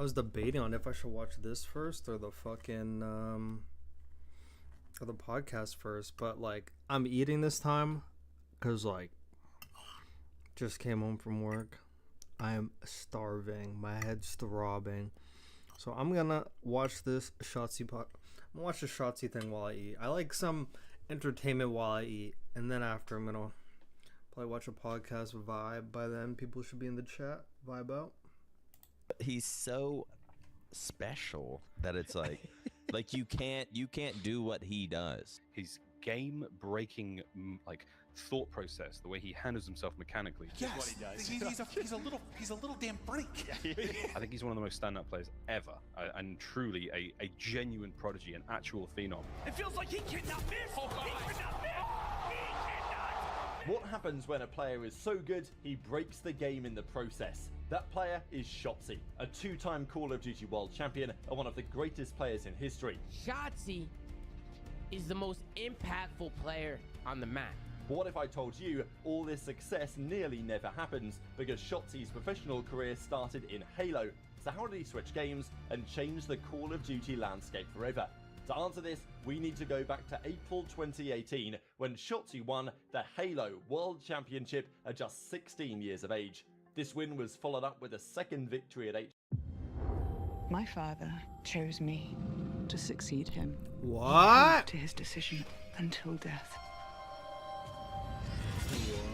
was debating on if I should watch this first or the fucking or the podcast first, but like I'm eating this time because like just came home from work. I am starving. My head's throbbing. So I'm gonna watch this Shotzzy I'm gonna watch the Shotzzy thing while I eat. I like some entertainment while I eat, and then after I'm gonna probably watch a podcast vibe. By then people should be in the chat. Vibe out. He's so special that it's like like you can't do what he does. His game breaking like thought process, the way he handles himself mechanically. Yes, what he does. He's a little damn freak. I think he's one of the most stand-up players ever, and truly a genuine prodigy, an actual phenom. It feels like he cannot miss. Oh, he cannot miss. He cannot. What happens when a player is so good he breaks the game in the process? That player is Shotzzy, a two-time Call of Duty World Champion and one of the greatest players in history. Shotzzy is the most impactful player on the map. But what if I told you all this success nearly never happens because Shotzzy's professional career started in Halo? So how did he switch games and change the Call of Duty landscape forever? To answer this, we need to go back to April 2018 when Shotzzy won the Halo World Championship at just 16 years of age. This win was followed up with a second victory at My father chose me to succeed him. What? To his decision until death.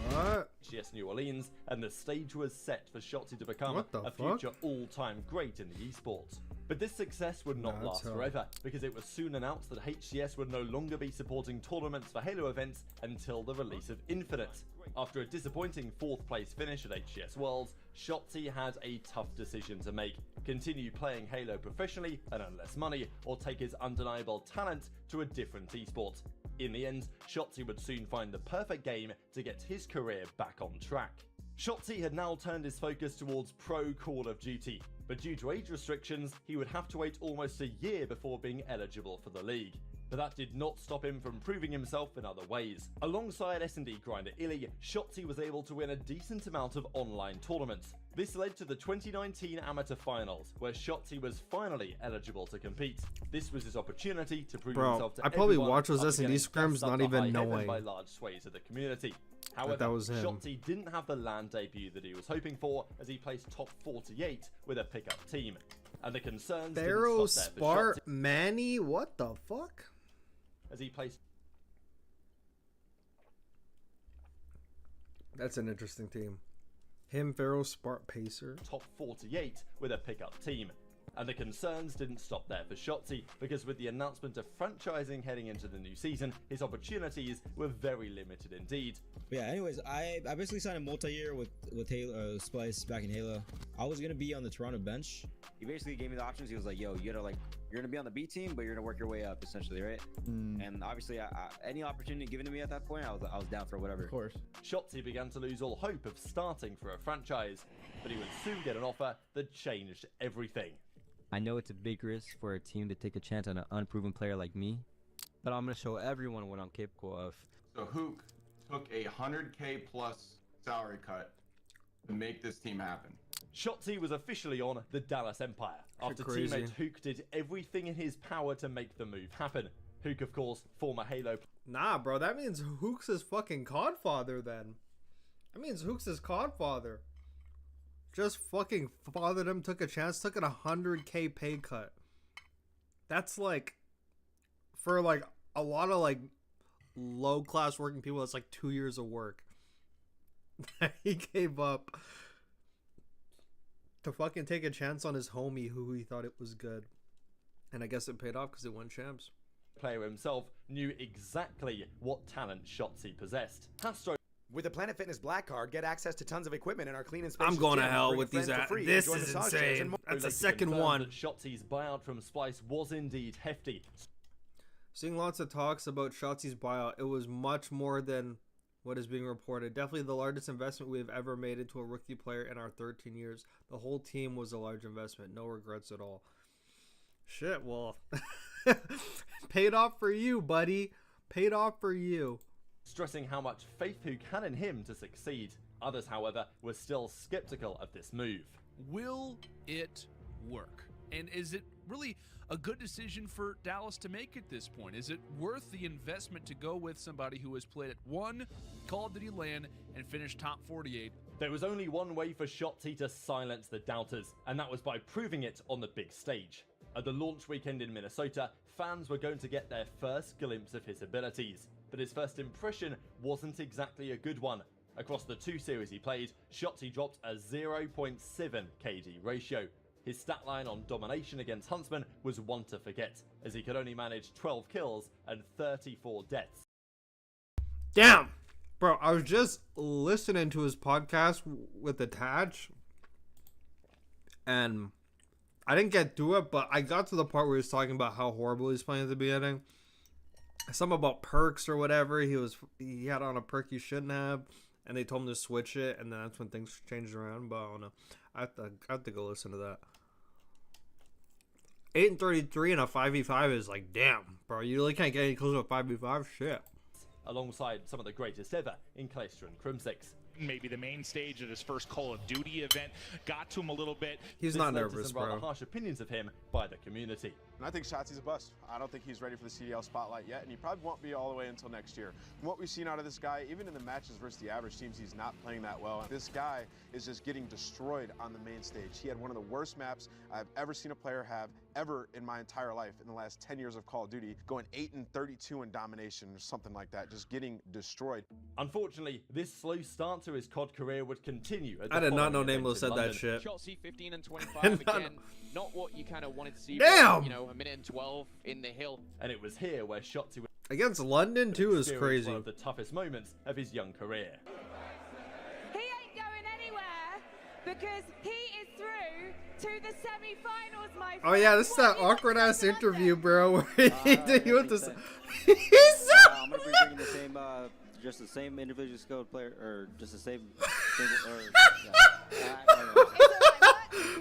What? HCS New Orleans, and the stage was set for Shotzzy to become a future all-time great in the esports. But this success would not last forever, because it was soon announced that HCS would no longer be supporting tournaments for Halo events until the release of Infinite. After a disappointing 4th place finish at HCS Worlds, Shotzzy had a tough decision to make: continue playing Halo professionally and earn less money, or take his undeniable talent to a different esport. In the end, Shotzzy would soon find the perfect game to get his career back on track. Shotzzy had now turned his focus towards pro Call of Duty, but due to age restrictions, he would have to wait almost a year before being eligible for the league. But that did not stop him from proving himself in other ways. Alongside S&D grinder Illy, Shotzzy was able to win a decent amount of online tournaments. This led to the 2019 Amateur Finals, where Shotzzy was finally eligible to compete. This was his opportunity to prove himself to I probably everyone watched those after S&D getting scrims gassed up not to even high heaven knowing by large swathes of the community. However, that was him. Shotzzy didn't have the LAN debut that he was hoping for, as he placed top 48 with a pickup team. And the concerns Pharaoh, didn't stop there for Spart, Shotzzy, Manny, what the fuck? as he placed That's an interesting team. Him, Pharaoh, Spart, Pacer. top 48 with a pickup team. And the concerns didn't stop there for Shotzzy, because with the announcement of franchising heading into the new season, his opportunities were very limited indeed. Yeah, anyways, I basically signed a multi-year with Halo, Splice back in Halo. I was gonna be on the Toronto bench. He basically gave me the options. He was like, yo, you gotta you're gonna be on the B team, but you're gonna work your way up, essentially, right? And obviously, any opportunity given to me at that point, I was down for whatever. Of course. Shotzzy began to lose all hope of starting for a franchise, but he would soon get an offer that changed everything. I know it's a big risk for a team to take a chance on an unproven player like me, but I'm going to show everyone what I'm capable of. So Hook took a 100K plus salary cut to make this team happen. Shotzzy was officially on the Dallas Empire after teammate Hook did everything in his power to make the move happen. Hook, of course, former Halo. Nah, bro, that means Hook's his fucking godfather then. That means Hook's his godfather. Just fucking fathered him, took a chance, took a 100K pay cut. That's like, for like a lot of like low class working people, that's like 2 years of work. He gave up to fucking take a chance on his homie who he thought it was good. And I guess it paid off because it won champs. Player himself knew exactly what talent Shotzzy possessed. Hastro. With the Planet Fitness Black Card, get access to tons of equipment in our clean and spacious I'm going to gym. hell Bring with a friend these. for free. This Enjoy is massage chairs and insane. more. That's the Later second confirmed one. that Shotzzy's buyout from Splice was indeed hefty. Seeing lots of talks about Shotzzy's buyout, it was much more than what is being reported. Definitely the largest investment we have ever made into a rookie player in our 13 years. The whole team was a large investment. No regrets at all. Shit, well, paid off for you, buddy. Paid off for you. Stressing how much faith Hook had in him to succeed. Others, however, were still skeptical of this move. Will it work? And is it really a good decision for Dallas to make at this point? Is it worth the investment to go with somebody who has played at one Call of Duty LAN and finished top 48? There was only one way for Shotzzy to silence the doubters, and that was by proving it on the big stage. At the launch weekend in Minnesota, fans were going to get their first glimpse of his abilities, but his first impression wasn't exactly a good one. Across the 2 series he played, Shotzzy dropped a 0.7 KD ratio. His stat line on domination against Huntsman was one to forget, as he could only manage 12 kills and 34 deaths. Damn! Bro, I was just listening to his podcast with Attach, and I didn't get through it, but I got to the part where he was talking about how horrible he's playing at the beginning. Something about perks or whatever. He had on a perk he shouldn't have, and they told him to switch it, and then that's when things changed around. But I don't know. I have to go listen to that. 8-33 and a 5v5 is like, damn, bro. You really can't get any closer to 5v5. Shit. Alongside some of the greatest ever in Clayster and Crimsix. Maybe the main stage of his first Call of Duty event got to him a little bit. He's not nervous, bro. Rather harsh opinions of him by the community. And I think Shotzzy's a bust. I don't think he's ready for the CDL spotlight yet, and he probably won't be all the way until next year. From what we've seen out of this guy, even in the matches versus the average teams, he's not playing that well. This guy is just getting destroyed on the main stage. He had one of the worst maps I've ever seen a player have ever in my entire life in the last 10 years of Call of Duty, going 8-32 in domination or something like that, just getting destroyed. Unfortunately, this slow start to his COD career would continue. I did not know Nameless said that shit. Shotzzy 15 and 25 again, not what you kind of wanted to see. Damn! But, you know, a minute and 12 in the hill. And it was here where Shotzzy against London too is crazy. One of the toughest moments of his young career. He ain't going anywhere because he is through to the semi-finals, my friend. Oh yeah, this is that awkward ass interview, bro. Where he went to. I'm gonna be bringing the same, just the same individual skilled player, or just the same.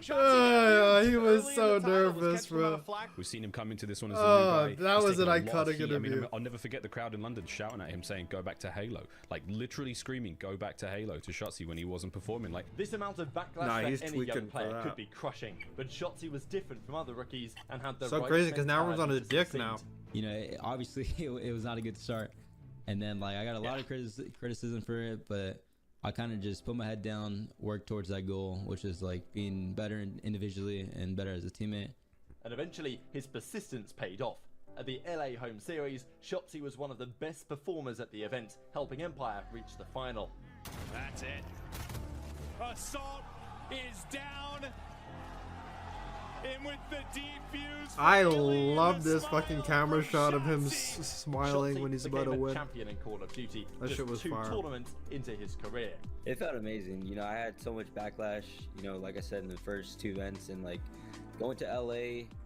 He was so nervous, bro. We've seen him come into this one as a new guy. That was an iconic iconic interview. I mean, I'll never forget the crowd in London shouting at him saying, "Go back to Halo!" Like literally screaming, "Go back to Halo!" to Shotzzy when he wasn't performing. Like this amount of backlash for any young player could be crushing, but Shotzzy was different from other rookies and had the so right crazy because now everyone's on his dick succeed. now. You know, obviously it was not a good start, and then like I got a lot of criticism for it, but I kind of just put my head down, work towards that goal, which is like being better individually and better as a teammate. And eventually, his persistence paid off. At the LA home series, Shotzzy was one of the best performers at the event, helping Empire reach the final. That's it. Assault is down. And with the defuse, I love this fucking camera shot of him smiling when he's about to win. Champion in Call of Duty. That shit was 2 fire. tournaments into his career. It felt amazing. You know, I had so much backlash, you know, like I said in the first 2 events, and like going to LA,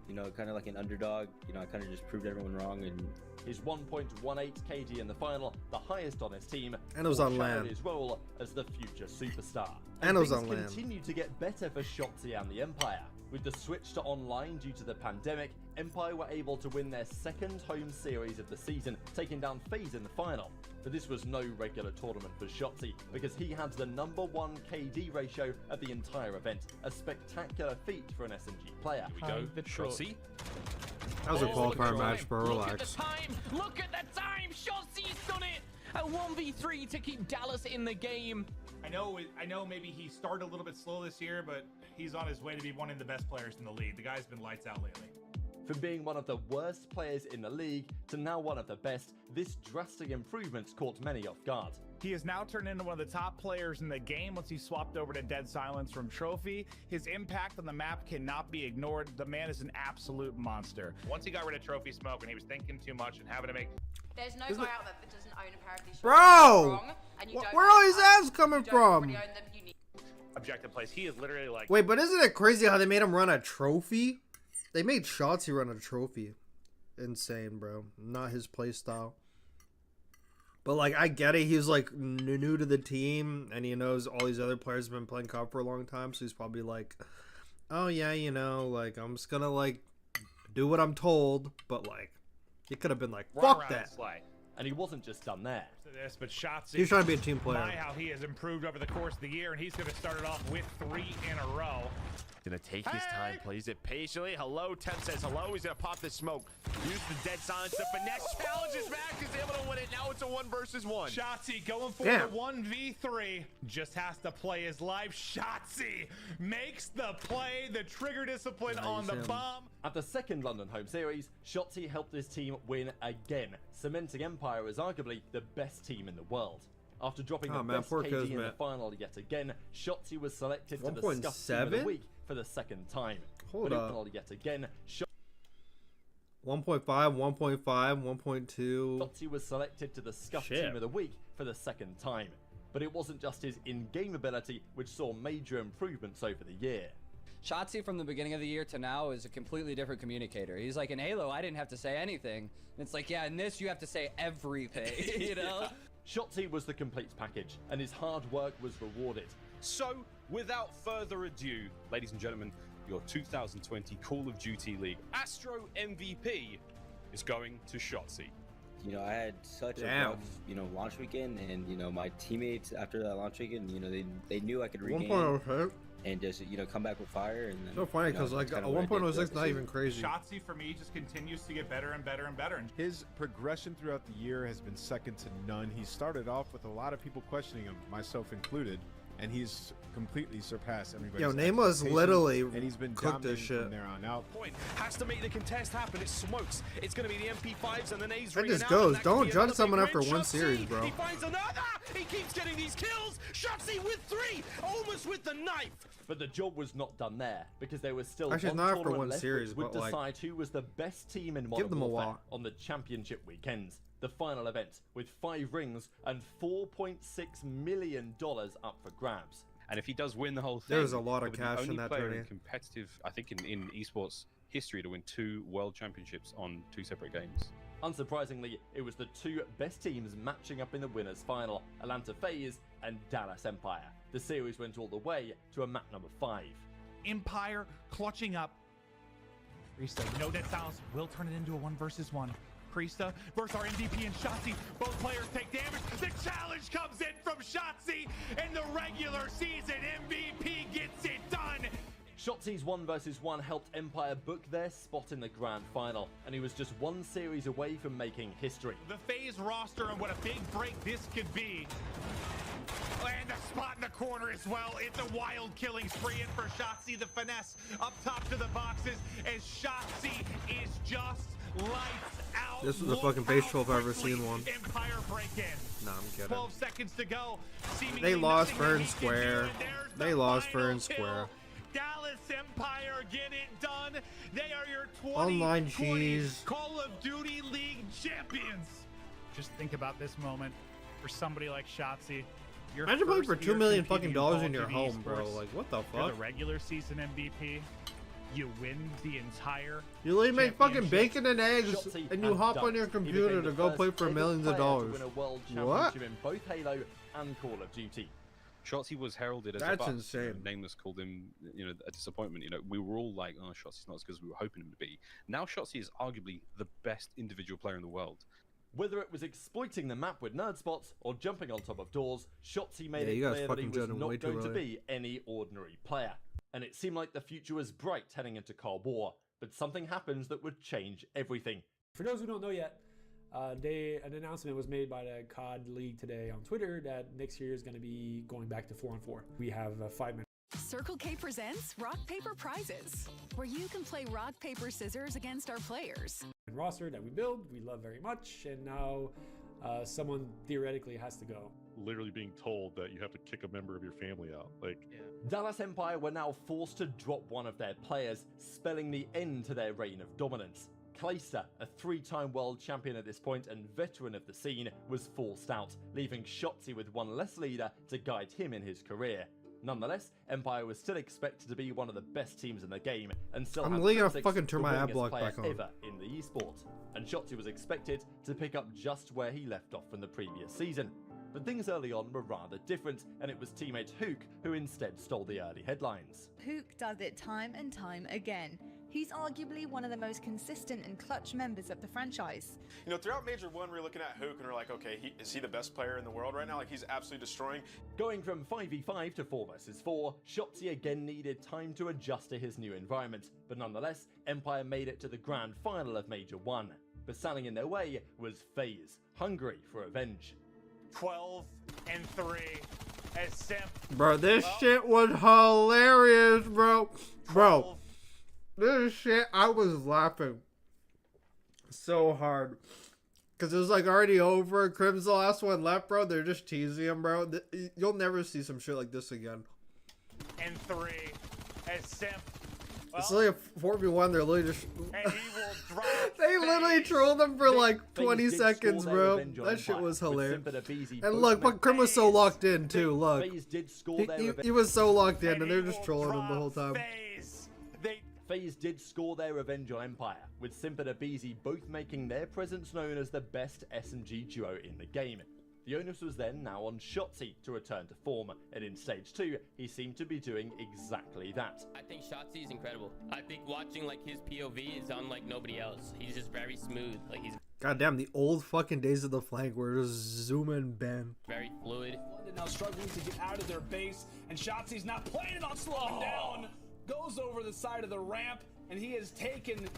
you know, kind of like an underdog, you know, I kind of just proved everyone wrong. And his 1.18 KD in the final, the highest on his team, and it was on LAN. His role as the future superstar. And it was on LAN. Continue to get better for Shotzzy and the Empire. With the switch to online due to the pandemic, Empire were able to win their 2nd home series of the season, taking down FaZe in the final. But this was no regular tournament for Shotzzy, because he had the #1 KD ratio of the entire event. A spectacular feat for an SMG player. Here we go, Shotzzy. That was a qualifier match, bro. Look Relax. at the time! Look at the time! Shotzzy's done it! A 1v3 to keep Dallas in the game. I know maybe he started a little bit slow this year, but he's on his way to be one of the best players in the league. The guy's been lights out lately. From being one of the worst players in the league to now one of the best, this drastic improvement caught many off guard. He has now turned into one of the top players in the game once he swapped over to Dead Silence from Trophy. His impact on the map cannot be ignored. The man is an absolute monster. Once he got rid of Trophy Smoke and he was thinking too much and having to make... There's no guy out there that doesn't own a pair of these shorts. Bro! Wrong, Where all his ass coming from? Objective plays. He is literally like... Wait, but isn't it crazy how they made him run a trophy? They made Shotzzy run a trophy. Insane, bro. Not his play style. But, like, I get it. He's, like, new to the team, and he knows all these other players have been playing COD for a long time, so he's probably like, oh, yeah, you know, like, I'm just gonna, like, do what I'm told, but, like, he could have been like, fuck that. And he wasn't just done there. To this, but Shotzzy, He's trying to be a team player. My, how he has improved over the course of the year, and he's going to start it off with 3 in a row. Gonna take his time, plays it patiently. Hello, Temp says hello. He's gonna pop the smoke. Use the dead silence. The finesse challenges back. Is able to win it. Now it's a 1 versus 1. Shotzzy going for the 1v3. Just has to play his life. Shotzzy makes the play. The trigger discipline on the bomb. At the second London home series, Shotzzy helped his team win again, cementing Empire as arguably the best team in the world. After dropping the best KD in the final yet again, Shotzzy was selected to the Scuff Team of the Week for the second time. Hold up. Yet again, 1.5, 1.5, 1.2. Shotzzy was selected to the Scuff Team of the Week for the second time. But it wasn't just his in-game ability which saw major improvements over the year. Shotzzy from the beginning of the year to now is a completely different communicator. He's like, in Halo, I didn't have to say anything. And it's like, yeah, in this, you have to say everything, you know? Shotzzy was the complete package, and his hard work was rewarded. So, without further ado, ladies and gentlemen, your 2020 Call of Duty League Astro MVP is going to Shotzzy. You know, I had such a rough, launch weekend, and, my teammates after that launch weekend, they knew I could regain. 1.06. And just, come back with fire. And then, so funny because like a 1.06 not even crazy. Shotzzy for me just continues to get better and better and better. His progression throughout the year has been second to none. He started off with a lot of people questioning him, myself included, and he's completely surpassed everybody. Yo, Neymar literally and he's been cooked this shit from there on out. Point has to make the contest happen. It smokes. It's going to be the MP5s and the A's. That just goes. Don't judge someone after one series, bro. He finds another. He keeps getting these kills. Shotzzy with 3, almost with the knife. But the job was not done there, because there was still actually one not after tournament one left series, which would but decide who was the best team in Modern Warfare on the championship weekends. The final event with 5 rings and $4.6 million up for grabs. And if he does win the whole thing, there's a lot of cash in that tourney. Competitive, I think, in esports history to win 2 world championships on 2 separate games. Unsurprisingly, it was the 2 best teams matching up in the winners' final, Atlanta FaZe and Dallas Empire. The series went all the way to a map number 5. Empire clutching up. Priesta, dead silence will turn it into a 1 versus 1. Priesta versus our MVP and Shotzzy. Both players take damage. The challenge comes in from Shotzzy, and the regular season MVP gets it done. Shotzy's 1 versus 1 helped Empire book their spot in the grand final, and he was just 1 series away from making history. The FaZe roster and what a big break this could be. And a spot in the corner as well. It's a wild killing spree in for Shotzzy. The finesse up top to the boxes as Shotzzy is just lights out. This was the fucking base 12 I've ever seen one. Empire break in. Nah, I'm kidding. 12 seconds to go. They lost fair and square. They lost fair and square. Dallas Empire get it done. They are your 2020 Online cheese. Call of Duty League champions. Just think about this moment for somebody like Shotzzy. Imagine playing for $2 million fucking dollars in your home, bro. Like, what the You're fuck? the regular season MVP. You win the entire. You literally make fucking bacon and eggs, and you hop on your computer to go play for millions of dollars. Win a world What? championship in both Halo and Call of Duty. Shotzzy was heralded as a That's bust. insane. Nameless called him, a disappointment. We were all like, "Oh, Shotzy's not as good as we were hoping him to be." Now Shotzzy is arguably the best individual player in the world. Whether it was exploiting the map with nerd spots or jumping on top of doors, Shotzzy made Yeah, it you guys clear that he fucking was judged him way not too going to early. be any ordinary player. And it seemed like the future was bright heading into Cold War, but something happens that would change everything. For those who don't know yet, an announcement was made by the COD League today on Twitter that next year is going to be going back to 4-on-4. We have 5 minutes. Circle K presents Rock Paper Prizes, where you can play rock, paper, scissors against our players. Roster that we build, we love very much, and now someone theoretically has to go. Literally being told that you have to kick a member of your family out. Dallas Empire were now forced to drop one of their players, spelling the end to their reign of dominance. Clayster, a 3-time world champion at this point and veteran of the scene, was forced out, leaving Shotzzy with one less leader to guide him in his career. Nonetheless, Empire was still expected to be one of the best teams in the game, and still I'm had literally gonna critics fucking turn the my ad winningest block player back on. ever in the esport. And Shotzzy was expected to pick up just where he left off from the previous season. But things early on were rather different, and it was teammate Hook who instead stole the early headlines. Hook does it time and time again. He's arguably one of the most consistent and clutch members of the franchise. You know, throughout Major 1, we're looking at Hook and we're like, okay, is he the best player in the world right now? Like, he's absolutely destroying. Going from 5v5 to 4 vs 4, Shotzzy again needed time to adjust to his new environment, but nonetheless, Empire made it to the grand final of Major 1. But standing in their way was FaZe, hungry for revenge. 12-3 as Simp. Bro, this shit was hilarious, bro. Bro, this shit, I was laughing so hard. Because it was like already over. Crim's the last one left, bro. They're just teasing him, bro. You'll never see some shit like this again. 3 as Simp. It's like a 4v1. They're literally just. And he will drop they literally trolled them for like 20 seconds, bro. That shit was hilarious. And look, but Crim was so locked in too. Look, he was so locked in, and they're just trolling him the whole time. FaZe did score their revenge on Empire, with Simp and aBeZy both making their presence known as the best SMG duo in the game. The onus was then now on Shotzzy to return to form, and in Stage 2, he seemed to be doing exactly that. I think Shotzzy is incredible. I think watching like his POV is unlike nobody else. He's just very smooth. Like he's goddamn the old fucking days of the flank where just zoom and bam. Very fluid. London now struggling to get out of their base, and Shotzzy's not planning on slowing down. Goes over the side of the ramp, and he has taken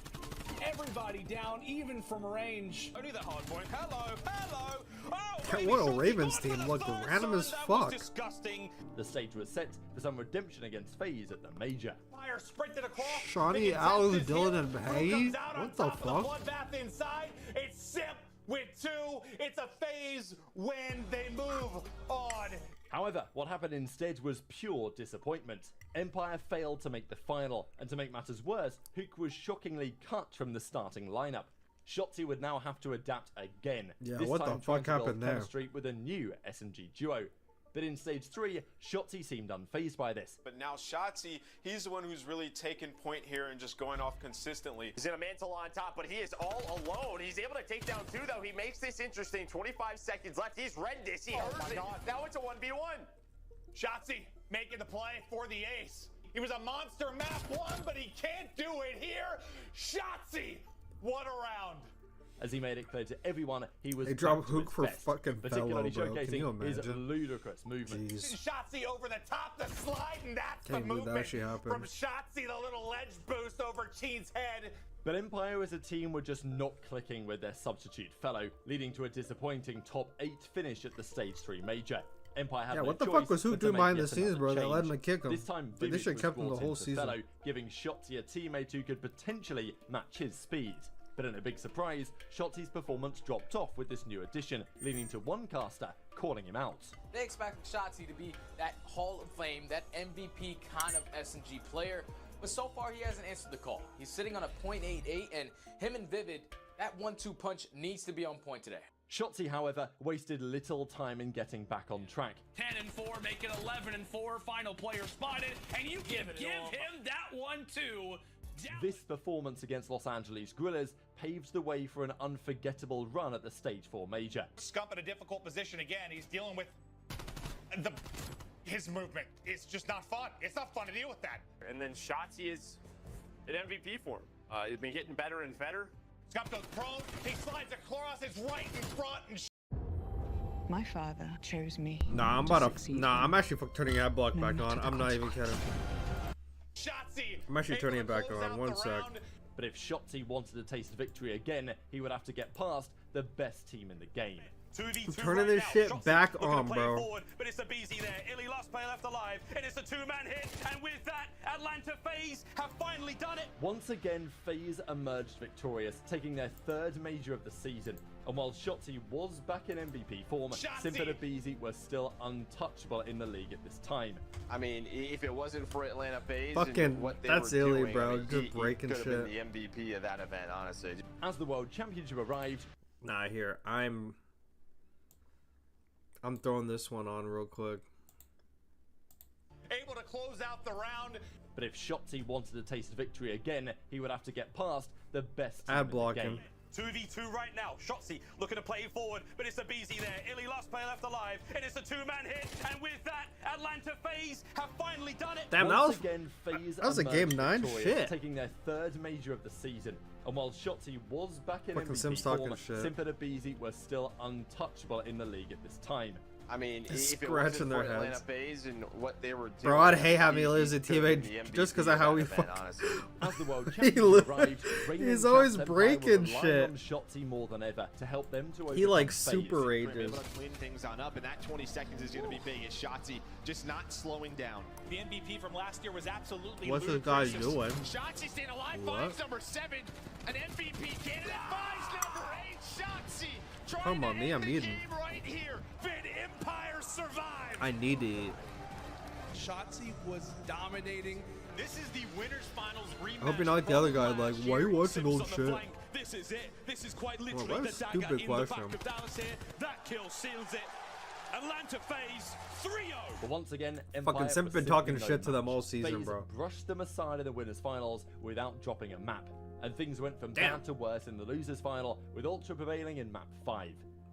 everybody down, even from range. Only the hard point. Hello. Oh, that Royal Ravens team looked random as fuck. Disgusting. The stage was set for some redemption against FaZe at the major. Fire sprinted across. Shawnee, Alex, Dylan, and Hay? What the fuck? Bloodbath inside. It's Simp with 2. It's a FaZe when they move on. However, what happened instead was pure disappointment. Empire failed to make the final, and to make matters worse, Hook was shockingly cut from the starting lineup. Shotzzy would now have to adapt again. Yeah, this what time the fuck happened there? Chemistry with a new SMG duo. But in Stage 3, Shotzzy seemed unfazed by this. But now Shotzzy, he's the one who's really taking point here and just going off consistently. He's in a mantle on top, but he is all alone. He's able to take down 2, though. He makes this interesting. 25 seconds left. He's read this. He heard it. Now it's a 1v1. Shotzzy making the play for the ace. He was a monster map 1, but he can't do it here. Shotzzy, what a round. As he made it clear to everyone, he was. They dropped Hook for fucking particularly fellow, bro. Can you showcasing his imagine? ludicrous movement. Jeez. Shotzzy over the top, the slide, and that's Can't the believe that movement actually happened. from Shotzzy, the little ledge boost over Cheen's head. But Empire as a team were just not clicking with their substitute fellow, leading to a disappointing top 8 finish at the Stage 3 major. Empire had Yeah, no what the choice fuck was Hook but to doing make behind the yet scenes, another bro? They change. let him kick him. This time, They Vivid should have was kept him the brought whole into season. fellow, giving Shotzzy a teammate who could potentially match his speed. But in a big surprise, Shotzzy's performance dropped off with this new addition, leading to one caster calling him out. They expect Shotzzy to be that Hall of Fame, that MVP kind of SMG player, but so far he hasn't answered the call. He's sitting on a .88, and him and Vivid, that 1-2 punch needs to be on point today. Shotzzy, however, wasted little time in getting back on track. 10-4, make it 11-4. Final player spotted, and you give him that 1-2. This performance against Los Angeles Guerrillas paved the way for an unforgettable run at the Stage 4 major. Scump in a difficult position again. He's dealing with his movement. It's just not fun. It's not fun to deal with that. And then Shotzzy is in MVP form. He's been getting better and better. Scump goes prone. He slides across. It's right in front. And My father chose me. Nah, I'm actually turning ad block back on. I'm not even kidding. Shotzzy. I'm actually turning it back on. One sec. But if Shotzzy wanted to taste victory again, he would have to get past the best team in the game. I'm turning this shit back on, bro. Forward, but it's aBeZy there. Illy last player left alive, and it's a 2-man hit. And with that, Atlanta FaZe have finally done it. Once again, FaZe emerged victorious, taking their 3rd major of the season. And while Shotzzy was back in MVP form, Simp and aBeZy were still untouchable in the league at this time. I mean, if it wasn't for Atlanta FaZe Fucking, and what they that's were illy, doing, bro. I mean, Just breaking he shit. could have been the MVP of that event, honestly. As the World Championship arrived, Nah, here I'm throwing this one on real quick. able to close out the round. But if Shotzzy wanted to taste victory again, he would have to get past the best team Ad in the blocking. game. 2v2 right now. Shotzzy looking to play forward, but it's aBeZy there. Illy last player left alive, and it's a 2-man hit. And with that, Atlanta FaZe FaZe have finally done it. Damn, Once again, FaZe that was a emerged game 9. victorious, Shit. taking their 3rd major of the season. And while Shotzzy was back in Fucking MVP Sims form, talking shit. Simp and Abizi were still untouchable in the league at this time. I mean, if it Scratching wasn't their for Atlanta heads. FaZe and what they were doing, Bro, I'd hate having he Lee as a could have been teammate the just because MVP of how he that event, fuck. honestly. As the world He champions li- arrived, reigning he's always champs Empire breaking were relying shit. on Shotzzy more than ever to help them to He like overcome super FaZe. rages. Able to clean things on up, and that 20 seconds is going to be big. As Shotzzy just not slowing down. The MVP from last year was absolutely. What's this guy doing? Shotzzy staying alive. What? Finds number 7, an MVP candidate. Finds number 8. Shotzzy trying Come on, to me, end I'm the eating. game right here. Vid Empire survive. I need to eat. Shotzzy was dominating. This is the winners finals rematch. I hope you're not like the other guy. Like, why are you watching old shit? This is it. This is quite Well, literally that's the a dagger stupid in the question. back of Dallas here. That kill seals it. Atlanta FaZe 3-0. But once again, Empire Fucking Simp was been simply talking no shit to them match. all season, FaZe bro. brushed them aside in the winners finals without dropping a map, and things went from Damn. bad to worse in the losers final, with Ultra prevailing in map 5.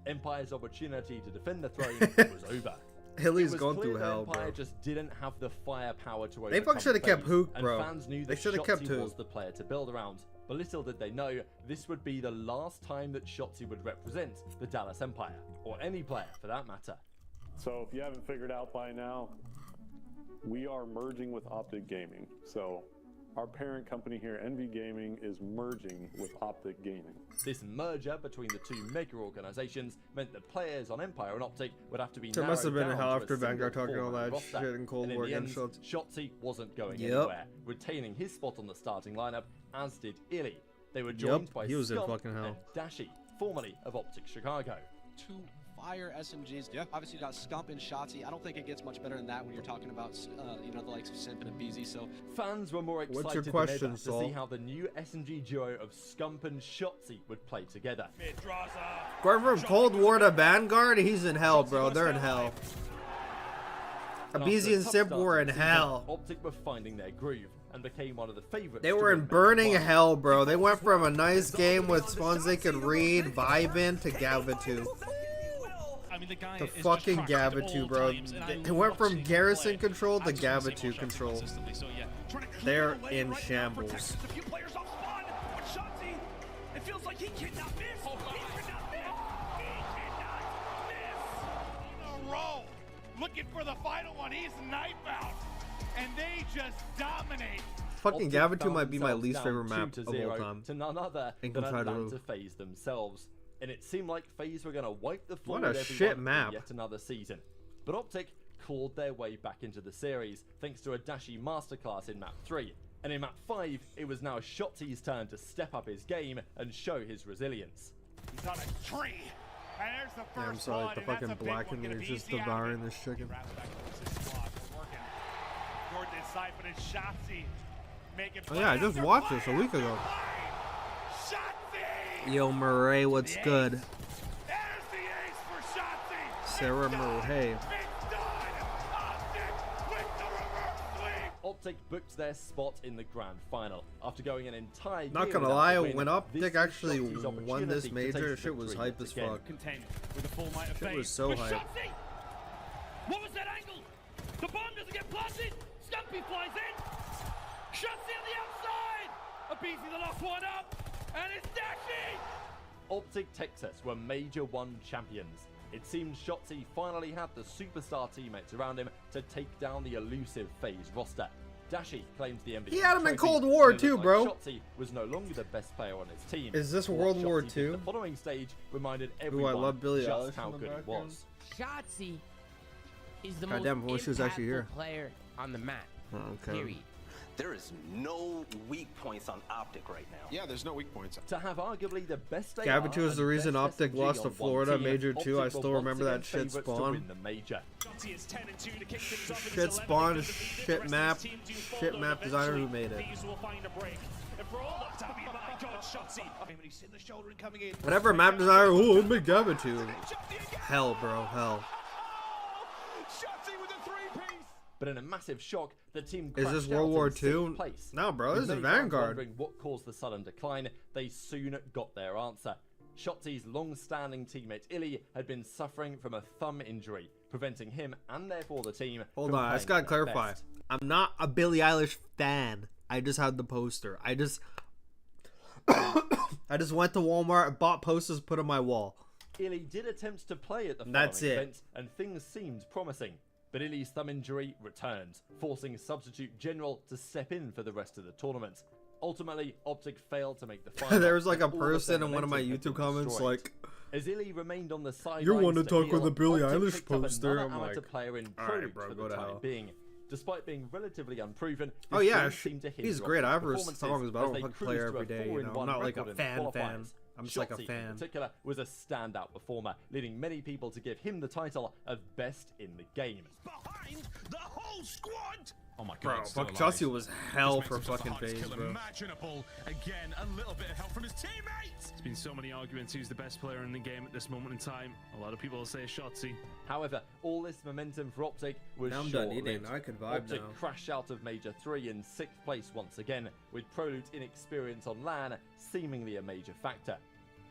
Empire's opportunity to defend the throne was over. Hilly's It was going clear through that hell, Empire bro. just didn't have the firepower to They overcome should have kept FaZe, Hook, and bro. fans knew They that should have kept Shotzzy Hook. was the player to build around. But little did they know, this would be the last time that Shotzzy would represent the Dallas Empire, or any player for that matter. So if you haven't figured out by now, we are merging with Optic Gaming. So our parent company here, Envy Gaming, is merging with Optic Gaming. This merger between the two mega organizations meant that players on Empire and Optic would have to be There must have narrowed been a down hell to after single Vanguard talking all format that roster. shit in Cold And War the against end, Shotzzy. Shotzzy wasn't going Yep. anywhere, retaining his spot on the starting lineup, as did Illy. They were joined by he was in Scump fucking hell. and Dashi, formerly of Optic Chicago. Two fire SMGs. Yeah. Obviously, you got Scump and Shotzzy. I don't think it gets much better than that when you're talking about, you know, the likes of Simp and Abizi. So fans were more What's your excited question, than ever to Saul? see how the new SMG duo of Scump and Shotzzy would play together. Going from Cold War to Vanguard, he's in hell, bro. They're in hell. And Abizi after a and tough Simp start were to in the season, hell. Optic were finding their groove and became one of the favorites. They to were win in Map burning 1. hell, bro. They went from a nice game with spawns they could read, vibing, to Gavitu. I mean, the guy To is just fucking cracked at all Gavitu, bro. times, and I It went love from seeing him garrison play. control to I just wanna see more Gavitu Shotzzy control. consistently, so yeah. Trying to clear They're away in right now, shambles. protects a few players off spawn, but Shotzzy, it feels like he cannot miss. He cannot miss. He cannot miss. In a row, looking for the final one. He's knifebound, and they just dominate. Fucking Optic Gavitu found might be my themselves least down favorite map 2-0 of all time. to none other In than Confederate Atlanta Roof. FaZe themselves. And it seemed like FaZe were going to wipe the floor What a with everyone shit for map. yet another season. But Optic clawed their way back into the series thanks to a Dashi masterclass in map 3. And in map 5, it was now Shotzzy's turn to step up his game and show his resilience. He's on a tree. And there's the first Yeah, I'm sorry, blood, the and that's fucking a big black one. and Gonna they're be just easy out of devouring it. this chicken. Wraps back to his squad. We're working toward this side, but it's Shotzzy making Oh yeah, I just watched this a week ago. Yo, Murray, what's good? There's the ace for Shotzzy. Sarah Murray. Optic booked their spot in the grand final after going an entire Not year gonna without lie, a win. when Optic This actually was Shotzzy's won this opportunity to major, taste shit was victory hype once as again. fuck. Contend with a full might of Shit fate. was so With hype. Shotzzy. What was that angle? The bomb doesn't get planted. Stumpy flies in. Shotzzy on the outside. Abizi the last one up. And it's Dashi. Optic Texas were Major 1 champions. It seemed Shotzzy finally had the superstar teammates around him to take down the elusive FaZe roster. Dashi claims the MVP. He had him in trophy, Cold War and it too, looked bro. like Shotzzy was no longer the best player on his team. Is this What World War Shotzzy did II? The following stage reminded Ooh, I everyone love Billie just Eilish how in the good he background. was. Shotzzy is the Goddamn, I most wish she was actually here. impactful player on the map. Oh, okay. Period. There is no weak points on Optic right now. Yeah, there's no weak points. To have arguably the best AR Gavitu is the and reason best Optic SMG lost to on one Florida team, Major 2. Optic I were still once remember again that shit favourites to spawn. win the major. Shotzzy is 10-2 to kick things off in Shit his 11th spawn, defeat. shit map, shit map designer who made it. These will find a break. And for all the time, my God, Shotzzy. I mean, when he's hitting the shoulder and coming in. Whatever map designer, ooh, big Gavitu. Hell, bro, hell. Shotzzy with a three-piece. But in a massive shock, the team Is this crashed World out War in sixth II? place. No, bro, With this is many fans Vanguard. wondering what caused the sudden decline, they soon got their answer. Shotzzy's long-standing teammate Illy had been suffering from a thumb injury, preventing him and therefore the team. Hold on, I just gotta clarify. Best. I'm not a Billie Eilish fan. I just had the poster. I just went to Walmart, bought posters, put on my wall. Illy did attempt to play at the That's following it. event, and things seemed promising. But Illy's thumb injury returned, forcing substitute General to step in for the rest of the tournament. Ultimately, Optic failed to make the final. There was like a person in one of my YouTube comments like, as Illy remained on the sidelines, you want to talk with the Billie Optic Eilish picked up poster? another I'm amateur like, player in all right, Prolute bro, for go the to time hell. being. Despite being relatively unproven, oh this yeah, game seemed to hinder he's great. I have his performances songs, but I as don't they fucking play her cruised to every a day. You know, 4-1 I'm not like a record in fan. qualifiers. I'm just like a Shotzzy, fan. in particular, was a standout performer, leading many people to give him the title of best in the game. Behind the whole squad. Oh my Bro, God, fuck Shotzzy was hell for fucking phase, bro. Imaginable. Again, a little bit of help from his teammates. There's been so many arguments who's the best player in the game at this moment in time. A lot of people will say Shotzzy. However, all this momentum for Optic was Now I'm done eating. short-lived. I could vibe Optic now. crashed out of Major 3 in 6th place once again, with Prolute's inexperience on LAN seemingly a major factor.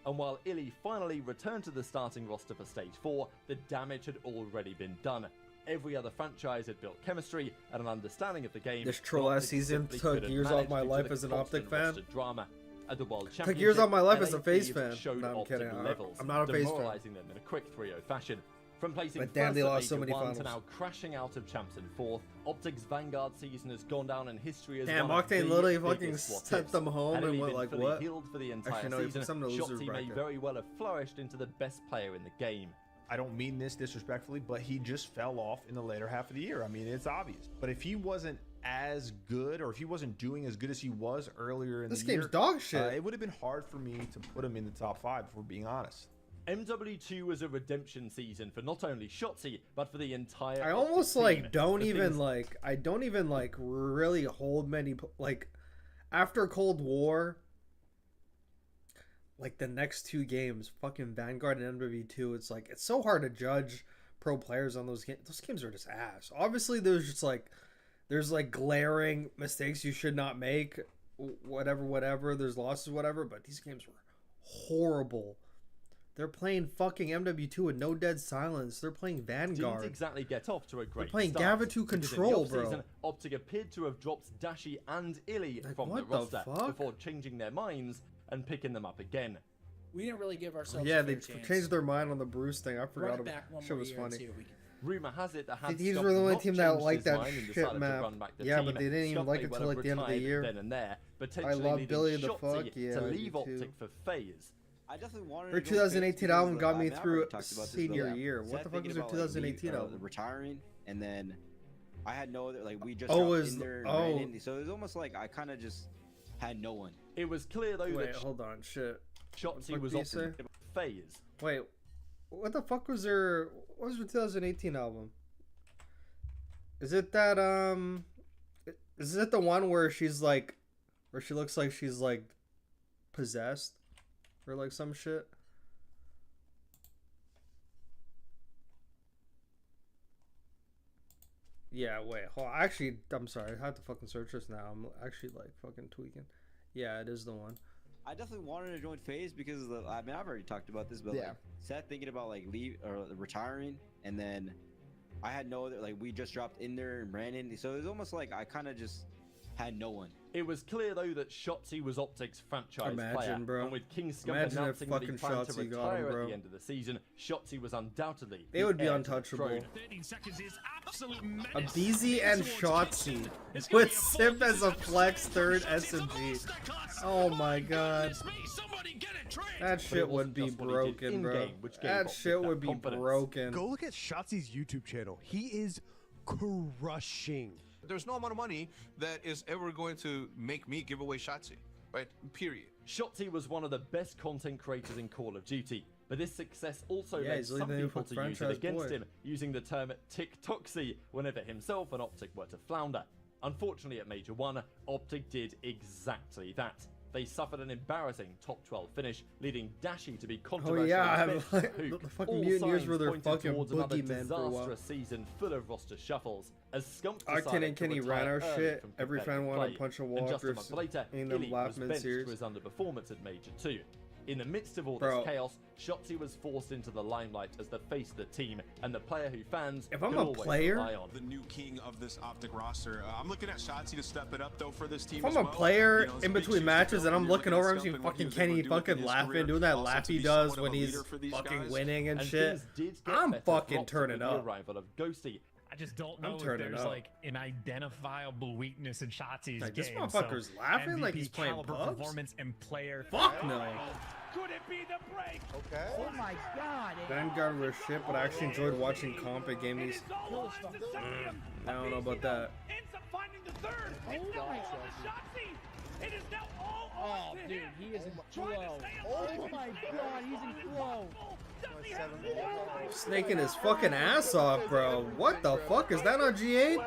And while Illy finally returned to the starting roster for Stage 4, the damage had already been done. Every other franchise had built chemistry and an understanding of the game. This troll-ass season took years off my life as an Optic fan. Drama. At the World Took years off my life as a LA FaZe Thieves fan. showed No, I'm Optic kidding. levels, I'm not a FaZe fan. demoralizing them in a quick 3-0 fashion. From placing But damn, first they at lost so Major many 1 to finals. now crashing out of Champs in 4th, Optic's Vanguard season has gone down in history as Damn, one of Octane the literally fucking biggest what sent ifs. them home Had and he went been like, fully what? healed for the entire Actually, no, he put season, some in the loser Shotzzy may bracket. very well have flourished into the best player in the game. I don't mean this disrespectfully, but he just fell off in the later half of the year. I mean, it's obvious. But if he wasn't as good, or if he wasn't doing as good as he was earlier in This the year, game's dog shit. It would have been hard for me to put him in the top 5, if we're being honest. MW2 was a redemption season for not only Shotzzy, but for the entire I almost Optic like team. don't The even things- like I don't even like really hold many like after Cold War. Like the next 2 games, fucking Vanguard and MW2, it's like it's so hard to judge pro players on those games. Those games are just ass. Obviously, there's like glaring mistakes you should not make, whatever. There's losses, whatever. But these games were horrible. They're playing fucking MW2 with no dead silence. They're playing Vanguard. Didn't exactly get off to a great playing start. Gava 2 because in the Control, bro. off-season, Optic appeared to have dropped Dashi and Illy Like, from the what the roster fuck? before changing their minds and picking them up again. We didn't really give ourselves Yeah, a they fair chance. changed their mind on the Bruce thing. I Run forgot it about back one shit more was year and funny. see what we can. Rumor has it that had These Scott were the only not team that changed liked his that mind and shit decided to map. run back the Yeah, team, but they didn't even Scott like may it well till have like the end of the retired year. Then and there, potentially love leaving Billy the Shotzzy Fuck, yeah, to I leave do Optic too. for FaZe. I definitely wanted Her to go FaZe 2018 because album of got the- me I mean, I've through already talked about this, senior but year. What sat the fuck thinking was her about, like, 2018 album? Retiring, and then I had no other, like, we just Oh, dropped was- in there and oh. ran in, so it was almost like I kind of just had no one. It was clear though Wait, that hold on, shit. Shotzzy What was did you opting say? for FaZe. Wait, what the fuck was her? What was her 2018 album? Is it that Is it the one where she's like, where she looks like she's like possessed, or like some shit? Yeah, wait, hold on. Actually, I'm sorry. I have to fucking search this now. I'm actually like fucking tweaking. Yeah, it is the one. I definitely wanted to join FaZe because of the, I mean, I've already talked about this, but Yeah. like, sat thinking about like leave or retiring, and then I had no other, like, we just dropped in there and ran in, so it was almost like I kind of just had no one. It was clear though that Shotzzy was Optic's franchise Imagine, player, bro. and with Kingscomb Imagine if announcing that he fucking planned to Shotzzy got retire him, bro. at the end of the season, Shotzzy was undoubtedly They the would be heir to the untouchable. throne. 13 seconds is absolute A menace. BZ and Shotzzy with Sip as a flex third SMG. Oh my god. That shit would be broken, bro. That shit would be broken. Go look at Shotzzy's YouTube channel. He is crushing. There's no amount of money that is ever going to make me give away Shotzzy, right? Period. Shotzzy was one of the best content creators in Call of Duty, but this success also Yeah, led he's some leading the people to use it franchise against boy. him, using the term TikToksy whenever himself and Optic were to flounder. Unfortunately, at Major 1, Optic did exactly that. They suffered an embarrassing top 12 finish, leading Dashi to be controversial. yeah, bench like, for Hook. the fucking All Mutineers signs were their pointed fucking towards another boogeymen for a while. disastrous season full of roster shuffles. As Scump Octane decided and to Kenny retire ran our early shit. from Every fan competitive wanted to play, punch a and wall just a after month later, seeing them Illy laugh was benched mid-series. for his underperformance at Major 2. In the midst of all this chaos, Shotzzy was forced into the limelight as the face of the team and the player who fans if I'm could a always player, rely on. The new king of this Optic roster. I'm looking at Shotzzy to step it up though for this team. if I'm a player in between matches and I'm looking over, I'm seeing fucking Kenny fucking laughing, doing that laugh he does when he's fucking winning and shit. I'm fucking turning up. I just don't know if there's like an identifiable weakness in Shotzzy's game. This motherfucker's laughing MVP like he's playing caliber pubs. performance and player. Fuck no. Could it be the break? Okay. Oh my god. Vanguard was shit, but I actually enjoyed watching comp at gamies. I don't know about that. Ends up finding the third. It's now all to Shotzzy. It is now all dude, he is in flow. Oh my god, he's in flow. Snaking his fucking ass off, bro. What the fuck? Is that on G8?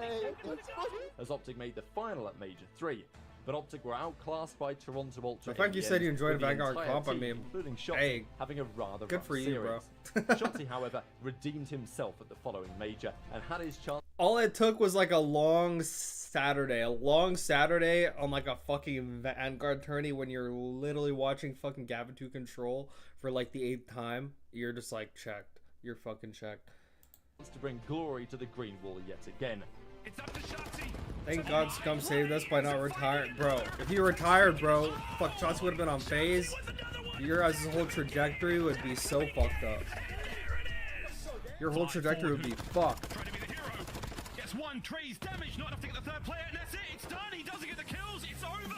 As Optic made the final at Major 3, but Optic were outclassed by Toronto Ultra. The fact you said you enjoyed Vanguard comp, I mean, including Shotzzy, hey, having a rather good rough for you, series. bro. Shotzzy, however, redeemed himself at the following major and had his chance. All it took was like a long Saturday on like a fucking Vanguard tourney when you're literally watching fucking Gavin 2 Control for like the 8th time. You're just like checked. You're fucking checked. To bring glory to the green wall yet again. It's up to Shotzzy. Thank God Scum saved us by not retiring, bro. If he retired, bro, fuck, Shotzzy would have been on phase. Your guys' whole trajectory would be so fucked up. Your whole trajectory would be fucked. Gets one, Trees damage, not enough to get the third player, and that's it. It's done. He doesn't get the kills. It's over.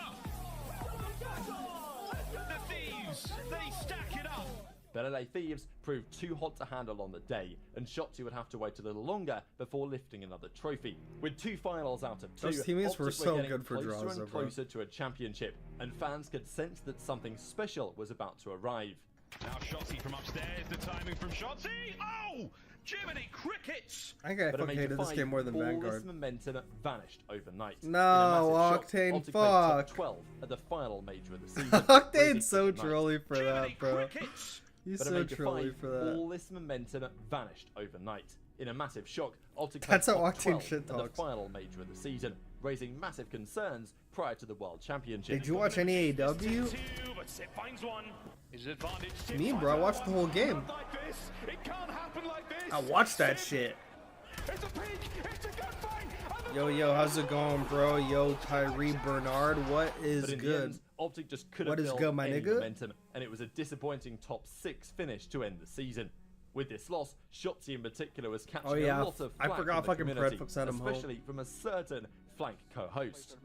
The Thieves, they stack it up. But LA Thieves proved too hot to handle on the day, and Shotzzy would have to wait a little longer before lifting another trophy. With 2 finals out of 2, those teammates were so getting good for closer draws, and closer to a championship, and fans could sense that something special was about to arrive. Now Shotzzy from upstairs, the timing from Shotzzy. Oh, Jiminy Crickets! I think I fucking hated this game more than Vanguard. All this momentum vanished overnight. No, Octane, fuck. Top 12 at the final major of the season. Octane's so trolly for that, bro. He's so trolly for that. All this momentum vanished overnight. In a massive shock, Optic that's how Octane shit talks. At the final major of the season, raising massive concerns prior to the World Championship. Did you watch any AEW? Me, bro, I watched the whole game. I watched that shit. Yo, how's it going, bro? Yo, Tyree Bernard, what is good? End, Optic just couldn't what is good, my nigga? Momentum, and it was a disappointing top 6 finish to end the season. With this loss, Shotzzy in particular was catching a lot of flack I forgot from the fucking community, Fred sent him especially from a certain flank co-host.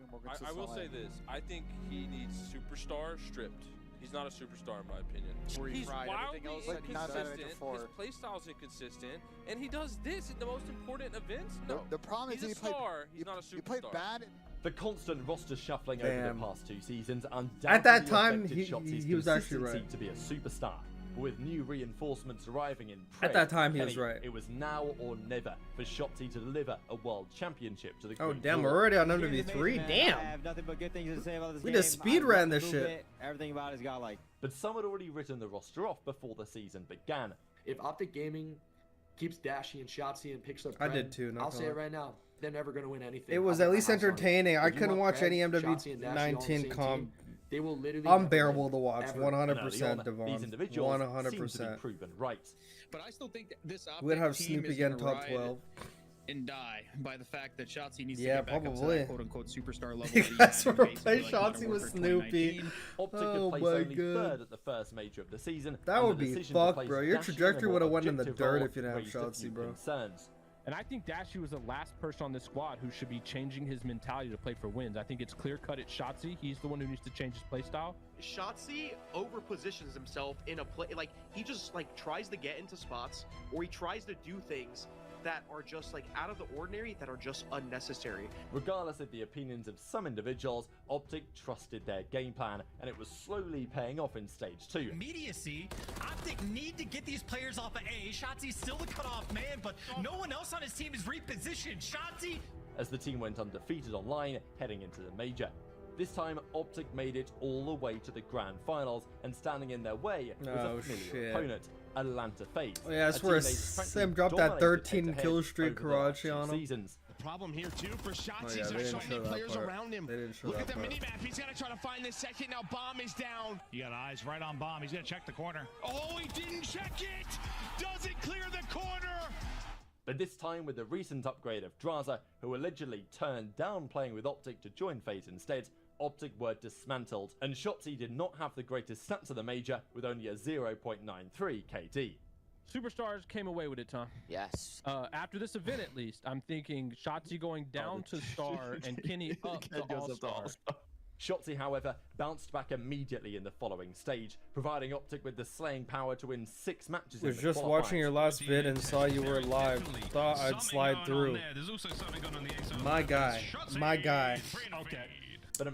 I will say this: I think he needs superstar stripped. He's not a superstar in my opinion. He's wildly inconsistent. His playstyle's inconsistent, and he does this in the most important events. No, the problem he's is a star. He's not a superstar. He played bad. The constant roster shuffling over the past 2 seasons undoubtedly at that time Shotzi's he was actually right to be a superstar. With new reinforcements arriving in prey, at that time he was right. It was now or never for Shotzzy to deliver a world championship to the Oh Green damn, Wall. we're already on MW3. Damn. I have nothing but good things to say about this we game. just speed ran this shit. Everything about it's got like. But some had already written the roster off before the season began. If Optic Gaming keeps Dashy and Shotzzy and picks up I Pren, did too, not I'll gonna say it lie. right now. They're never going to win anything. It was at least entertaining. I couldn't watch any MW19 comp. They will literally unbearable to watch. ever. 100% Devon. These individuals 100%. seem to be proven right. But I still think that this Optic We'd have team Snoopy is getting gonna top ride 12. and die by the fact that Shotzzy needs Yeah, to get back up to probably. that quote-unquote superstar level. You guys want to play Shotzzy with Snoopy? Optic Oh had placed my only god. third at the first major of the season. That and would the be decision to fucked, place bro. Your Dashy in a trajectory more would have went in the objective dirt role if you didn't have raised a Shotzzy, few bro. concerns. And I think Dashy was the last person on this squad who should be changing his mentality to play for wins. I think it's clear-cut at Shotzzy. He's the one who needs to change his play style. Shotzzy over-positions himself in a play. Like, he just, like, tries to get into spots, or he tries to do things that are just, like, out of the ordinary, that are just unnecessary. Regardless of the opinions of some individuals, Optic trusted their game plan, and it was slowly paying off in Stage 2. Immediacy. Optic need to get these players off of A. Shotzzy's still the cutoff man, but no one else on his team is repositioned. Shotzzy. As the team went undefeated online, heading into the major. This time, Optic made it all the way to the grand finals, and standing in their way was a familiar opponent, Atlanta FaZe. Oh, yeah, I swear Sim dropped that 13 kill streak Karachi on him. Seasons. problem here too for Shotzzy. Oh, yeah, He's trying to get players around him. Look at the part. mini map. He's gonna try to find this second. Now Bomb is down. You got eyes right on Bomb. He's gonna check the corner. Oh, he didn't check it. Doesn't clear the corner. But this time with the recent upgrade of Draza, who allegedly turned down playing with Optic to join FaZe instead, Optic were dismantled, and Shotzzy did not have the greatest stats of the major with only a 0.93 KD. Superstars came away with it, Tom. Yes. After this event, at least, I'm thinking Shotzzy going down to Star and Kenny up to All-Star. Shotzzy, however, bounced back immediately in the following stage, providing Optic with the slaying power to win 6 matches. Was just watching your last vid and saw you were live. Thought I'd slide through. My guy.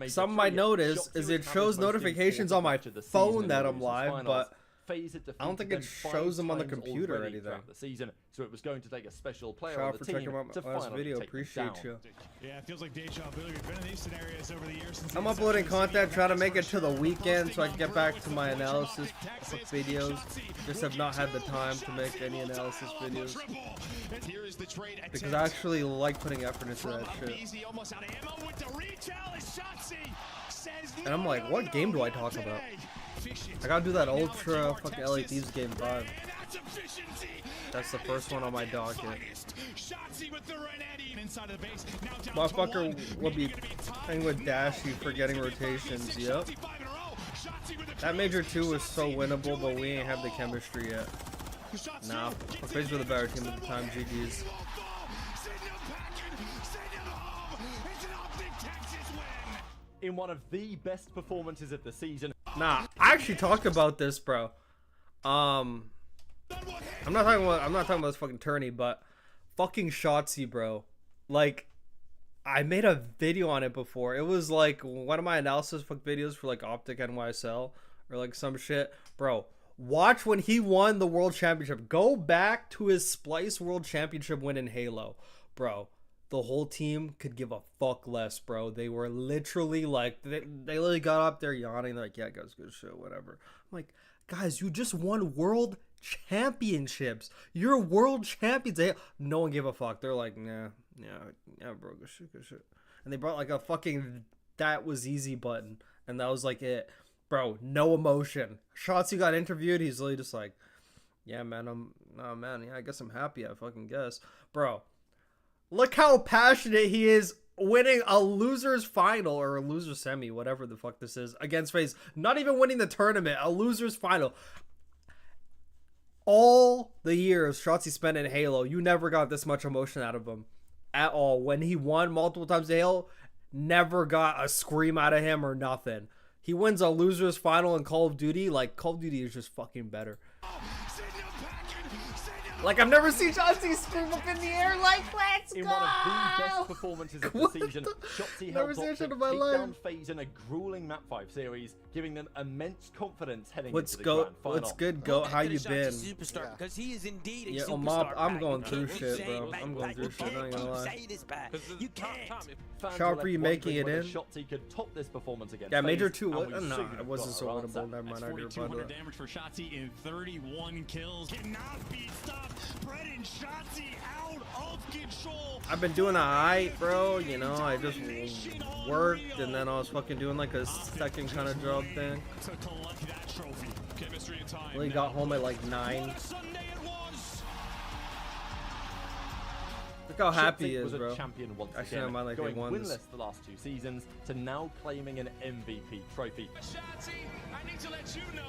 Some might notice is it shows notifications on my phone that I'm live, but I don't think it shows them on the computer or anything. The season, so it was going to take a special player Shout on out the for team checking out to my last finally video. take them Appreciate down. you. Yeah, it feels like deja vu. We've been in these scenarios over the years. Since I'm uploading content, try to make it to the weekend so I can get back to my analysis videos. Just have not had the time to make any analysis videos. Because I actually like putting effort into that shit. And I'm like, what game do I talk about? I gotta do that Ultra fucking LA Thieves game 5. That's the first one on my docket. Motherfucker will be playing with Dashy for getting rotations, yep. That Major 2 was so winnable, but we ain't have the chemistry yet. Nah, FaZe were the better team at the time, GG's. In one of the best performances of the season. Nah, I actually talked about this, bro. I'm not talking about this fucking tourney, but fucking Shotzzy, bro. Like, I made a video on it before. It was like one of my analysis videos for like Optic NYSL or like some shit, bro. Watch when he won the World Championship. Go back to his Splice World Championship win in Halo, bro. The whole team could give a fuck less, bro. They were literally like, they literally got up there yawning. They're like, yeah, guys, good shit, whatever. I'm like, guys, you just won world championships. You're world champions. No one gave a fuck. They're like, nah, yeah, bro, good shit. And they brought like a fucking that was easy button. And that was like it. Bro, no emotion. Shotzzy got interviewed. He's literally just like, yeah, man, I guess I'm happy. I fucking guess. Bro. Look how passionate he is winning a loser's final or a loser's semi, whatever the fuck this is, against FaZe. Not even winning the tournament, a loser's final. All the years Shotzzy spent in Halo, you never got this much emotion out of him at all. When he won multiple times in Halo, never got a scream out of him or nothing. He wins a loser's final in Call of Duty. Like, Call of Duty is just fucking better. Like, I've never seen Shotzzy scream up in the air like, let's go! In one of the best performances of the season, Shotzzy helped Optic take down FaZe in a grueling Map 5 series, giving them immense confidence heading into the grand final. What's good, Goat? How you been? Superstar, because he is indeed a yeah, superstar. Mop, I'm going through shit, bro. I'm going through shit, I ain't gonna lie. You can't. Shout out for you making it in. Shotzzy could top this performance against yeah, Major FaZe, 2, no, it wasn't so winnable. Never mind, I do 200 damage for Shotzzy in 31 kills. Cannot be stopped. Brett and Shotzzy out of control. I've been doing alright, bro. You know, I just worked and then I was fucking doing like a second kind of job thing. Really got home at like 9. Look how happy he is, bro. Champion once Actually, again, I like going won winless the last 2 seasons to now claiming an MVP trophy. Shotzzy, I need to let you know,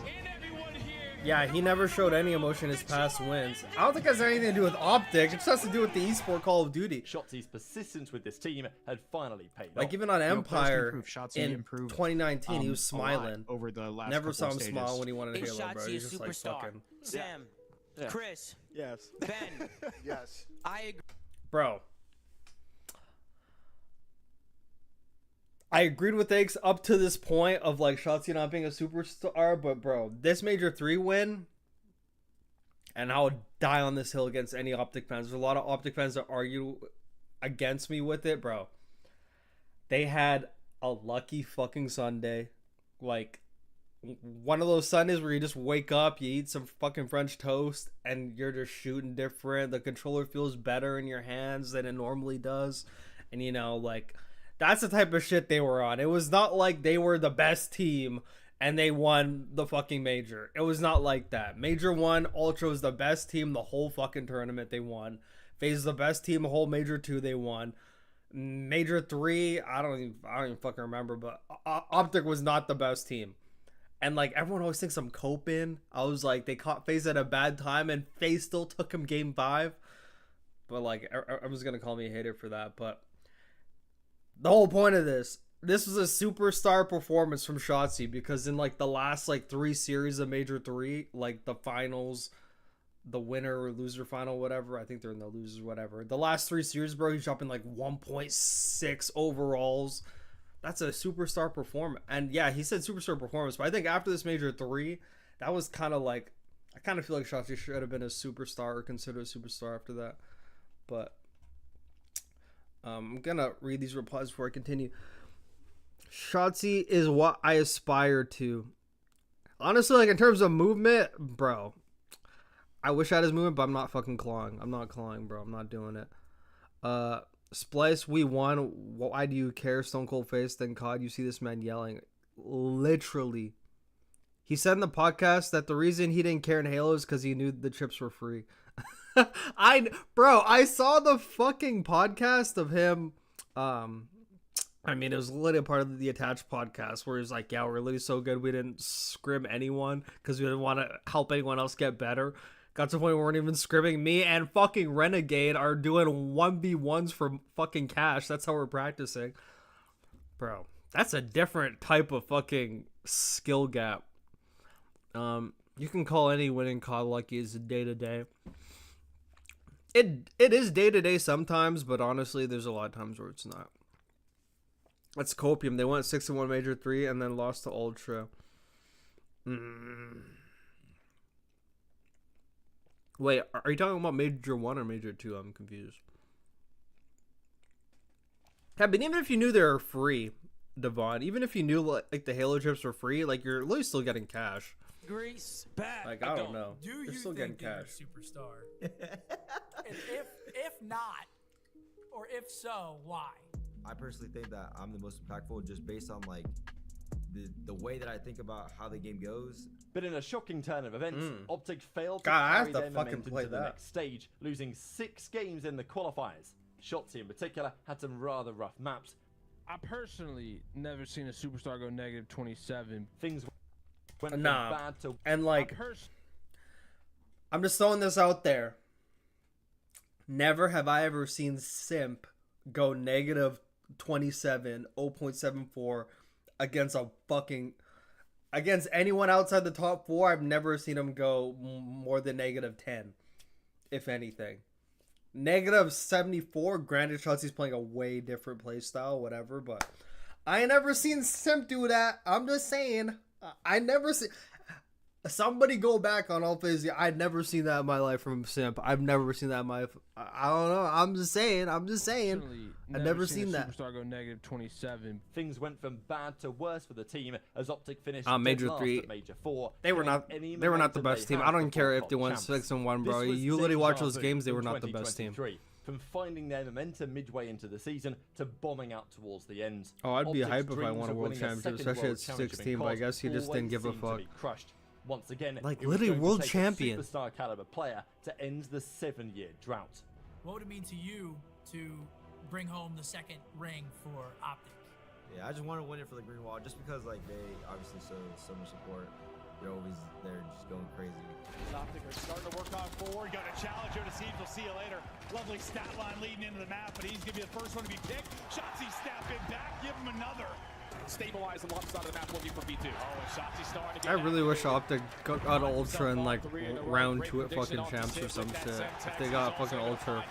and everyone here. Yeah, he never showed any emotion in his past wins. I don't think it has anything to do with Optic. It just has to do with the esport Call of Duty. Shotzy's persistence with this team had finally paid off. Like even on Empire in 2019, he was smiling. Over the last never saw him stages. smile when he wanted Halo, bro. Shotzzy He's is just like superstar. fucking. Sam, Yeah. Chris, Yes. Ben, Yes. I agree. Bro. I agreed with Aches up to this point of like Shotzzy not being a superstar, but bro, this Major 3 win, and I'll die on this hill against any Optic fans. There's a lot of Optic fans that argue against me with it, bro. They had a lucky fucking Sunday. Like, one of those Sundays where you just wake up, you eat some fucking French toast, and you're just shooting different. The controller feels better in your hands than it normally does. And, you know, like, that's the type of shit they were on. It was not like they were the best team and they won the fucking major. It was not like that. Major 1, Ultra was the best team the whole fucking tournament. They won. FaZe the best team the whole Major 2. They won. Major 3, I don't even fucking remember, but Optic was not the best team. And, like, everyone always thinks I'm coping. I was like, they caught FaZe at a bad time, and FaZe still took him game 5. But, like, everyone's gonna call me a hater for that. But the whole point of this was a superstar performance from Shotzzy, because in, like, the last, like, 3 series of Major 3, like, the finals, the winner or loser final, whatever, I think they're in the losers, whatever. The last 3 series, bro, he's dropping, like, 1.6 overalls. That's a superstar performance. And yeah, he said superstar performance, but I think after this Major 3, that was kind of like, I kind of feel like Shotzzy should have been a superstar or considered a superstar after that. But I'm gonna read these replies before I continue. Shotzzy is what I aspire to. Honestly, like, in terms of movement, bro, I wish I had his movement, but I'm not fucking clawing. I'm not clawing, bro. I'm not doing it. Splice, we won. Why do you care? Stone Cold Face. Then COD, you see this man yelling. Literally. He said in the podcast that the reason he didn't care in Halo is because he knew the chips were free. I saw the fucking podcast of him. I mean, it was literally a part of the Attached podcast where he's like, yeah, we're literally so good we didn't scrim anyone because we didn't want to help anyone else get better. Got to the point where we weren't even scrimming. Me and fucking Renegade are doing 1v1s for fucking cash. That's how we're practicing. Bro, that's a different type of fucking skill gap. You can call any winning COD lucky as day-to-day. It is day-to-day sometimes, but honestly, there's a lot of times where it's not. That's Copium. They went 6-1 Major 3 and then lost to Ultra. Wait, are you talking about Major 1 or Major 2? I'm confused. Yeah, but even if you knew they were free, Devon, even if you knew like the Halo chips were free, like, you're literally still getting cash. Grease back. Like, I don't know. Do you're you still think getting cash. You're a superstar? And if not, or if so, why? I personally think that I'm the most impactful just based on, like, the way that I think about how the game goes. But in a shocking turn of events, Optic failed to God, I carry have to their fucking momentum play to the that. next stage, losing 6 games in the qualifiers. Shotzzy in particular had some rather rough maps. I personally never seen a superstar go negative 27. Things went from bad to... And, like, I'm just throwing this out there. Never have I ever seen Simp go negative 27, 0.74 against anyone outside the top 4. I've never seen him go more than negative 10, if anything. Negative 74, granted Shotzi's playing a way different play style, whatever, but I ain't never seen Simp do that. I'm just saying. I never see... Somebody go back on all phases. I've never seen that in my life from Simp. I've never seen that in my life. I don't know. I'm just saying. I've never seen that. Superstar go negative 27. Things went from bad to worse for the team as Optic finished Major 3. Major 4. They were not the best team. I don't care if they won 6-1, bro. You literally watch those games. They were not the best team. From finding their momentum midway into the season to bombing out towards the end. Oh, I'd be hype if I won a world championship, especially at 16. But I guess he just didn't give a fuck. Once again, like, literally world champion, superstar caliber player to end the 7-year drought. What would it mean to you to bring home the 2nd ring for Optic? Yeah, I just want to win it for the Green Wall, just because, like, they obviously show so much support. They're always there, just going crazy. Optic are starting to work on forward. Got a challenger to Siege. We'll see you later. Lovely stat line leading into the map, but he's gonna be the first one to be picked. Shotzzy snap it back. Give him another. Stabilize the left side of the map, looking for B2. Oh, and Shotzzy starting to get I really wish Optic got Ultra in, like, round 2 at fucking champs or some shit. If they got fucking Ultra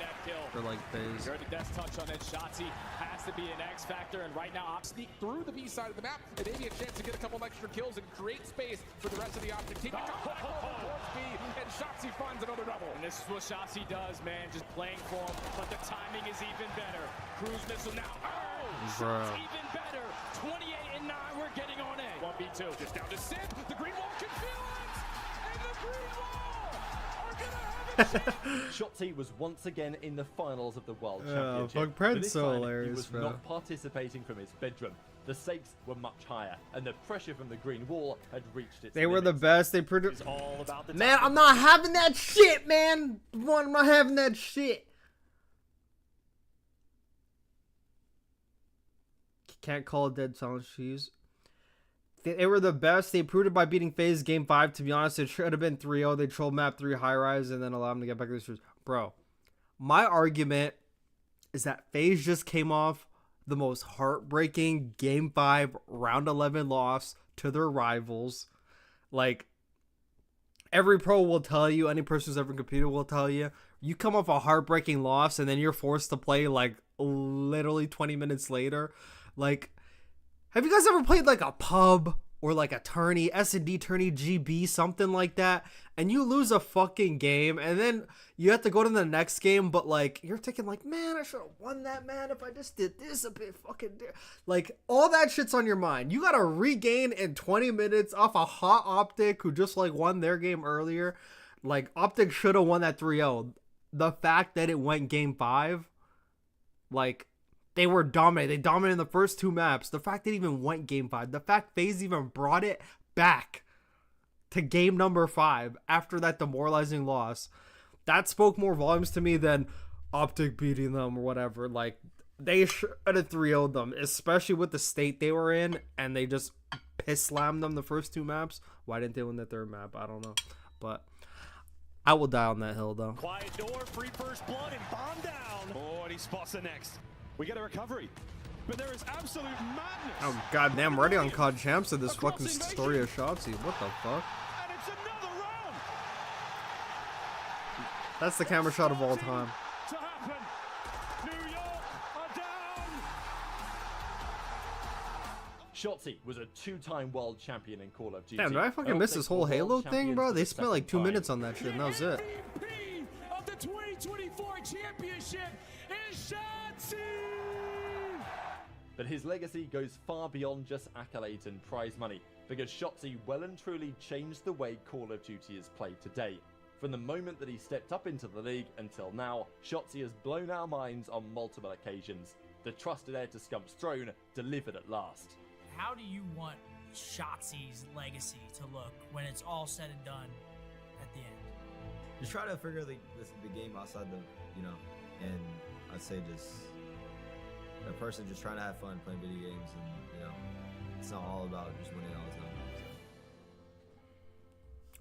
for, like, phase. Heard the death touch on it. Shotzzy has to be an X factor, and right now, sneak through the B side of the map, and maybe a chance to get a couple extra kills and create space for the rest of the Optic team. And Shotzzy finds another double. And this is what Shotzzy does, man, just playing for him, but the timing is even better. Cruise missile now. Oh, bro. Even better. 28-9, we're getting on A. 1v2, just down to Sim. The green wall can feel it! And the green wall are gonna have a chance. Shotzzy was once again in the finals of the World Oh, Championship. fuck, but Pred's this so time, hilarious, he was bro. not participating from his bedroom. The stakes were much higher, and the pressure from the green wall had reached its They were the limits. best. They produced. It's all about the Man, I'm not having that shit, man. I'm not having that shit. Can't call it dead silence. Shoes. They were the best. They proved it by beating FaZe Game 5. To be honest, it should have been 3-0. They trolled map 3 high rise and then allowed them to get back to the shoes. Bro, my argument is that FaZe just came off the most heartbreaking Game 5 Round 11 loss to their rivals. Like, every pro will tell you, any person who's ever competed will tell you, you come off a heartbreaking loss and then you're forced to play like literally 20 minutes later. Like, have you guys ever played like a pub or like a tourney, S&D tourney, GB, something like that, and you lose a fucking game and then you have to go to the next game, but like you're thinking like, man, I should have won that, man, if I just did this a bit fucking like all that shit's on your mind. You gotta regain in 20 minutes off a hot Optic who just like won their game earlier. Like, Optic should have won that 3-0. The fact that it went Game 5, like, they were dominant. They dominated the first 2 maps. The fact that it even went Game 5. The fact FaZe even brought it back to game number 5 after that demoralizing loss. That spoke more volumes to me than Optic beating them or whatever. Like, they should have 3-0'd them, especially with the state they were in, and they just piss slammed them the first 2 maps. Why didn't they win the 3rd map? I don't know. But I will die on that hill, though. Quiet door, free first blood, and bomb down. Oh, and he spots the next. We get a recovery, but there is absolute madness. Oh, goddamn, ready on COD Champs to this fucking story of Shotzzy. What the fuck? And it's another round. That's the camera shot of all time. To happen. New York are down. Shotzzy was a 2-time world champion in Call of Duty. Damn, did I fucking miss this whole Halo thing, bro? They spent like 2 minutes on that shit, and that was it. MVP of the 2024 championship is Shotzzy. But his legacy goes far beyond just accolades and prize money, because Shotzzy well and truly changed the way Call of Duty is played today. From the moment that he stepped up into the league until now, Shotzzy has blown our minds on multiple occasions. The trusted heir to Scump's throne delivered at last. How do you want Shotzi's legacy to look when it's all said and done at the end? Just try to figure the game outside the, and I'd say just a person just trying to have fun playing video games, and it's not all about just winning all the time.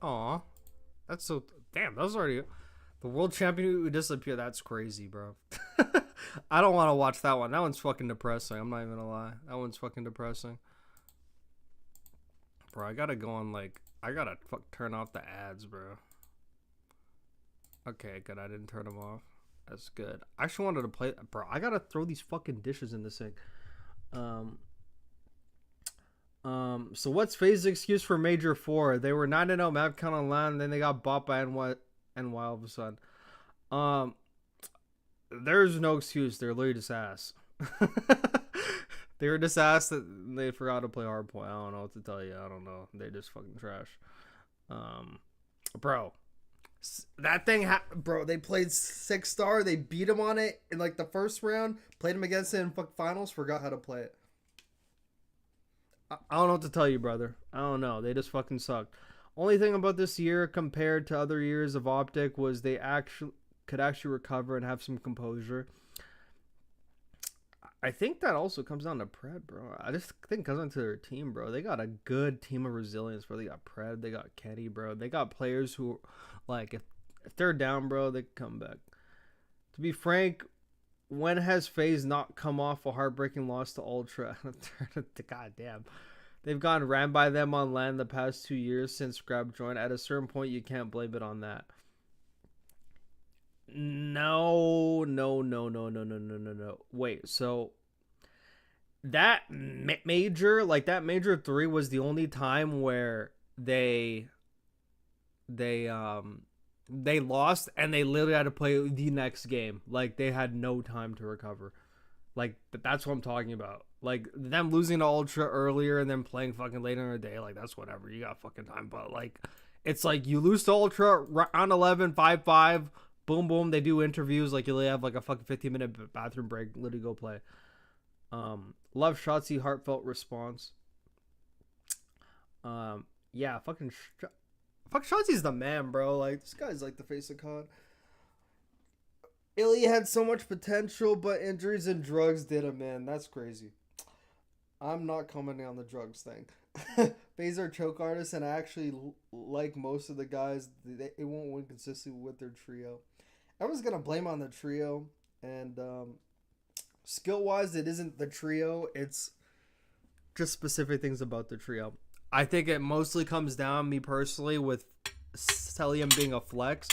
So. Aw, that's so damn. That was already the world champion who disappeared. That's crazy, bro. I don't want to watch that one. That one's fucking depressing. I'm not even gonna lie. That one's fucking depressing, bro. I gotta go on I gotta turn off the ads, bro. Okay, good. I didn't turn them off. That's good. I actually wanted to play, bro. I gotta throw these fucking dishes in the sink. So what's FaZe's excuse for Major 4? They were 9-0 map count on LAN, then they got bought by NY all of a sudden. There's no excuse. They're literally just ass. They were just ass that they forgot to play hardpoint. I don't know what to tell you. I don't know. They just fucking trash. Bro. That thing, bro, they played 6-star. They beat him on it in the first round. Played him against it in finals. Forgot how to play it. I don't know what to tell you, brother. I don't know. They just fucking sucked. Only thing about this year compared to other years of Optic was they could actually recover and have some composure. I think that also comes down to Pred, bro. I just think it comes down to their team, bro. They got a good team of resilience, bro. They got Pred, they got Kenny, bro. They got players who, if they're down, bro, they can come back. To be frank, when has FaZe not come off a heartbreaking loss to Ultra? God damn. They've gotten ran by them on LAN the past 2 years since Grab joined. At a certain point, you can't blame it on that. No. Wait, so that major, that major 3 was the only time where they lost and they literally had to play the next game. They had no time to recover. Like, that's what I'm talking about. Like, them losing to Ultra earlier and then playing fucking later in the day, like, that's whatever. You got fucking time. But, like, it's like you lose to Ultra, round 11, 5-5, boom, boom. They do interviews. Like, you have, like, a fucking 15-minute bathroom break. Literally go play. Love Shotzzy heartfelt response. Yeah, fuck Shotzi's the man, bro. Like, this guy's, like, the face of COD. Illy had so much potential, but injuries and drugs did him, man. That's crazy. I'm not commenting on the drugs thing. Bays are choke artists, and I actually like most of the guys. They won't win consistently with their trio. Everyone's going to blame on the trio, and skill-wise, it isn't the trio. It's just specific things about the trio. I think it mostly comes down, me personally, with Cellium being a flex,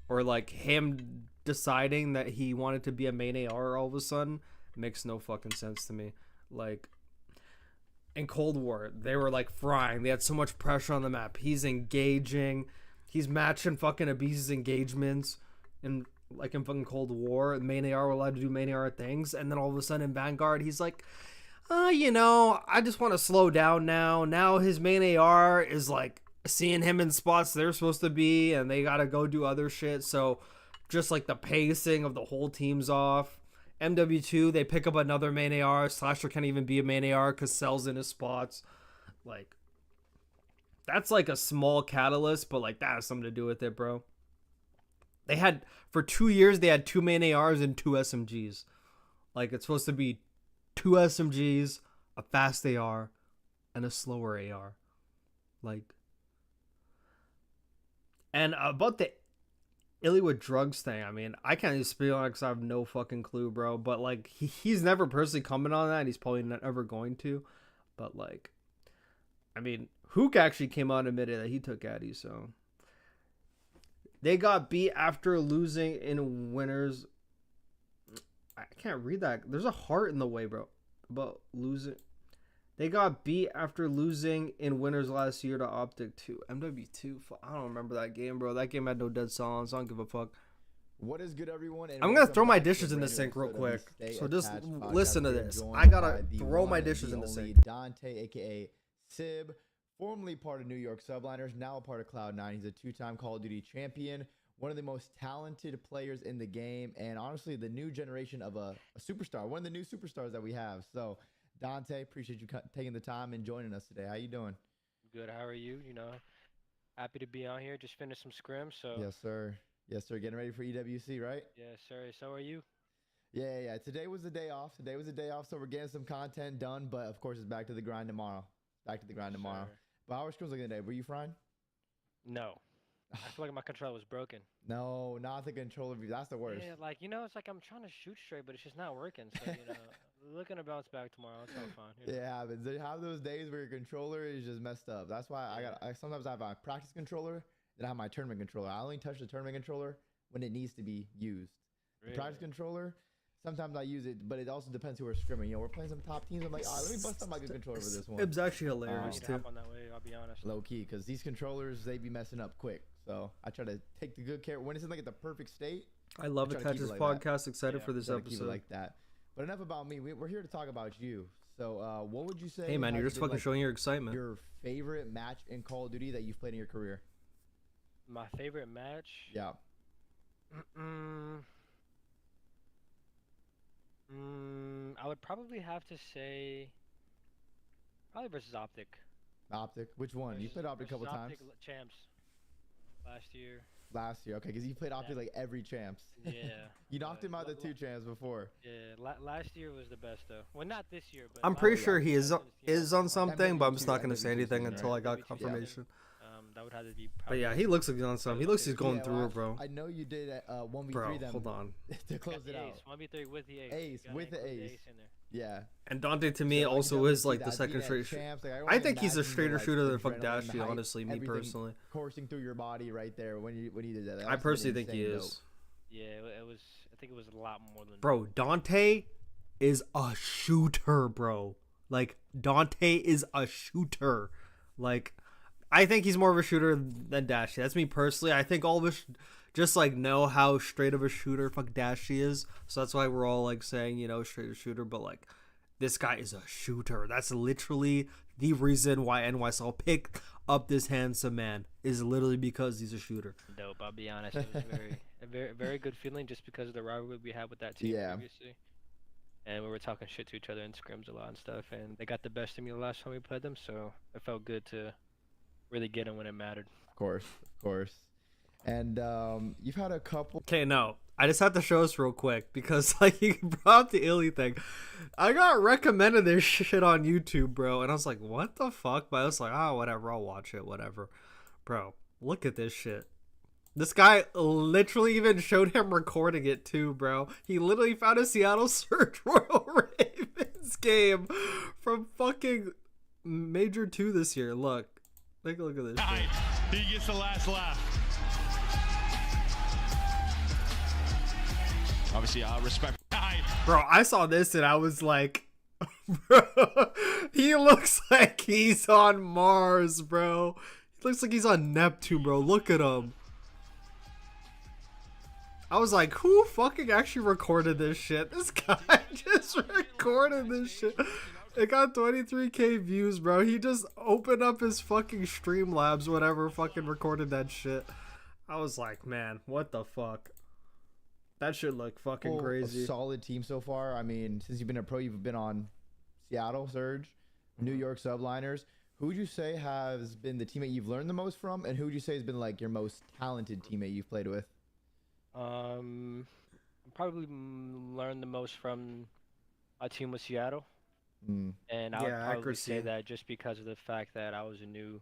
or like him deciding that he wanted to be a main AR all of a sudden. Makes no fucking sense to me. Like, in Cold War, they were like frying. They had so much pressure on the map. He's engaging. He's matching fucking Abyss's engagements. And like in fucking Cold War, main AR were allowed to do main AR things. And then all of a sudden in Vanguard, he's like, you know, I just want to slow down now. Now his main AR is like seeing him in spots they're supposed to be, and they got to go do other shit. So just like the pacing of the whole team's off. MW2, they pick up another main AR. Slasher can't even be a main AR because Cell's in his spots. Like, that's like a small catalyst, but like that has something to do with it, bro. They had, for 2 years, they had 2 main ARs and 2 SMGs. Like, it's supposed to be 2 SMGs, a fast AR, and a slower AR. Like, and about the Illy with drugs thing, I mean, I can't even speak on it because I have no fucking clue, bro. But like, he's never personally commented on that, and he's probably not ever going to. But like, I mean, Hook actually came out and admitted that he took Addy, so they got beat after losing in winners. I can't read that. There's a heart in the way, bro. But losing. They got beat after losing in winners last year to Optic 2. MW2. I don't remember that game, bro. That game had no dead silence. I don't give a fuck. What is good, everyone? And I'm going to throw my dishes in the sink real quick. So just listen to this. I got to throw my dishes in the sink. Dante, a.k.a. Sib, formerly part of New York Subliners, now a part of Cloud9. He's a 2-time Call of Duty champion. One of the most talented players in the game. And honestly, the new generation of a superstar. One of the new superstars that we have. So, Dante, appreciate you taking the time and joining us today. How you doing? Good. How are you? You know, happy to be on here. Just finished some scrims, so. Yes, sir. Yes, sir. Getting ready for EWC, right? Yes, sir. So are you? Yeah. Today was the day off. So we're getting some content done, but of course it's back to the grind tomorrow. But how are scrims looking today? Were you frying? No. I feel like my controller was broken. No, not the controller view. That's the worst. Yeah, like, you know, it's like I'm trying to shoot straight, but it's just not working. So, you know, looking to bounce back tomorrow. It's all fine. You know? It happens. They have those days where your controller is just messed up. That's why I sometimes I have my practice controller, then I have my tournament controller. I only touch the tournament controller when it needs to be used. Really? The practice controller, sometimes I use it, but it also depends who we're scrimming. You know, we're playing some top teams. I'm like, let me bust out my good controller for this one. It's actually hilarious too. On that way, I'll be honest. Low key, because these controllers, they be messing up quick. So I try to take the good care when it's in like the perfect state. I love to catch this podcast. Excited for this episode. Keep it like that. But enough about me. We're here to talk about you. So what would you say? Hey man, you're just fucking showing your excitement. Your favorite match in Call of Duty that you've played in your career? My favorite match? Yeah. I would probably have to say probably versus Optic. Optic? Which one? You played Optic a couple times? Champs. Last year, okay, because you played Optic like every champs. Yeah. You knocked him out the 2 champs before. Yeah, last year was the best though. Well, not this year, but I'm pretty sure he is on something, but I'm just not going to say anything until I got confirmation. That would have to be. But yeah, he looks like he's on something. He looks like he's going through it, bro. I know you did 1v3 bro, them. Hold on. To close it out. 1v3 with the ace. Ace with the ace. Yeah. And Dante to me also is like the second straight shooter. I think he's a straighter shooter than fuck Dashy, honestly, me personally. Coursing through your body right there when you did that. I personally think he is. Yeah, it was. I think it was a lot more than. Bro, Dante is a shooter, bro. Like Dante is a shooter. Like, I think he's more of a shooter than Dashy. That's me personally. I think all of us just like know how straight of a shooter fuck Dashy is. So that's why we're all like saying, you know, straight a shooter. But like, this guy is a shooter. That's literally the reason why NYSL picked up this handsome man, is literally because he's a shooter. Dope. I'll be honest. It was a very good feeling just because of the rivalry we had with that team previously. And we were talking shit to each other in scrims a lot and stuff. And they got the best of me the last time we played them. So it felt good to really get them when it mattered. Of course. And you've had a couple. Okay, no, I just have to show us real quick because like you brought up the Illy thing. I got recommended this shit on YouTube, bro, and I was like, what the fuck? But I was like, oh, whatever, I'll watch it, whatever. Bro, look at this shit. This guy literally even showed him recording it too, bro. He literally found a Seattle Surge Royal Ravens game from fucking Major 2 this year. Look. Take a look at this shit. He gets the last laugh. Obviously, respect. Bro, I saw this and I was like, bro, he looks like he's on Mars, bro. He looks like he's on Neptune, bro. Look at him. I was like, who fucking actually recorded this shit? This guy just recorded this shit. It got 23k views, bro. He just opened up his fucking Streamlabs, whatever, fucking recorded that shit. I was like, man, what the fuck? That shit look fucking crazy. A solid team so far. I mean, since you've been a pro, you've been on Seattle Surge, New York Subliners. Who would you say has been the teammate you've learned the most from, and who would you say has been like your most talented teammate you've played with? Probably learned the most from a team with Seattle. And I would probably say that just because of the fact that I was a new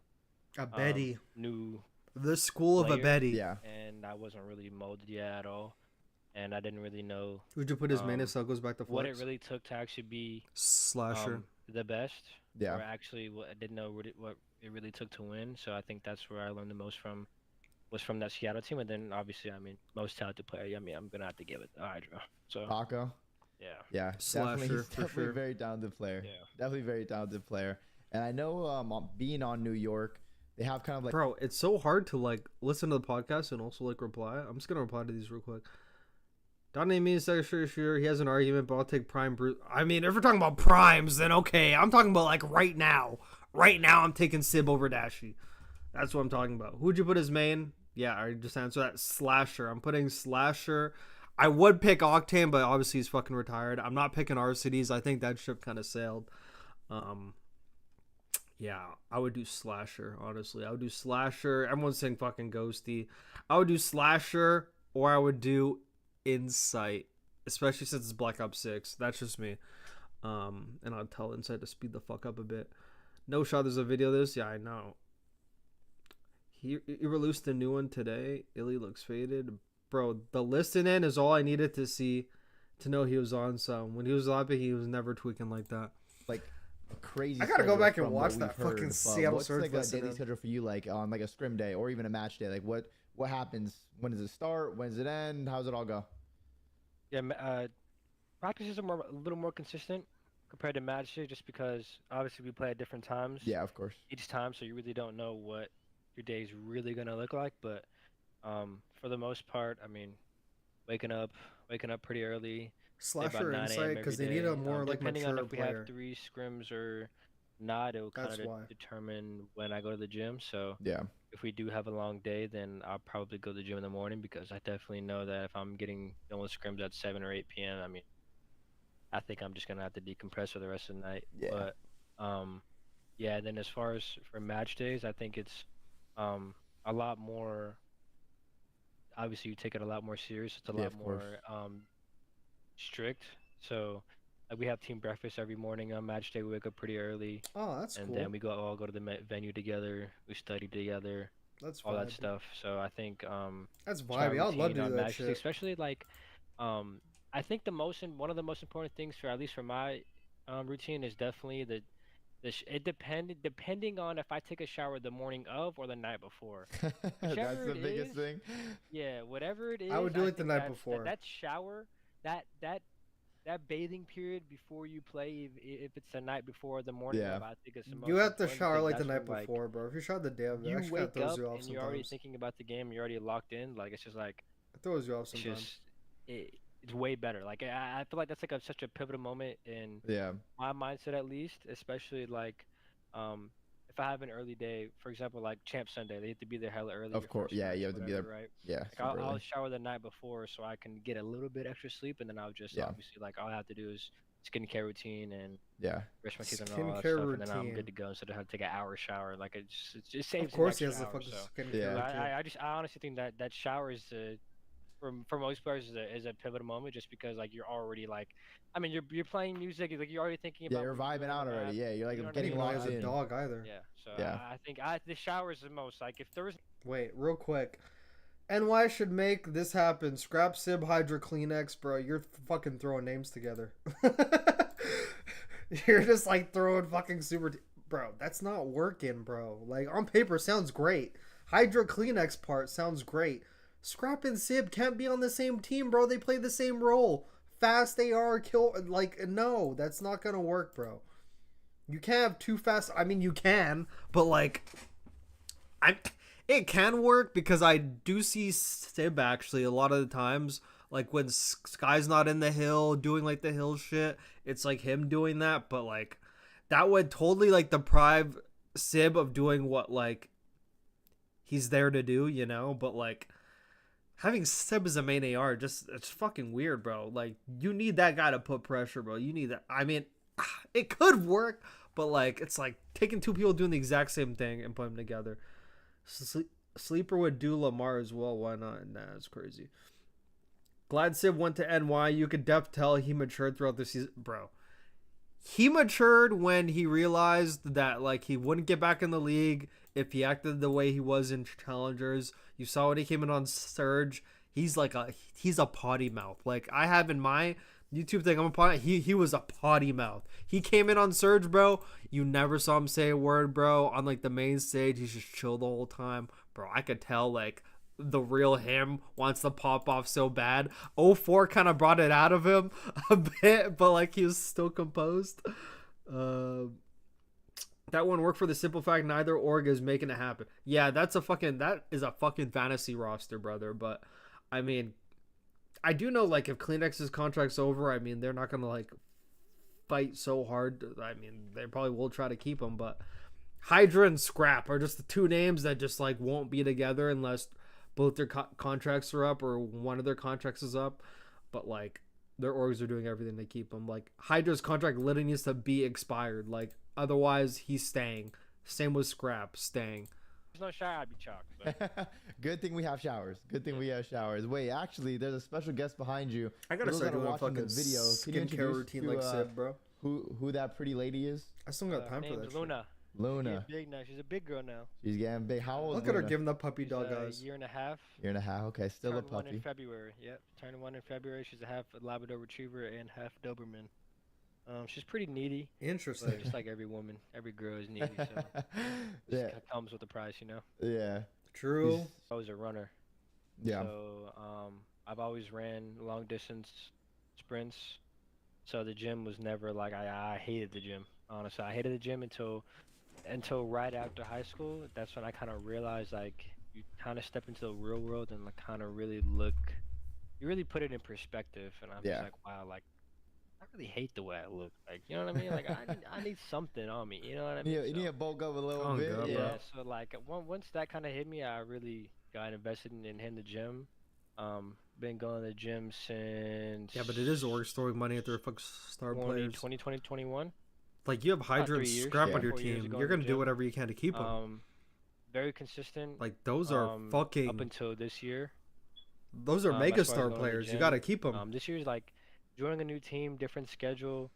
the school of a Betty. Yeah. And I wasn't really molded yet at all. And I didn't really know. Would you put his main so goes back to flex? What it really took to actually be slasher the best. Yeah. Or actually, I didn't know what it really took to win. So I think that's where I learned the most from. Was from that Seattle team, and then obviously, I mean, most talented player. I mean, I'm gonna have to give it to Hydra. So Paco. Yeah, slasher, definitely very talented player. Yeah, definitely very talented player. And I know, being on New York, they have kind of like. Bro, it's so hard to like listen to the podcast and also like reply. I'm just gonna reply to these real quick. Don't name me a second sure. He has an argument, but I'll take Prime Bruce. I mean, if we're talking about primes, then okay. I'm talking about like right now. Right now, I'm taking Sib over Dashy. That's what I'm talking about. Who'd you put as main? Yeah, I just answered that. Slasher. I'm putting Slasher. I would pick Octane, but obviously he's fucking retired. I'm not picking RCDs. I think that ship kind of sailed. Yeah, I would do Slasher, honestly. I would do Slasher. Everyone's saying fucking Ghosty. I would do Slasher, or I would do Insight, especially since it's Black Ops 6. That's just me. And I'll tell Insight to speed the fuck up a bit. No shot, there's a video of this. Yeah, I know. He released a new one today. Illy looks faded. Bro, the listening is all I needed to see to know he was on some. When he was lapping, he was never tweaking like that. Like a crazy. I gotta go back and watch that fucking Seattle Surge. What's like a daily schedule for you, like on like a scrim day or even a match day? Like what happens? When does it start? When does it end? How does it all go? Yeah, practices are a little more consistent compared to match day, just because obviously we play at different times. Yeah, of course. Each time, so you really don't know what your day is really gonna look like. But for the most part, I mean, waking up pretty early. Slasher Insight, because they need a more like depending mature on if we player. have 3 scrims or not, it will kind of determine when I go to the gym. So yeah, if we do have a long day, then I'll probably go to the gym in the morning, because I definitely know that if I'm getting done with scrims at 7 or 8 p.m., I mean, I think I'm just gonna have to decompress for the rest of the night. Yeah. But yeah. Then as far as for match days, I think it's a lot more. Obviously, you take it a lot more serious. It's a lot more strict. So like we have team breakfast every morning on match day. We wake up pretty early. Oh, that's and cool. then we all go to the venue together. We study together. That's all that vibey. stuff. So I think that's vibey. I'd love to do that matches, shit. especially like I think one of the most important things for at least for my routine is definitely depending on if I take a shower the morning of or the night before. That's the biggest thing. Yeah, whatever it is. I would do it the night that before. That shower, that that bathing period before you play, if it's the night before or the morning, Yeah. I think it's the most You have to important shower because like the that's night when, like, before, bro. If you shower the day of, it you actually kinda wake throws up you off and you're already sometimes. thinking about the game. You're already locked in. Like, it's just like It throws you off it's sometimes. just it's way better. Like, I feel like that's like such a pivotal moment in Yeah. my mindset, at least, especially like if I have an early day, for example, like Champ Sunday, they have to be there hella early. Of course, yeah, you have to be there. Right? Yeah, Like, super I'll early. shower the night before so I can get a little bit extra sleep, and then I'll just Yeah. obviously, like, all I have to do is skincare routine and Yeah. brush my teeth and all that Skincare stuff, and then I'm routine. good to go instead of having to take an hour shower. Like, it just saves Of course, an he has extra a hour. fucking So skincare Yeah. routine. I honestly think that shower is for most players is a pivotal moment, just because like you're already like, I mean, you're playing music, like you're already thinking about Yeah, you're what you're vibing doing out on the already. map, Yeah, you're like you know what I getting mean? He locked has a in. dog either. Yeah, so Yeah. I think the shower is the most, like, if there was Wait, real quick. NY should make this happen. Scrap Sib Hydra Kleenex, bro. You're fucking throwing names together. You're just like throwing fucking bro, that's not working, bro. Like, on paper sounds great. Hydra Kleenex part sounds great. Scrap and Sib can't be on the same team, bro. They play the same role. Fast AR kill, like, no, that's not gonna work, bro. You can't have two fast. I mean, you can, but like, it can work because I do see Sib actually a lot of the times, like when Sky's not in the hill doing like the hill shit, it's like him doing that, but like that would totally like deprive Sib of doing what like he's there to do, you know? But like having Sib as a main AR, just it's fucking weird, bro. Like, you need that guy to put pressure, bro. You need that. I mean, it could work, but like it's like taking two people doing the exact same thing and putting them together. Sleeper would do Lamar as well. Why not? Nah, it's crazy. Glad Sib went to NY. You could def tell he matured throughout the season, bro. He matured when he realized that like he wouldn't get back in the league if he acted the way he was in challengers. You saw when he came in on Surge. He's a potty mouth. Like, I have in my YouTube thing, I'm a potty. He was a potty mouth. He came in on Surge, bro. You never saw him say a word, bro. On like the main stage, he's just chill the whole time, bro. I could tell like the real him wants to pop off so bad. 04 kind of brought it out of him a bit, but like he was still composed. That wouldn't work for the simple fact neither org is making it happen. Yeah, that is a fucking fantasy roster, brother. But I mean, I do know like if Kleenex's contract's over, I mean they're not gonna like fight so hard. I mean they probably will try to keep him, but Hydra and Scrap are just the two names that just like won't be together unless both their contracts are up or one of their contracts is up. But like their orgs are doing everything to keep him. Like Hydra's contract literally needs to be expired. Like otherwise he's staying. Same with Scrap, staying. there's no shower, I'd be chalked. So. Good thing we have showers. Good thing we have showers. Wait, actually, there's a special guest behind you. I gotta For those start that are doing watching fucking the video. Can you skincare introduce routine to, like Sib, bro. Who that pretty lady is? I still got time for name's that shit. Luna. Luna. She's big now. She's a big girl now. She's getting big. How old? Look is at her Luna? giving the puppy dog A eyes. year and a half. Year and a half. Okay, still Turned a one in puppy. February. Yep, turned one in February. She's a half Labrador Retriever and half Doberman. She's pretty needy. Interesting. Just like every woman, every girl is needy. So Yeah. it comes with the price, you know. Yeah. True. I was a runner. Yeah. So I've always ran long distance sprints. So the gym was never like I hated the gym. Honestly, I hated the gym until right after high school. That's when I kind of realized like you kind of step into the real world and like kind of really look. You really put it in perspective, and I'm just like, wow, like I really hate the way I look. Like, you know what I mean? Like I need something on me. You know what I mean? Yeah, you need to bulk up a little Oh, bit. God, Yeah. bro. So like once that kind of hit me, I really got invested in hitting the gym. Been going to the gym since. Yeah, but it is org throwing money at their fucking star players. 2020, 21. Like you have Hydra and 3 years. Scrap Yeah. on your 4 years team. ago You're in the gonna do gym. whatever you can to keep them. Very consistent. Like those are fucking. Up until this year. Those are mega that's why I star was going to the players. You gym. gotta keep them. This year's like joining a new team, different schedule,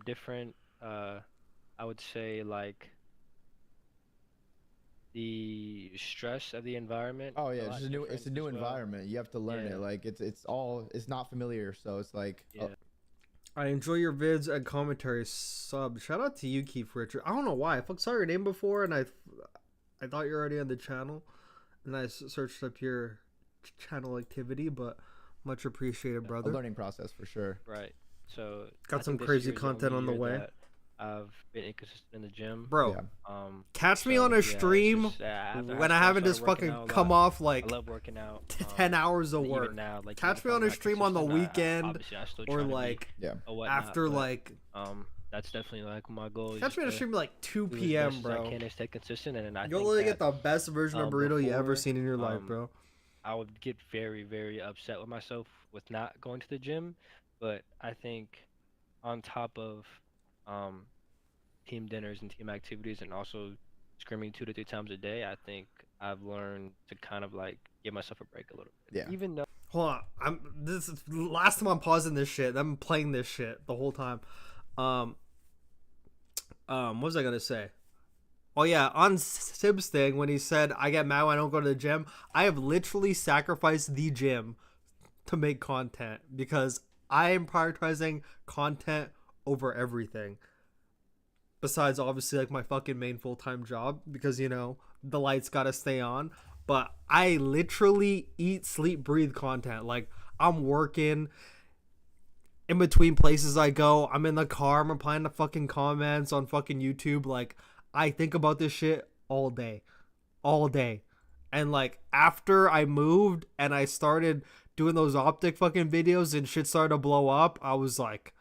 different. I would say like the stress of the environment. Oh yeah, a it's lot a new different a new as well. environment. You have to learn Yeah. it. Like it's not familiar, so it's like Yeah. I enjoy your vids and commentary. Sub. Shout out to you, Keith Richard. I don't know why. I saw your name before, and I thought you were already on the channel, and I searched up your channel activity. But much appreciated, brother. a learning process for sure. Right. So got I some think this crazy year is the content only on the year way. that I've been inconsistent in the gym, Bro. Catch me so, on a yeah, it's stream just, after when high I school, haven't started just working fucking out a come lot. off like I love working out. 10 hours of and work. even now, like, Catch even me if on I'm a not stream on the consistent, weekend obviously I still or try to be like or whatnot, after but, like that's definitely like my goal. Is catch me on a to stream at like 2 do as p.m. best as bro. I can and stay consistent, and I You'll think literally that, get the best version of burrito you ever before, seen in your life, bro. I would get very, very upset with myself with not going to the gym, but I think on top of team dinners and team activities and also scrimming 2 to 3 times a day, I think I've learned to kind of like give myself a break a little bit. Yeah. Even though Hold on, this is last time I'm pausing this shit. I'm playing this shit the whole time. What was I gonna say? Oh yeah, on Sib's thing when he said I get mad when I don't go to the gym, I have literally sacrificed the gym to make content because I am prioritizing content over everything. Besides obviously like my fucking main full-time job because you know the lights gotta stay on. But I literally eat, sleep, breathe content. Like I'm working in between places I go. I'm in the car. I'm replying to fucking comments on fucking YouTube. Like I think about this shit all day. And like after I moved and I started doing those optic fucking videos and shit started to blow up, I was like,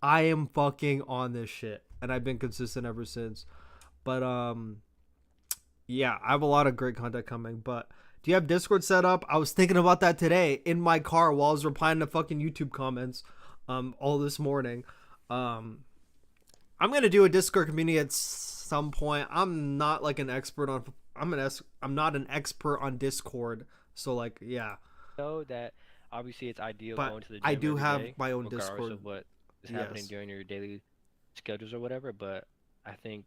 I am fucking on this shit. And I've been consistent ever since. But yeah, I have a lot of great content coming. But do you have Discord set up? I was thinking about that today in my car while I was replying to fucking YouTube comments all this morning. I'm gonna do a Discord community at some point. I'm not like an expert on. I'm not an expert on Discord. So like, yeah. know that obviously it's ideal But going to the gym I do every have day, my own regardless Discord. of what is happening Yes. during your daily schedules or whatever. But I think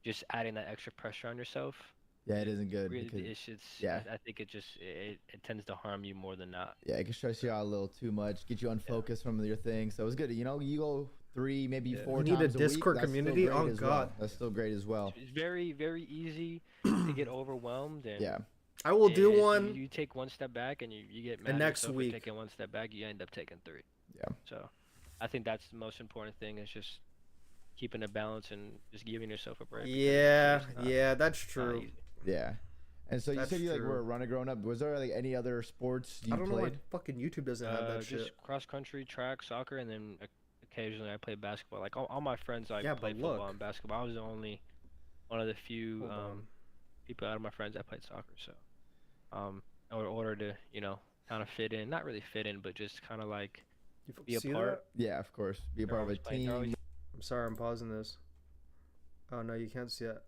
just adding that extra pressure on yourself. Yeah, it isn't good. Really, Because, I think it tends to harm you more than not. yeah, it can stress you out a little too much, get you unfocused from your thing. So it's good. You know, you go 3, maybe 4 You times need a week, Discord that's still community? great Oh, as well. God. That's still great as well. It's very, very easy to get overwhelmed. And Yeah. I will do if one. You take one step back and you get mad And at next yourself for week. taking one step back, you end up taking 3. Yeah. So I think that's the most important thing is just keeping a balance and just giving yourself a break. because Yeah, it's not- yeah, that's not true. easy. Yeah. And so you That's said you like true. were a runner growing up. Was there like any other sports you I don't know why played? fucking YouTube doesn't have that Just shit. cross country, track, soccer, and then occasionally I play basketball. Like all my friends, I Yeah, but played football look. and basketball. I was the only one of the few Hold on. people out of my friends that played soccer. So, in order to kind of fit in, not really fit in, but just kind of like be a see part. that? Yeah, of course. Be a They're part of a always playing- they're team. always- I'm sorry, I'm pausing this. Oh no, you can't see it.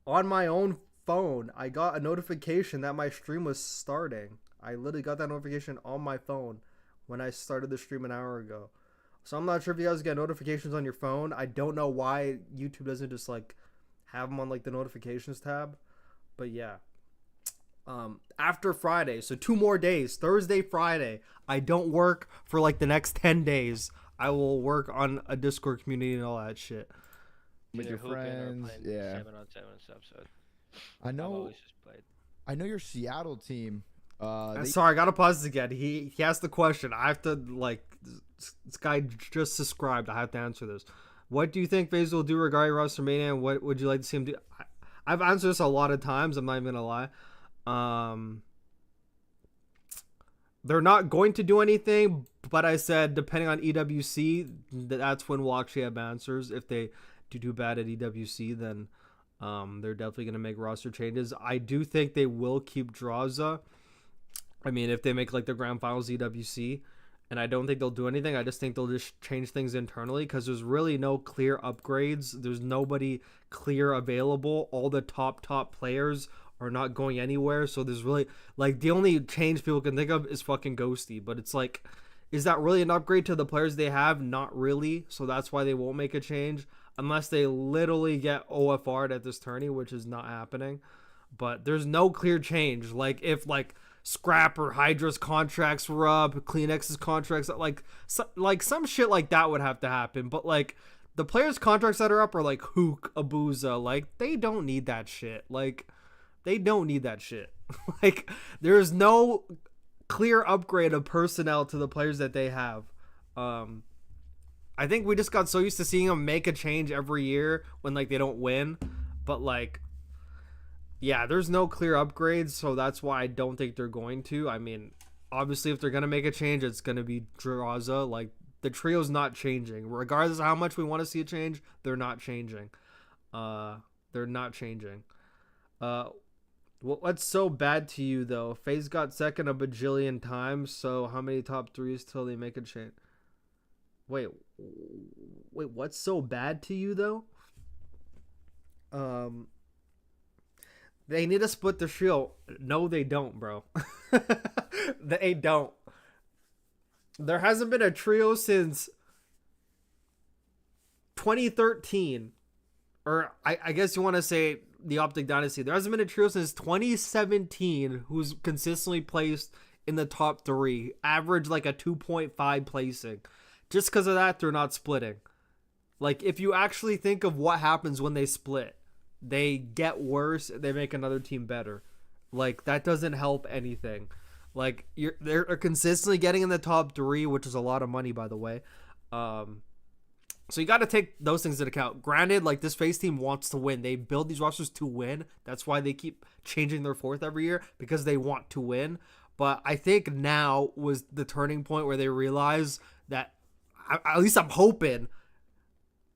On my own phone, I got a notification that my stream was starting. I literally got that notification on my phone when I started the stream an hour ago. So I'm not sure if you guys get notifications on your phone. I don't know why YouTube doesn't just like have them on like the notifications tab. But yeah. After Friday, so 2 more days, Thursday, Friday, I don't work for like the next 10 days. I will work on a Discord community and all that shit. With either your hooping or friends, playing yeah. 7-on-7 and stuff. So I I've know. always just played. I know your Seattle team. Sorry, I gotta pause this again. He asked the question. I have to like this guy just subscribed. I have to answer this. What do you think FaZe will do regarding WrestleMania, and what would you like to see him do? I've answered this a lot of times. I'm not even gonna lie. They're not going to do anything, but I said depending on EWC, that's when we'll actually have answers. If they do bad at EWC, then they're definitely gonna make roster changes. I do think they will keep Draza. I mean, if they make like the grand finals EWC, and I don't think they'll do anything. I just think they'll just change things internally because there's really no clear upgrades. There's nobody clear available. All the top players are not going anywhere. So there's really like the only change people can think of is fucking Ghosty. But it's like, is that really an upgrade to the players they have? Not really. So that's why they won't make a change unless they literally get OFR'd at this tourney, which is not happening. But there's no clear change. Like if like Scrap or Hydra's contracts were up, Kleenex's contracts, like some shit like that would have to happen. But like the players' contracts that are up are like Hook, Abuza, like they don't need that shit. Like they don't need that shit. Like there's no clear upgrade of personnel to the players that they have. I think we just got so used to seeing them make a change every year when like they don't win, but like, yeah, there's no clear upgrades, so that's why I don't think they're going to. I mean, obviously, if they're gonna make a change, it's gonna be Draza. Like the trio's not changing, regardless of how much we want to see a change. They're not changing. They're not changing. What's so bad to you though? FaZe got second a bajillion times, so how many top threes till they make a change? Wait, what's so bad to you though? They need to split the trio. No, they don't, bro. They don't. There hasn't been a trio since 2013. Or I guess you want to say the Optic Dynasty. There hasn't been a trio since 2017 who's consistently placed in the top 3. Average like a 2.5 placing. Just because of that, they're not splitting. Like, if you actually think of what happens when they split, they get worse, they make another team better. Like, that doesn't help anything. Like, they're consistently getting in the top 3, which is a lot of money, by the way. So you got to take those things into account. Granted, like, this FaZe team wants to win. They build these rosters to win. That's why they keep changing their fourth every year, because they want to win. But I think now was the turning point where they realize that, at least I'm hoping,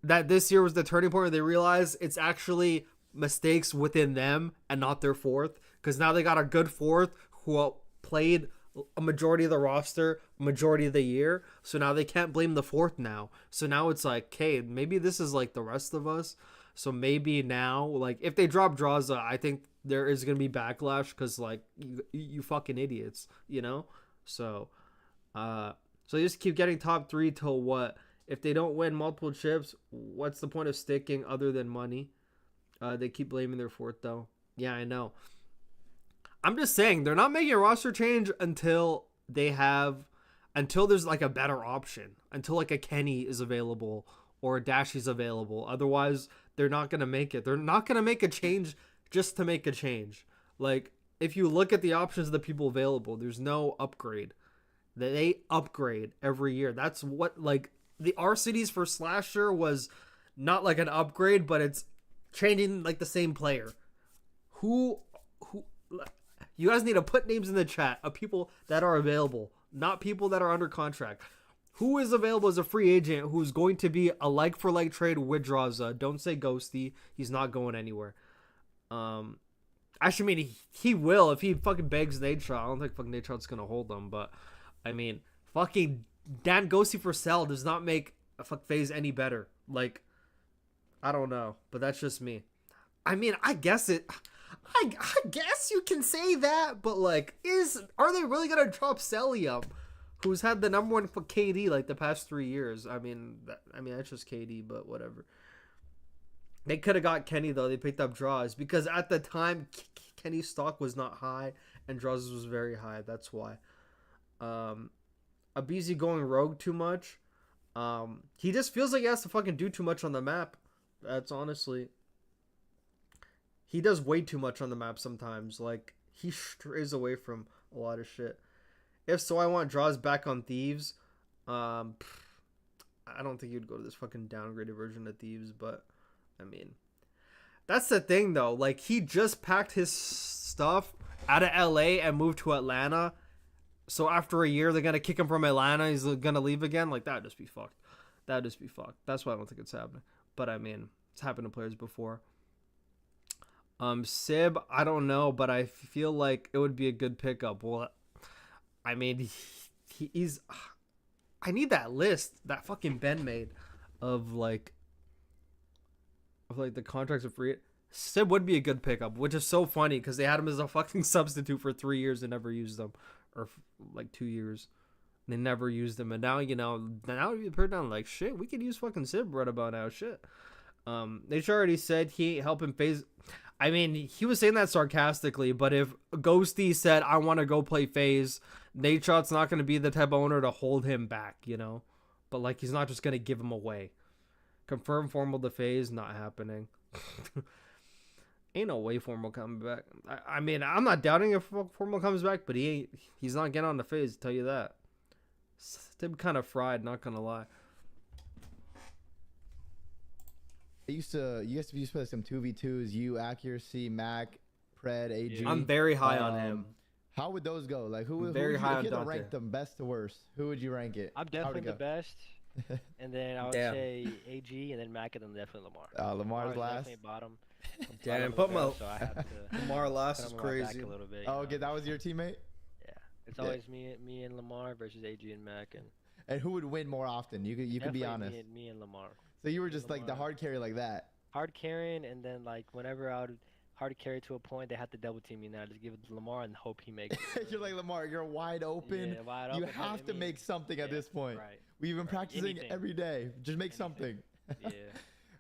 that this year was the turning point where they realize it's actually mistakes within them and not their fourth. Because now they got a good fourth who played a majority of the roster, majority of the year. So now they can't blame the fourth now. So now it's like, hey, maybe this is like the rest of us. So maybe now, like, if they drop Draza, I think there is going to be backlash because, like, you fucking idiots, you know? So you just keep getting top 3 till what? If they don't win multiple chips, what's the point of sticking other than money? They keep blaming their fourth, though. Yeah, I know. I'm just saying, they're not making a roster change until there's like a better option. Until like a Kenny is available or a Dashy's available. Otherwise, they're not going to make it. They're not going to make a change just to make a change. Like, if you look at the options of the people available, there's no upgrade. They upgrade every year. That's what, like, the R-Cities for Slasher was not like an upgrade, but it's changing like the same player. Who you guys need to put names in the chat of people that are available, not people that are under contract. Who is available as a free agent who's going to be a like-for-like trade with Draza? Don't say Ghosty. He's not going anywhere. Actually, I mean, he will if he fucking begs Nadeshot. I don't think fucking Nadeshot's going to hold him, but I mean, fucking Dan Ghosty for sale does not make a FaZe any better. Like, I don't know, but that's just me. I mean, I guess you can say that, but like, are they really gonna drop Celium, who's had the number 1 for KD like the past 3 years? I mean, that's just KD, but whatever. They could have got Kenny though. They picked up Draws because at the time Kenny's stock was not high and Draws was very high. That's why. Abizi going rogue too much. He just feels like he has to fucking do too much on the map. That's honestly, he does way too much on the map sometimes. Like, he strays away from a lot of shit. If so, I want Draws back on Thieves. I don't think you'd go to this fucking downgraded version of Thieves, but I mean, that's the thing though. Like, he just packed his stuff out of LA and moved to Atlanta. So after a year, they're gonna kick him from Atlanta. He's gonna leave again. Like, that'd just be fucked. That's why I don't think it's happening. But I mean, it's happened to players before. Sib, I don't know, but I feel like it would be a good pickup. Well, I mean, he's. I need that list that fucking Ben made of the contracts of free. Sib would be a good pickup, which is so funny because they had him as a fucking substitute for 3 years and never used him, or like 2 years. They never used him, and now you put down like shit. We could use fucking Sib right about now. Shit. They already said he ain't helping FaZe. I mean, he was saying that sarcastically, but if Ghosty said, I want to go play FaZe, Nadeshot's not going to be the type of owner to hold him back, you know? But, like, he's not just going to give him away. Confirm Formal to FaZe, not happening. Ain't no way Formal coming back. I mean, I'm not doubting if Formal comes back, but he's not getting on the FaZe, tell you that. Stib kind of fried, not gonna lie. You used to play some 2v2s, you, Accuracy, Mac, Pred, AG. I'm very high on him. How would those go? Like, who would Very you, high if on you had to Dante. rank them best to worst, who would you rank it? I'm How'd it definitely the go? best. And then I would Damn. say AG, and then Mac, and then definitely Lamar. Lamar's last. Definitely bottom. Damn, bottom put of the my barrel, so I have to Lamar last put is him on my back crazy. a little bit, Oh, you okay, know? that was your teammate. Yeah, it's always me and Lamar versus AG and Mac, and And who would win more often? You could be definitely honest. Me and Lamar. So you were just like the Lamar. hard carry like that. Hard carrying, and then like whenever I would hard carry to a point, they had to double team me. Now just give it to Lamar and hope he makes it. You're like, Lamar, you're wide open. Yeah, wide You open. have to make something at this point. Right. We've been practicing Anything. every day. Just make something. Yeah.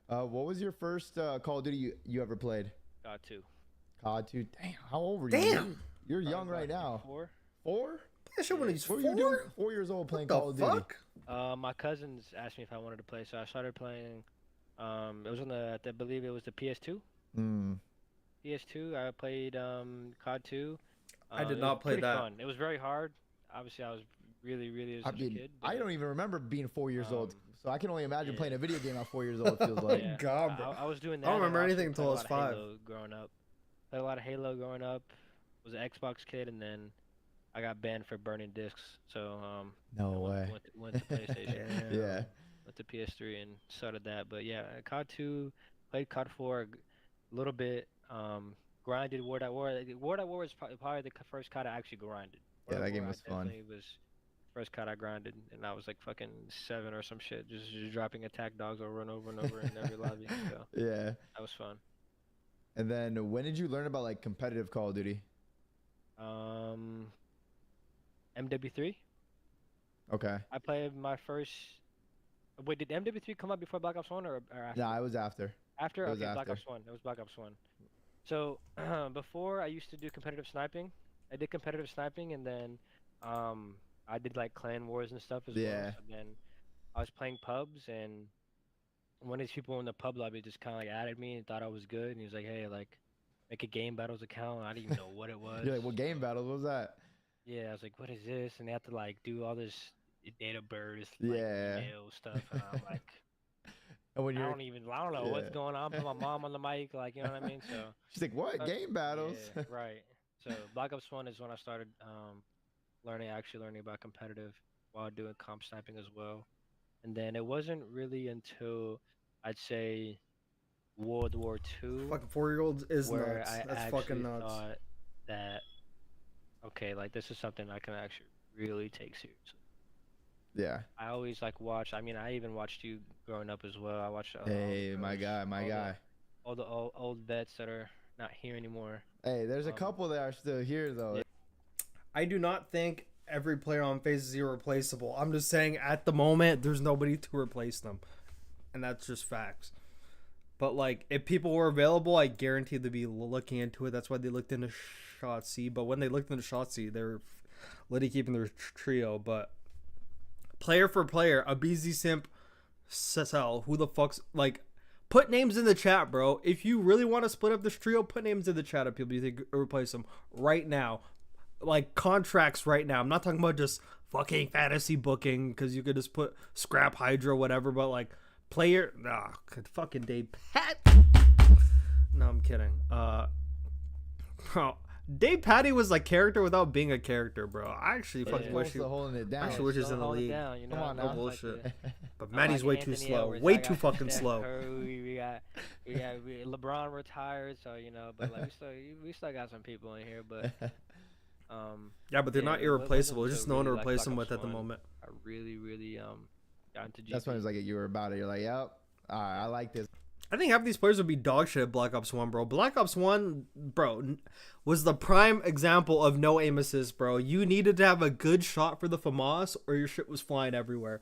What was your first Call of Duty you ever played? Got two. COD 2. Damn, how old were you? Damn. You're young right now. 4. 4? That shit when he's What 4? were you doing? 4 years old playing What Call of the Duty. fuck? My cousins asked me if I wanted to play, so I started playing. It was on I believe it was the PS2. Hmm. PS2. I played COD 2. I did it not was play pretty that. Fun. It was very hard. Obviously, I was really I such a mean, kid. I but, don't even remember being 4 years old, so I can only imagine playing a video game at 4 years old. Feels like. Yeah, God, bro. I was doing that. I don't and remember also anything until I was played a lot of 5. Halo growing up. Played a lot of Halo growing up. Was an Xbox kid, and then I got banned for burning discs. So No I way. went to PlayStation. Yeah. Went to PS3 and started that. But yeah, COD 2, played COD 4 a little bit. Grinded World at War. World at War was probably the first COD I actually grinded. Yeah, World that at game War, was I fun. definitely was first COD I grinded, and I was like fucking 7 or some shit, just dropping attack dogs over and over and over in every lobby. So Yeah. that was fun. And then when did you learn about like competitive Call of Duty? MW3. Okay. I played my first. Wait, did MW3 come out before Black Ops 1 or after? Nah, it was after. After? It was Okay, Black after. Ops 1. It was Black Ops 1. So before I used to do competitive sniping. I did competitive sniping, and then I did like clan wars and stuff as Yeah. well. So then I was playing pubs, and one of these people in the pub lobby just kind of like added me and thought I was good, and he was like, "Hey, like, make a game battles account." I didn't even know what it was. You're like, what game battles was that? Yeah, I was like, "What is this?" And they have to like do all this data bird, Yeah. email stuff, and I'm like. And when I you're, don't know what's going on. Put my mom on the mic, like, you know what I mean? So she's like, what game battles? Yeah, right. So Black Ops 1 is when I started actually learning about competitive while doing comp sniping as well. And then it wasn't really until I'd say World War II. Fucking 4-year-olds is where nuts. I That's actually fucking nuts. thought that okay, like this is something I can actually really take seriously. Yeah. I always like watch. I mean, I even watched you growing up as well. I watched. Hey, my guy. All the old vets that are not here anymore. Hey, there's a couple that are still here though. Yeah. I do not think every player on FaZe is irreplaceable. I'm just saying at the moment there's nobody to replace them, and that's just facts. But like, if people were available, I guarantee they'd be looking into it. That's why they looked into Shotzzy. But when they looked into Shotzzy, they were literally keeping their trio. But player for player, a BZ Simp, Cecil, who the fuck's like, put names in the chat, bro. If you really want to split up this trio, put names in the chat of people you think replace them right now. Like contracts right now. I'm not talking about just fucking fantasy booking, because you could just put Scrap Hydra, whatever, but like player, fucking Dave Pat. No, I'm kidding. Dave Patty was like character without being a character, bro. I actually fucking wish he holding it down. actually wish he's in the league. Down, you know? Come on No now. bullshit. But Matty's like way too Anthony slow. Edwards, Way I too got fucking Steph slow. Curry, we got LeBron retired, so you know, but like we still got some people in here, but Yeah, but they're not it wasn't irreplaceable. There's until just no one to really, like, replace Black them Ops with at the 1, moment. I really got into GP. That's when it was like you were about it. You're like, yep, I like this. I think half these players would be dog shit at Black Ops 1, bro. Black Ops 1, bro, was the prime example of no aim assist, bro. You needed to have a good shot for the FAMAS or your shit was flying everywhere.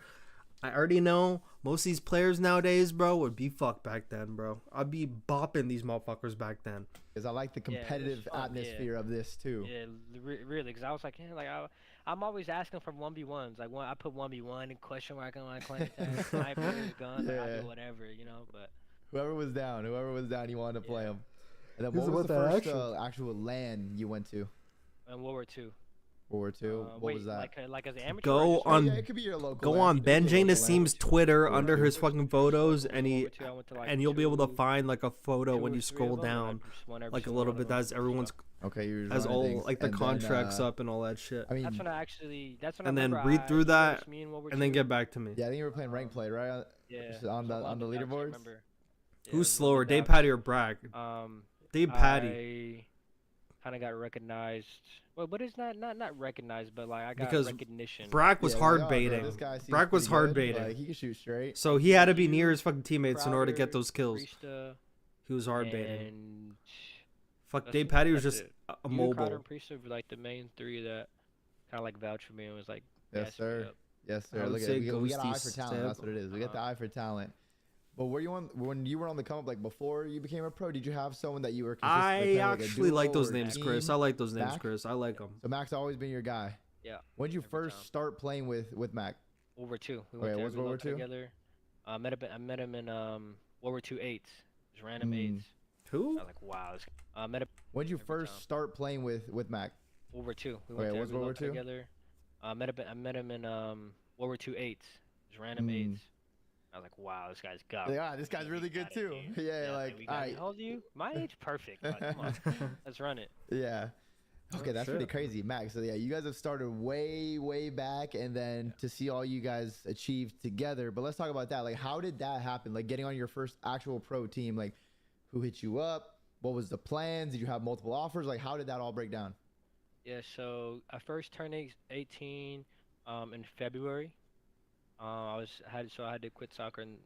I already know most of these players nowadays, bro, would be fucked back then, bro. I'd be bopping these motherfuckers back then. Because I like the competitive atmosphere of this too. Yeah, really, because I was like, yeah, like I'm always asking for 1v1s. Like I put 1v1 and question mark on my claim tag, sniper, gun, like, I do whatever, you know, but. Whoever was down, you wanted to play them. And then Who's what was about the that first actual LAN you went to? In World War II. World War II. What was that? Like as an amateur. Go on. It could be your local. Go on Ben Jane Nasim's Nassim's Twitter under his World fucking War II. photos, World and War II, I went to, like, you'll be able to two- find like a photo two when or you three scroll of them, and I down, just won every like a single little one of bit. them. That's everyone's Okay, you're as running old, things. like the And then, contracts up and all that shit. I mean, That's when I actually. That's when And I then remember read through you that, noticed me in World War and then II. get back to me. Yeah, I think you were playing rank play, right? Yeah. Just on the leaderboards. Who's slower, Dave Patty or Bragg? Dave Patty. I kind of got recognized. Well, but it's not recognized, but like I got Because recognition. Brack was hard baiting. This guy seems Brack was pretty hard good. baiting. Like, he can shoot straight. So he had to be near his fucking teammates in order to get Crowder, those kills. Priesta, He was hard baiting. and Fuck, that's- Dave Patty was that's just it. a You, Crowder, mobile. and Priesta were like the main three that kind of like vouched for me and was like, Yes, gassed me sir. up. Yes, I sir. would Look at say it. We got an eye Ghosty for talent. That's step. what it is. We got the eye for talent. But were you on when you were on the come up, like before you became a pro? Did you have someone that you were? I actually like those names, names, Chris. I like those names, Chris. I like them. So Mac's always been your guy. Yeah. When did you first start playing with Mac? World War II. We Wait, went what's to World War II? together. I met him in World War II 8. Just random AIDS. Who? I was like, wow. This, met him When did you first start playing with Mac? World War II. We Wait, went what's to World War II? together. I met him in World War II 8. Just random AIDS. I was like, wow, this guy's got. Yeah, this guy's really good too. Yeah, like, How old are you? My age, perfect. Like, come on, let's run it. Yeah. Okay, that's pretty crazy, Mac. So yeah, you guys have started way back, and then to see all you guys achieve together. But let's talk about that. Like, how did that happen? Like, getting on your first actual pro team. Like, who hit you up? What was the plans? Did you have multiple offers? Like, how did that all break down? Yeah, so I first turned 18 in February. I had to quit soccer and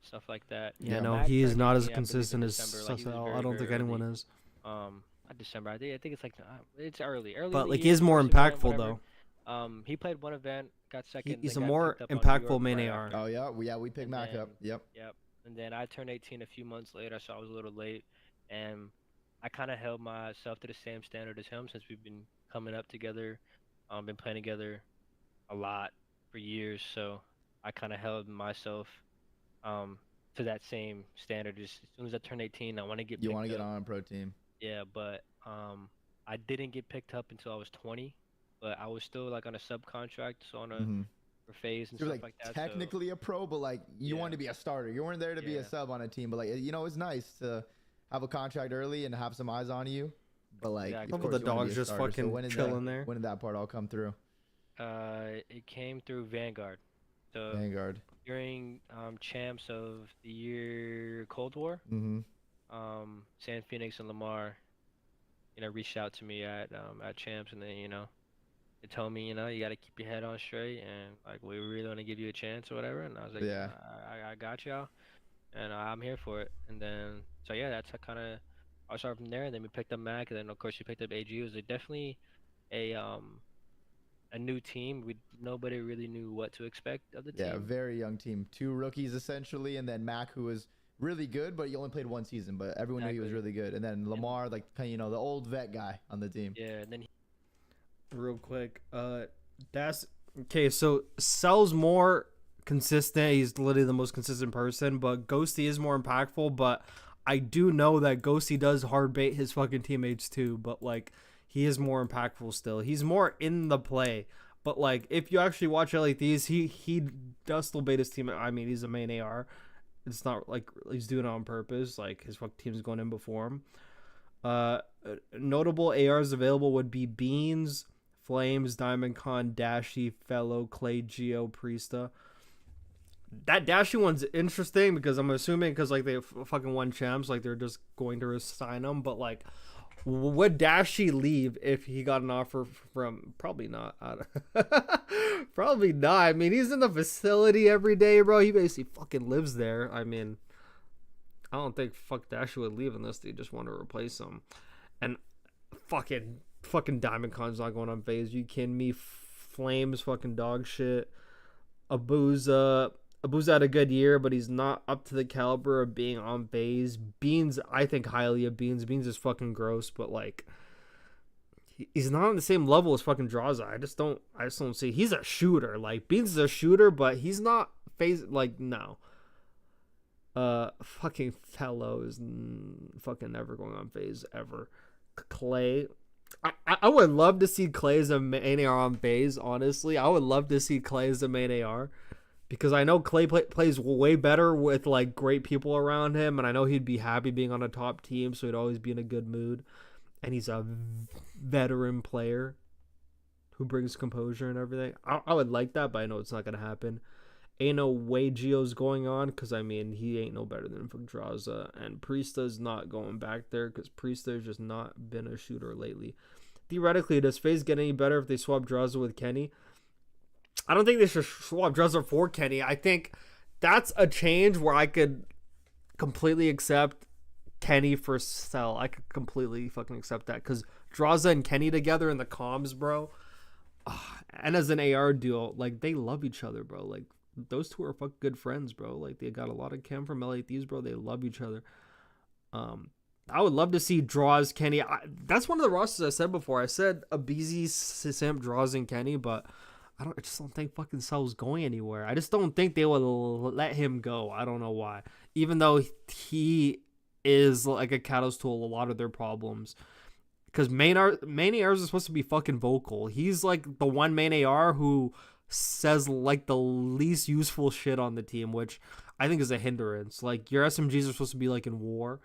stuff like that. Yeah, no, Mac he is turned not 18, as I believe, in consistent as December. Like, he was Sussel. very, I don't very think anyone early. is. Not December. I think it's like it's early. But in like the he year, is more first event, impactful whatever. though. He played one event, got second. He's then a got more picked up on New impactful York main right AR. after. Oh yeah, we picked Mac up. Yep. Yep. And then I turned 18 a few months later, so I was a little late, and I kind of held myself to the same standard as him since we've been coming up together, been playing together a lot for years. So I kind of held myself to that same standard. Just as soon as I turn 18, I want to get. You want to get on a pro team? Yeah, but I didn't get picked up until I was 20, but I was still like on a subcontract, so on a for phase and You're stuff like that. technically a pro, but like you wanted to be a starter. You weren't there to be a sub on a team, but like it's nice to have a contract early and have some eyes on you. But like, Exactly. of But course the you wanna dog's be a just starter. fucking when did chilling there. When did that part all come through? It came through Vanguard. So Vanguard. during champs of the year Cold War, San Phoenix and Lamar, reached out to me at champs, and then they told me you got to keep your head on straight, and like we really want to give you a chance or whatever. And I was like, Yeah. I got y'all, and I'm here for it. And then so yeah, that's kind of I started from there, and then we picked up Mac, and then of course we picked up AG. It was definitely a new team. Nobody really knew what to expect of the team. Yeah, very young team. 2 rookies essentially, and then Mac, who was really good, but he only played 1 season. But everyone knew he was really good. And then Lamar, like kind of the old vet guy on the team. Yeah, and then Real quick, that's okay. So Cell's more consistent. He's literally the most consistent person, but Ghosty is more impactful. But I do know that Ghosty does hard bait his fucking teammates too. But like, he is more impactful still. He's more in the play. But like, if you actually watch it like these, he does still bait his team. I mean, he's a main AR. It's not like he's doing it on purpose. Like his fucking team's going in before him. Notable ARs available would be Beans, Flames, Diamond Con, Dashy, Fellow, Clay, Geo, Priesta. That Dashy one's interesting because I'm assuming because like they fucking won champs, like they're just going to resign him. But like, would Dashy leave if he got an offer from? Probably not. Probably not. I mean, he's in the facility every day, bro. He basically fucking lives there. I mean, I don't think Dashy would leave unless they just want to replace him. And fucking Diamond Con's not going on phase. You kidding me? Flames fucking dog shit. Abuza had a good year, but he's not up to the caliber of being on phase. Beans, I think highly of Beans. Beans is fucking gross, but like he's not on the same level as fucking Draza. I just don't see. He's a shooter. Like Beans is a shooter, but he's not phase. Like no. Fucking Fellow is fucking never going on phase ever. Clay, I would love to see Clay as a main AR on Baze, honestly. I would love to see Clay as a main AR. Because I know Clay plays way better with, like, great people around him. And I know he'd be happy being on a top team. So he'd always be in a good mood. And he's a veteran player who brings composure and everything. I would like that, but I know it's not going to happen. Ain't no way Gio's going on. Because, I mean, he ain't no better than Draza. And Priesta's not going back there. Because Priesta's just not been a shooter lately. Theoretically, does FaZe get any better if they swap Draza with Kenny? I don't think they should swap Draza for Kenny. I think that's a change where I could completely accept Kenny for Cell. I could completely fucking accept that. Because Draza and Kenny together in the comms, bro. And as an AR duo, like, they love each other, bro. Like, those two are fucking good friends, bro. Like, they got a lot of chem from LA Thieves, bro. They love each other. I would love to see Draws, Kenny. That's one of the rosters I said before. I said Abizi, Simp, Draws, and Kenny, but I just don't think fucking Cell's going anywhere. I just don't think they will let him go. I don't know why. Even though he is like a catalyst to a lot of their problems. Because main ARs are supposed to be fucking vocal. He's like the one main AR who says like the least useful shit on the team, which I think is a hindrance. Like, your SMGs are supposed to be like in war,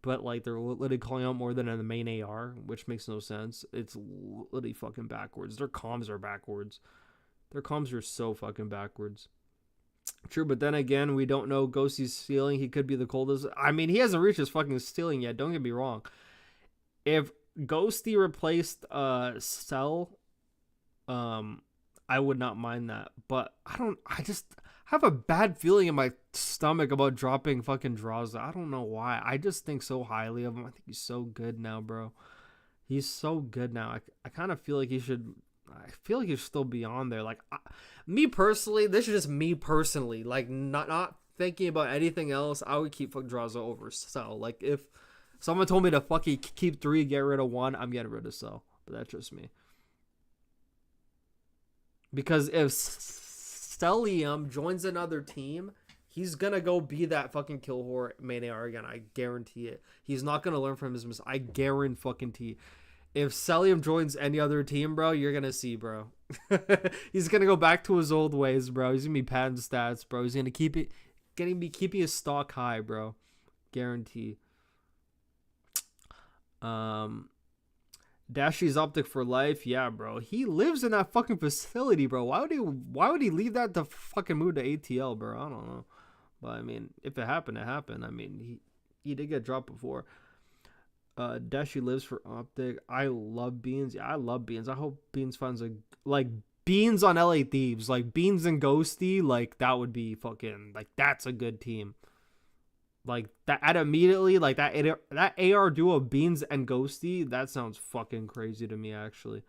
but like they're literally calling out more than in the main AR, which makes no sense. It's literally fucking backwards. Their comms are backwards. Their comms are so fucking backwards. True, but then again, we don't know Ghosty's ceiling. He could be the coldest. I mean, he hasn't reached his fucking ceiling yet. Don't get me wrong. If Ghosty replaced Cell, I would not mind that. But I just have a bad feeling in my stomach about dropping fucking Draza. I don't know why. I just think so highly of him. I think he's so good now, bro. He's so good now. I kind of feel like he should... I feel like he should still be on there. Like, me personally, this is just me personally. Like, not thinking about anything else, I would keep fucking Draza over Cell. Like, if someone told me to fucking keep 3, get rid of 1, I'm getting rid of Cell. But that's just me. Because if Stellium joins another team, he's gonna go be that fucking kill whore main AR again. I guarantee it. He's not gonna learn from his mistakes. I guarantee. If Stellium joins any other team, bro, you're gonna see, bro. He's gonna go back to his old ways, bro. He's gonna be padding stats, bro. He's gonna keeping his stock high, bro. Guarantee. Dashy's optic for life, yeah, bro. He lives in that fucking facility, bro. Why would he leave that to fucking move to ATL, bro? I don't know. But I mean, if it happened, it happened. I mean, he did get dropped before. Dashy lives for optic. I love Beans. Yeah, I love Beans. I hope Beans finds like Beans on LA Thieves, like Beans and Ghosty. Like, that would be fucking, like, that's a good team. Like, that immediately, like, that AR duo of Beans and Ghosty, that sounds fucking crazy to me, actually.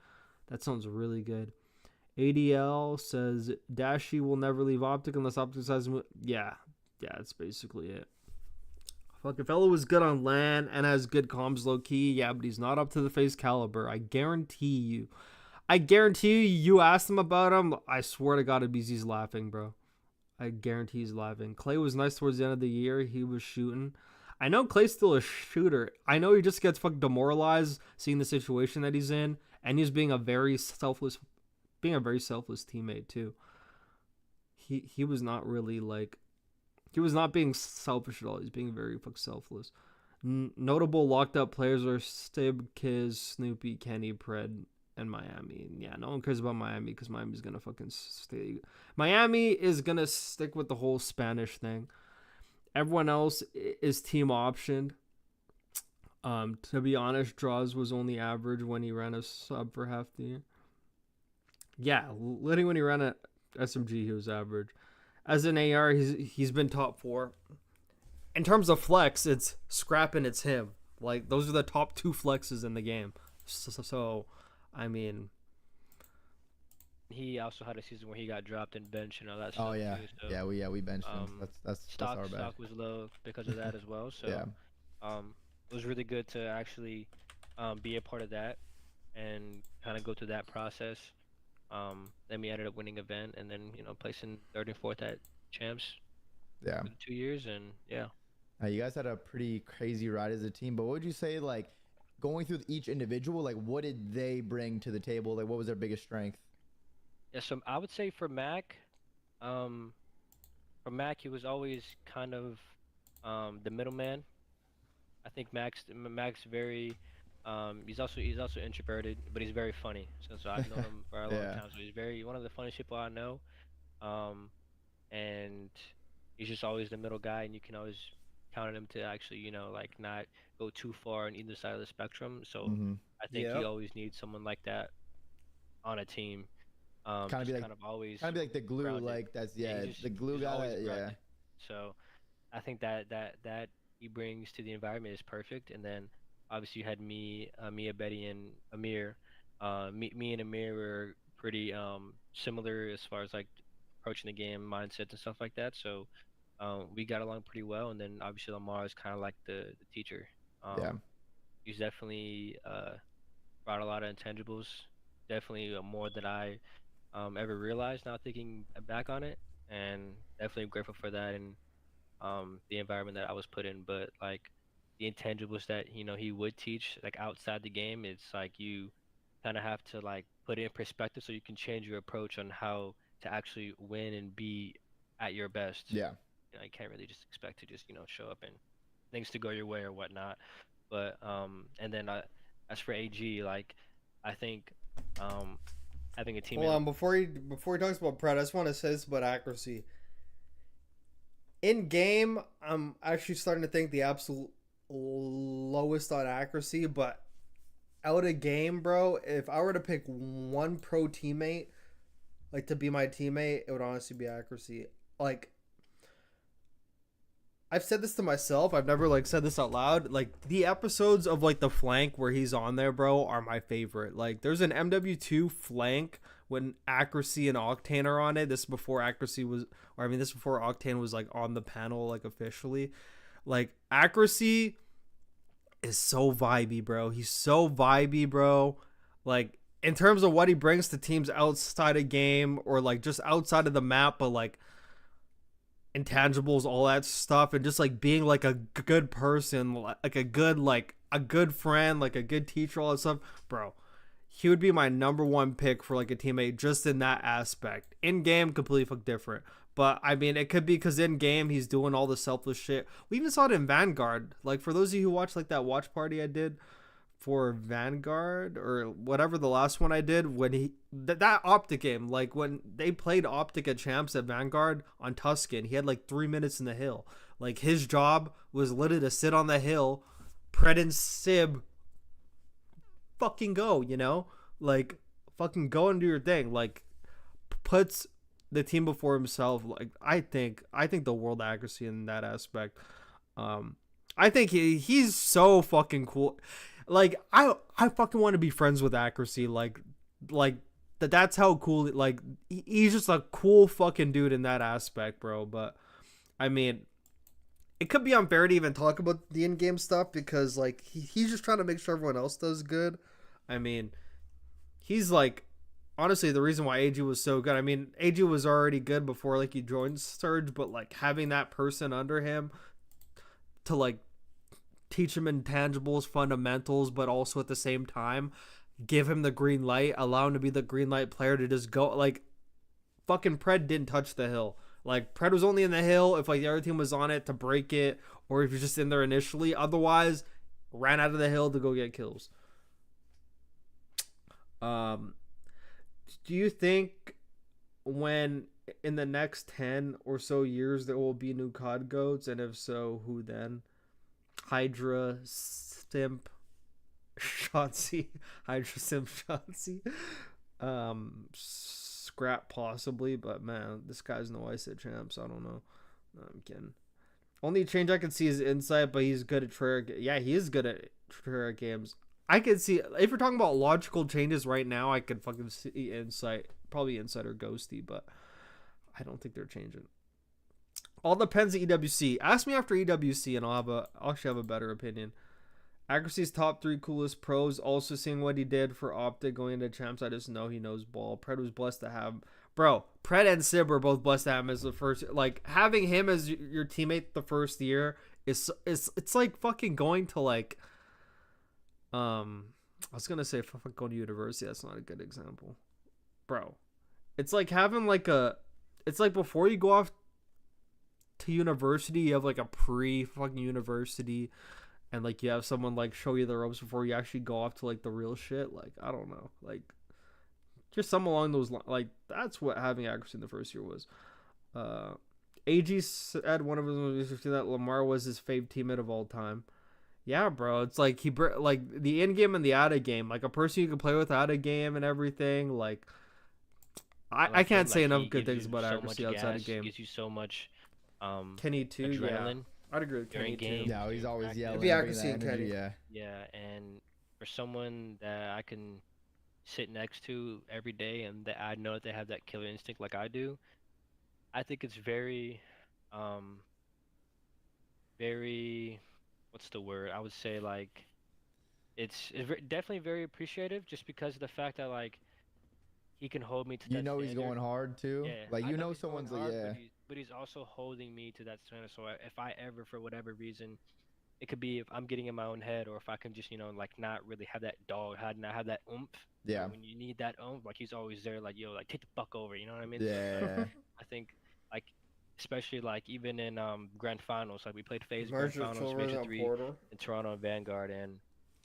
That sounds really good. ADL says Dashy will never leave optic unless optic has... Yeah, that's basically it. Fucking fellow was good on LAN and has good comms low key. Yeah, but he's not up to the FaZe caliber. I guarantee you. You asked him about him. I swear to God, he's laughing, bro. I guarantee he's laughing. Clay was nice towards the end of the year. He was shooting. I know Clay's still a shooter. I know he just gets fucking demoralized seeing the situation that he's in, and he's being a very selfless teammate too. He was not really like... He was not being selfish at all. He's being very fucking selfless. Notable locked up players are Stib, Kiz, Snoopy, Kenny, Pred, and Miami. Yeah, no one cares about Miami because Miami's gonna fucking stay. Miami is gonna stick with the whole Spanish thing. Everyone else is team optioned. To be honest, Draws was only average when he ran a sub for half the year. Yeah, literally when he ran a SMG, he was average. As an AR, he's been top 4. In terms of flex, it's Scrap and it's him. Like, those are the top 2 flexes in the game. So I mean... He also had a season where he got dropped and benched and all that stuff. Oh, yeah. Too, so, we benched him. That's our bad. Stock was low because of that as well. So yeah. It was really good to actually be a part of that and kind of go through that process. Then we ended up winning event and then, placing 3rd and 4th at champs. Yeah. For 2 years, and yeah. You guys had a pretty crazy ride as a team, but what would you say, like, going through each individual, like what did they bring to the table? Like what was their biggest strength? Yeah, so I would say for Mac, he was always kind of the middleman. I think Mac's very he's also introverted, but he's very funny. So I've known him for a long time. So he's one of the funniest people I know. And he's just always the middle guy, and you can always count on him to actually, you know, like not go too far on either side of the spectrum. So I think he always needs someone like that on a team. Kind of be like the glue, grounded. Like that's the glue guy. So I think that he brings to the environment is perfect. And then obviously you had me, Mia, Betty, and Amir. Me and Amir were pretty similar as far as like approaching the game, mindsets, and stuff like that. So we got along pretty well. And then obviously Lamar is kind of like the teacher. He's definitely brought a lot of intangibles. Definitely more than I ever realized now thinking back on it, and definitely grateful for that and the environment that I was put in. But like the intangibles that, you know, he would teach like outside the game, it's like you kind of have to like put it in perspective so you can change your approach on how to actually win and be at your best. You know, you can't really just expect to just, you know, show up and things to go your way or whatnot. But and then as for AG, like I think having a team. Hold on, before he talks about Pred, I just want to say this about accuracy. In game, I'm actually starting to think the absolute lowest on accuracy, but out of game, bro, if I were to pick one pro teammate, like to be my teammate, it would honestly be accuracy. Like, I've said this to myself. I've never like said this out loud. Like the episodes of like the flank where he's on there, bro, are my favorite. Like there's an MW2 flank when accuracy and Octane are on it. This is before accuracy was, or I mean, this is before Octane was like on the panel like officially. Like accuracy is so vibey, bro. He's so vibey, bro. Like in terms of what he brings to teams outside of game or like just outside of the map, but like intangibles, all that stuff, and just like being like a good person, like a good friend, like a good teacher, all that stuff, bro. He would be my number one pick for like a teammate just in that aspect. In game, completely different. But I mean, it could be because in game he's doing all the selfless shit. We even saw it in Vanguard. Like for those of you who watched like that watch party I did for Vanguard or whatever the last one I did, when he that Optic game, like when they played Optic at Champs at Vanguard on Tuscan, he had like 3 minutes in the hill. Like his job was literally to sit on the hill, Pred and Sib fucking go, you know, like fucking go and do your thing. Like puts the team before himself. Like I think the world accuracy in that aspect. I think he's so fucking cool. Like I fucking want to be friends with accuracy. Like that's how cool. Like he's just a cool fucking dude in that aspect, bro. But I mean, it could be unfair to even talk about the in-game stuff because like he's just trying to make sure everyone else does good. I mean, he's like honestly the reason why AG was so good. I mean, AG was already good before like he joined Surge, but like having that person under him to like teach him intangibles, fundamentals, but also at the same time give him the green light, allow him to be the green light player to just go. Like fucking Pred didn't touch the hill. Like Pred was only in the hill if like the other team was on it to break it, or if you're just in there initially. Otherwise, ran out of the hill to go get kills. Do you think when in the next 10 or so years there will be new COD goats, and if so, who then? Hydra, Simp, Shotzzy, Hydra, Simp, Shotzzy, Scrap possibly, but man, this guy's no ice at Champs. I don't know. No, I'm kidding. Only change I can see is Insight, but he's good at Treyarch. Yeah, he is good at Treyarch games. I could see, if you're talking about logical changes right now, I could fucking see Insight, probably Insight or Ghosty, but I don't think they're changing. All depends on EWC. Ask me after EWC and I'll actually have a better opinion. Accuracy's top 3 coolest pros. Also seeing what he did for Optic going into Champs, I just know he knows ball. Pred was blessed to have, bro. Pred and Sib were both blessed to have him as the first. Like having him as your teammate the first year is it's like fucking going to like I was gonna say if I go to university, that's not a good example, bro. It's like having like it's like before you go off to university, you have like a pre-fucking university, and like you have someone like show you the ropes before you actually go off to like the real shit. Like I don't know, like just some along those lines. Like that's what having accuracy in the first year was. AG said one of his movies that Lamar was his fave teammate of all time. Yeah, bro. It's like like the in game and the out of game, like a person you can play with out of game and everything. Like I can't say enough good things about accuracy outside of game. He gives you so much. Kenny too. Adrenaline. Yeah, I'd agree with Kenny too. Yeah, he's always yelling. The accuracy and Kenny. Yeah. Yeah, and for someone that I can sit next to every day and that I know that they have that killer instinct like I do, I think it's very, very, what's the word? I would say like, it's definitely very appreciative just because of the fact that like, he can hold me to that You know standard. he's going hard too. Yeah, Like I you know he's going someone's hard, yeah. but he's also holding me to that standard. So if I ever, for whatever reason, it could be if I'm getting in my own head, or if I can just like not really have that not have that oomph. Yeah. When you need that oomph, like he's always there, like yo, like take the fuck over. You know what I mean? Yeah. So, I think like especially like even in grand finals, like we played phase grand finals, Major 3 in Toronto and Vanguard, and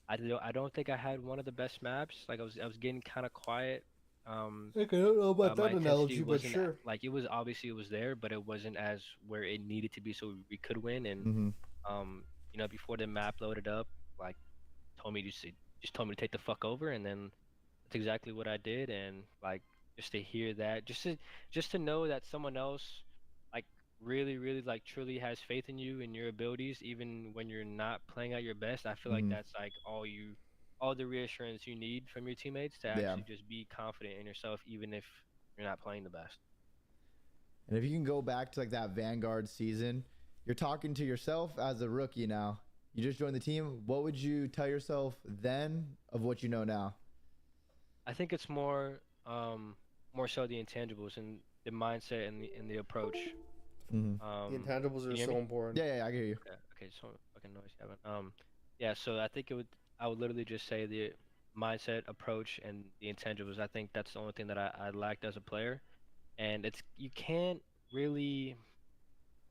I don't think I had one of the best maps. Like I was getting kind of quiet. I don't know about that analogy, but sure. Like it was obviously it was there, but it wasn't as where it needed to be, so we could win. And before the map loaded up, like told me just told me to take the fuck over, and then that's exactly what I did. And like just to hear that, just to know that someone else like really like truly has faith in you and your abilities, even when you're not playing at your best, I feel like that's like all the reassurance you need from your teammates to actually just be confident in yourself, even if you're not playing the best. And if you can go back to like that Vanguard season, you're talking to yourself as a rookie now. You just joined the team. What would you tell yourself then of what you know now? I think it's more so the intangibles and the mindset and the approach. The intangibles are so important. Yeah, I hear you. Okay, so fucking noise, Kevin. Yeah, so I would literally just say the mindset, approach, and the intangibles. I think that's the only thing that I lacked as a player, and you can't really,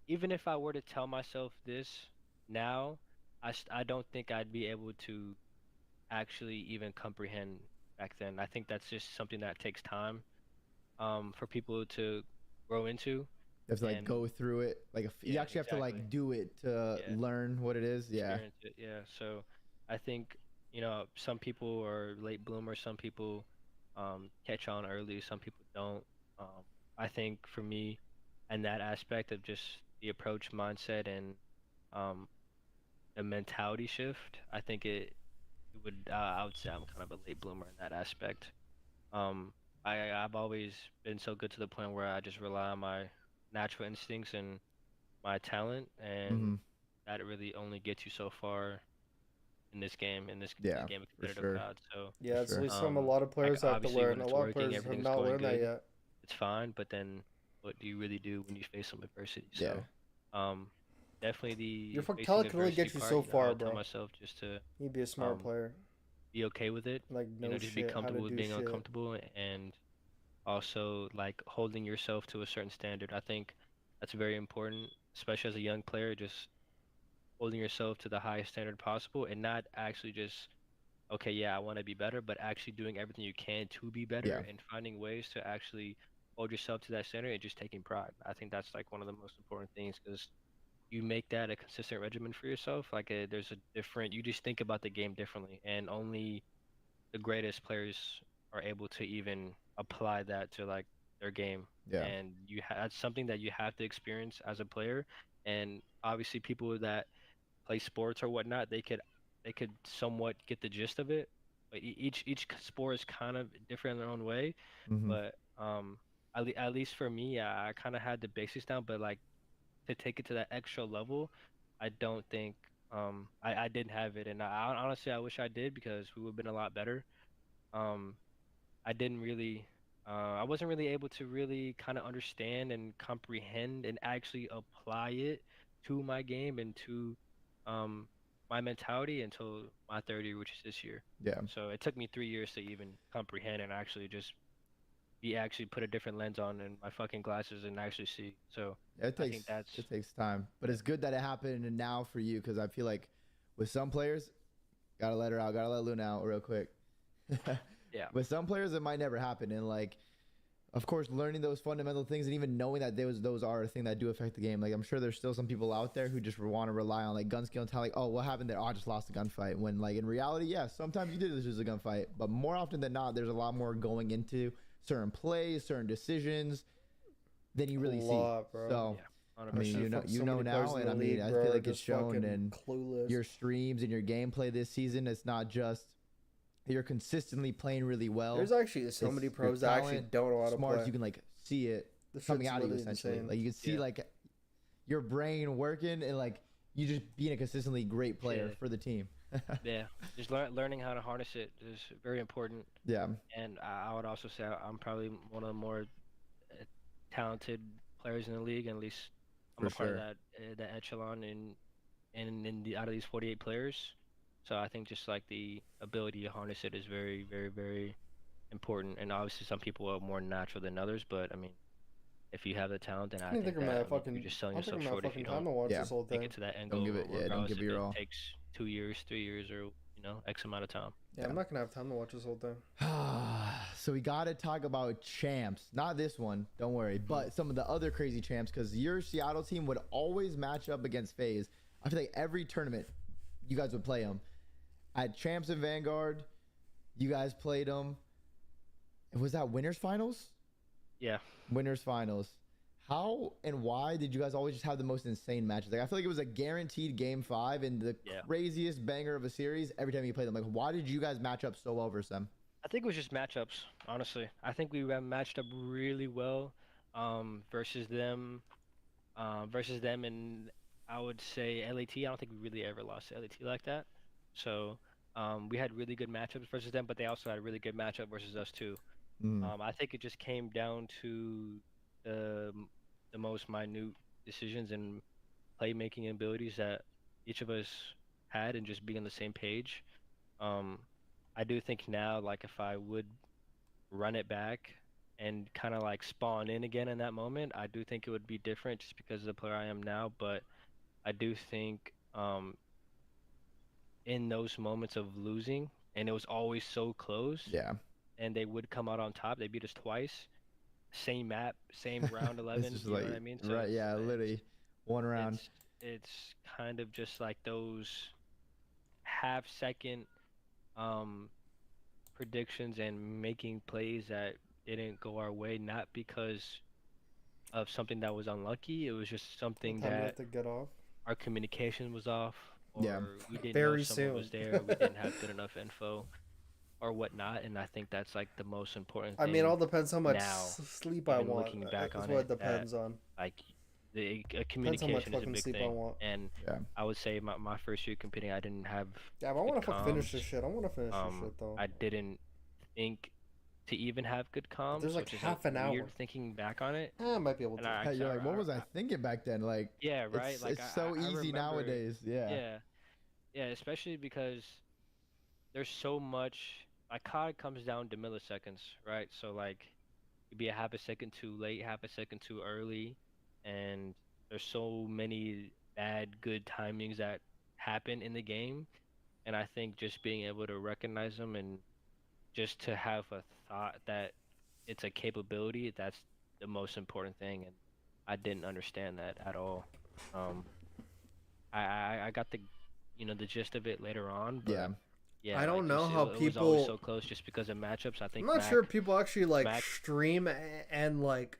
even if I were to tell myself this now, I don't think I'd be able to actually even comprehend back then. I think that's just something that takes time for people to grow into. You have to like go through it. Like you actually have to like do it to learn what it is. Yeah. Yeah. So I think some people are late bloomers. Some people catch on early. Some people don't. I think for me, and that aspect of just the approach, mindset, and the mentality shift, I think it would. I would say I'm kind of a late bloomer in that aspect. I've always been so good to the point where I just rely on my natural instincts and my talent, and that really only gets you so far in this game, game of competitive COD. So yeah, it's at least a lot of players have to learn. A lot of players have not learned that yet. It's fine, but then what do you really do when you face some adversity? So, definitely your talent can only get you so far, bro. I tell myself just to you'd be a smart player. Be okay with it. Like just be comfortable with being uncomfortable, and also like holding yourself to a certain standard. I think that's very important, especially as a young player, just holding yourself to the highest standard possible and not actually just, okay, yeah, I want to be better, but actually doing everything you can to be better and finding ways to actually hold yourself to that standard and just taking pride. I think that's like one of the most important things, because you make that a consistent regimen for yourself. Like you just think about the game differently, and only the greatest players are able to even apply that to like their game. And that's something that you have to experience as a player. And obviously people that play sports or whatnot, they could somewhat get the gist of it, but each sport is kind of different in their own way. But at least for me, I kind of had the basics down, but like to take it to that extra level, I don't think I didn't have it. And honestly I wish I did, because we would have been a lot better. I didn't really I wasn't really able to really kind of understand and comprehend and actually apply it to my game and to my mentality until my 30, which is this year. Yeah. So it took me 3 years to even comprehend and actually just actually put a different lens on in my fucking glasses and actually see. So it takes time, but it's good that it happened now for you, because I feel like with some players, gotta let Luna out real quick. Yeah. With some players, it might never happen, and like, of course, learning those fundamental things and even knowing that those are a thing that do affect the game. Like, I'm sure there's still some people out there who just want to rely on like gun skill and tell like, oh, what happened there? Oh, I just lost a gunfight. When like in reality, yes, sometimes you did lose a gunfight, but more often than not, there's a lot more going into certain plays, certain decisions than you really see. Bro. So, yeah, I mean, you know now, and I mean, I feel like it's shown in your streams and your gameplay this season. It's not just you're consistently playing really well. There's actually so many pros that actually don't know how to play. You can like see it coming out of you essentially. Insane. Like you can see like your brain working and like you just being a consistently great player for the team. Yeah, just learning how to harness it is very important. Yeah, and I would also say I'm probably one of the more talented players in the league. At least I'm a part of that echelon out of these 48 players. So I think just like the ability to harness it is very, very, very important. And obviously some people are more natural than others, but I mean, if you have the talent, then I think that, you're just selling yourself short if you don't make it to that end goal. Don't give it your all. It takes 2 years, 3 years, or X amount of time. Yeah, I'm not gonna have time to watch this whole thing. So we gotta talk about champs. Not this one, don't worry, but some of the other crazy champs, because your Seattle team would always match up against FaZe. I feel like every tournament, you guys would play them. At Champs and Vanguard, you guys played them. Was that Winners Finals? Yeah. Winners Finals. How and why did you guys always just have the most insane matches? Like, I feel like it was a guaranteed game 5 and the craziest banger of a series every time you played them. Like, why did you guys match up so well versus them? I think it was just matchups, honestly. I think we matched up really well versus them. And I would say LAT. I don't think we really ever lost to LAT like that. So we had really good matchups versus them, but they also had a really good matchup versus us too. I think it just came down to the most minute decisions and playmaking abilities that each of us had, and just being on the same page. I do think now, like, if I would run it back and kind of like spawn in again in that moment, I do think it would be different just because of the player I am now. But I do think in those moments of losing, and it was always so close, and they would come out on top. They beat us twice, same map, same round 11. You know what I mean? So right? Yeah, literally one round. It's kind of just like those half-second predictions and making plays that didn't go our way, not because of something that was unlucky. It was just something that to get off. Our communication was off, or we didn't Very know someone soon. was there, we didn't have good enough info or whatnot. And I think that's like the most important thing. I mean, it all depends how much now, sleep I want. Looking back That's on what it, it depends on. Like communication is a big sleep I thing, want. and I would say my first year competing, I didn't have. Yeah, but I want to fucking finish this shit. I want to finish this shit though. I didn't think to even have good comms. There's like which half is an hour. Weird thinking back on it. I might be able to. You're like, what was I thinking back then? Like, yeah, right. It's, like it's so I easy remember, nowadays. Yeah, especially because there's so much. Like, COD comes down to milliseconds, right? So like, you'd be a half a second too late, half a second too early, and there's so many bad, good timings that happen in the game, and I think just being able to recognize them and just to have a thought that it's a capability, that's the most important thing, and I didn't understand that at all. I got the gist of it later on, but yeah, I don't like know you said, how it people was always so close just because of matchups. I think I'm not sure people actually like stream and like,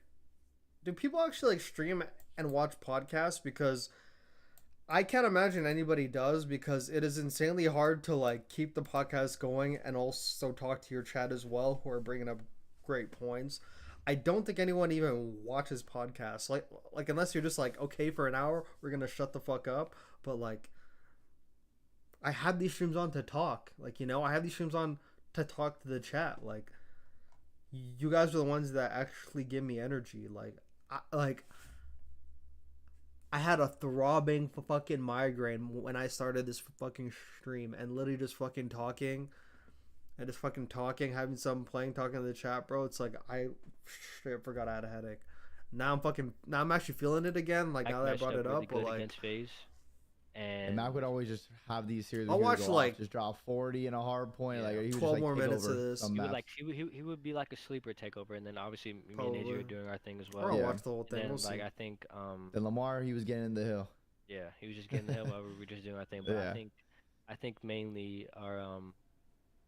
do people actually like stream and watch podcasts? Because I can't imagine anybody does, because it is insanely hard to like keep the podcast going and also talk to your chat as well, who are bringing up great points. I don't think anyone even watches podcasts, like unless you're just like, okay, for an hour we're gonna shut the fuck up. But like, I have these streams on to talk, like, I have these streams on to talk to the chat. Like, you guys are the ones that actually give me energy. I had a throbbing fucking migraine when I started this fucking stream, and literally just fucking talking, having some playing, talking in the chat, bro. It's like I straight forgot I had a headache. Now I'm actually feeling it again. Like now that I brought it up, but like against FaZe. And Mac would always just have these series. I'll watch like just drop 40 in a hard point. Yeah. Like 12 more minutes of this. He would be like a sleeper takeover, and then obviously me and AJ were doing our thing as well. I'll watch the whole thing. Then, we'll like see. I think then Lamar, he was getting in the hill. Yeah, he was just getting the hill while we were just doing our thing. But I think mainly our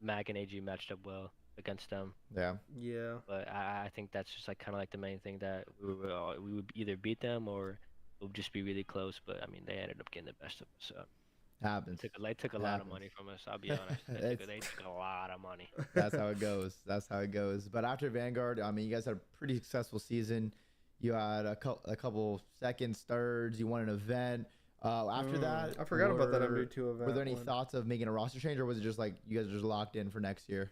Mac and AJ matched up well against them. Yeah. Yeah. But I think that's just like kind of like the main thing, that we would either beat them or it would just be really close. But I mean, they ended up getting the best of us. So. Happens. They took a lot of money from us. I'll be honest. They took a lot of money. That's how it goes. That's how it goes. But after Vanguard, I mean, you guys had a pretty successful season. You had a couple seconds, thirds. You won an event. After that, I forgot about that MW2 event. Were there any thoughts of making a roster change, or was it just like you guys are just locked in for next year?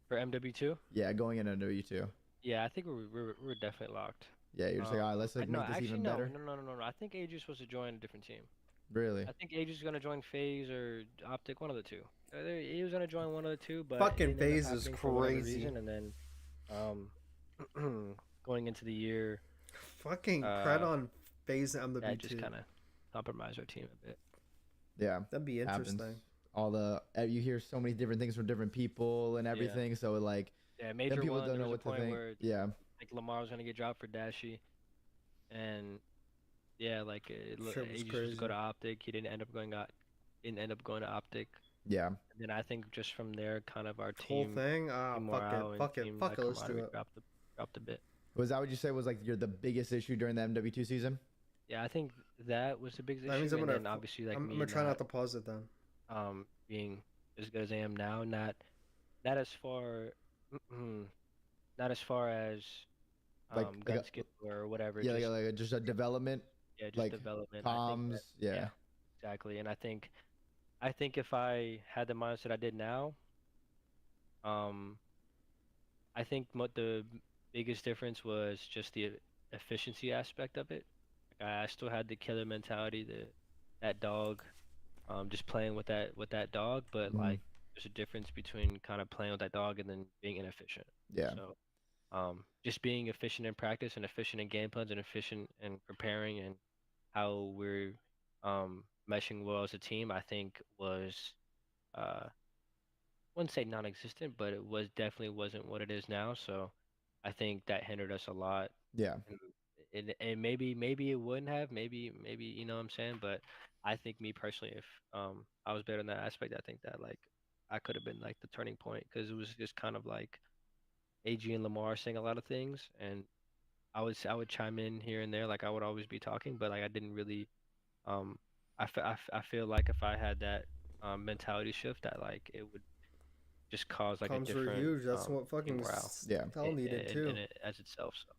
For MW2? Yeah, going in MW2. Yeah, I think we're definitely locked. Yeah, you're just like, all right, let's make this even better. No. I think AJ is supposed to join a different team. Really? I think AJ is gonna join FaZe or Optic, one of the two. He was gonna join one of the two, but fucking FaZe is crazy. And then, going into the year, fucking cred on FaZe and MW2. Just kind of compromise our team a bit. Yeah, that'd be interesting. Happens. All you hear so many different things from different people and everything. So like, major people one, don't know what to think. Like Lamar was gonna get dropped for Dashy, and. Yeah, like he just go to Optic. He didn't end up going to Optic. Yeah. And then I think just from there, kind of our Whole team. thing. Fuck it. Let's do it. Dropped a bit. Was that what you said was like the biggest issue during the MW2 season? Yeah, I think that was the biggest issue. That means and then obviously like I'm gonna try not to pause it then. Being as good as I am now, not as far as gun skill or whatever. Yeah, just a development. Yeah, just like development. Comms, yeah, exactly. And I think if I had the mindset I did now, I think what the biggest difference was just the efficiency aspect of it. Like I still had the killer mentality, that dog, just playing with that dog, but like there's a difference between kind of playing with that dog and then being inefficient. Yeah. So, just being efficient in practice and efficient in game plans and efficient in preparing and how we're meshing well as a team, I think was wouldn't say non-existent, but it definitely wasn't what it is now. So I think that hindered us a lot. Yeah. And maybe it wouldn't have, maybe you know what I'm saying, but I think me personally, if I was better in that aspect, I think that like I could have been like the turning point, because it was just kind of like AG and Lamar saying a lot of things, and I would chime in here and there, like I would always be talking, but like I didn't really I feel like if I had that mentality shift, that like it would just cause like Comms a different were huge. That's what fucking morale. Tell needed too. In it as itself. So.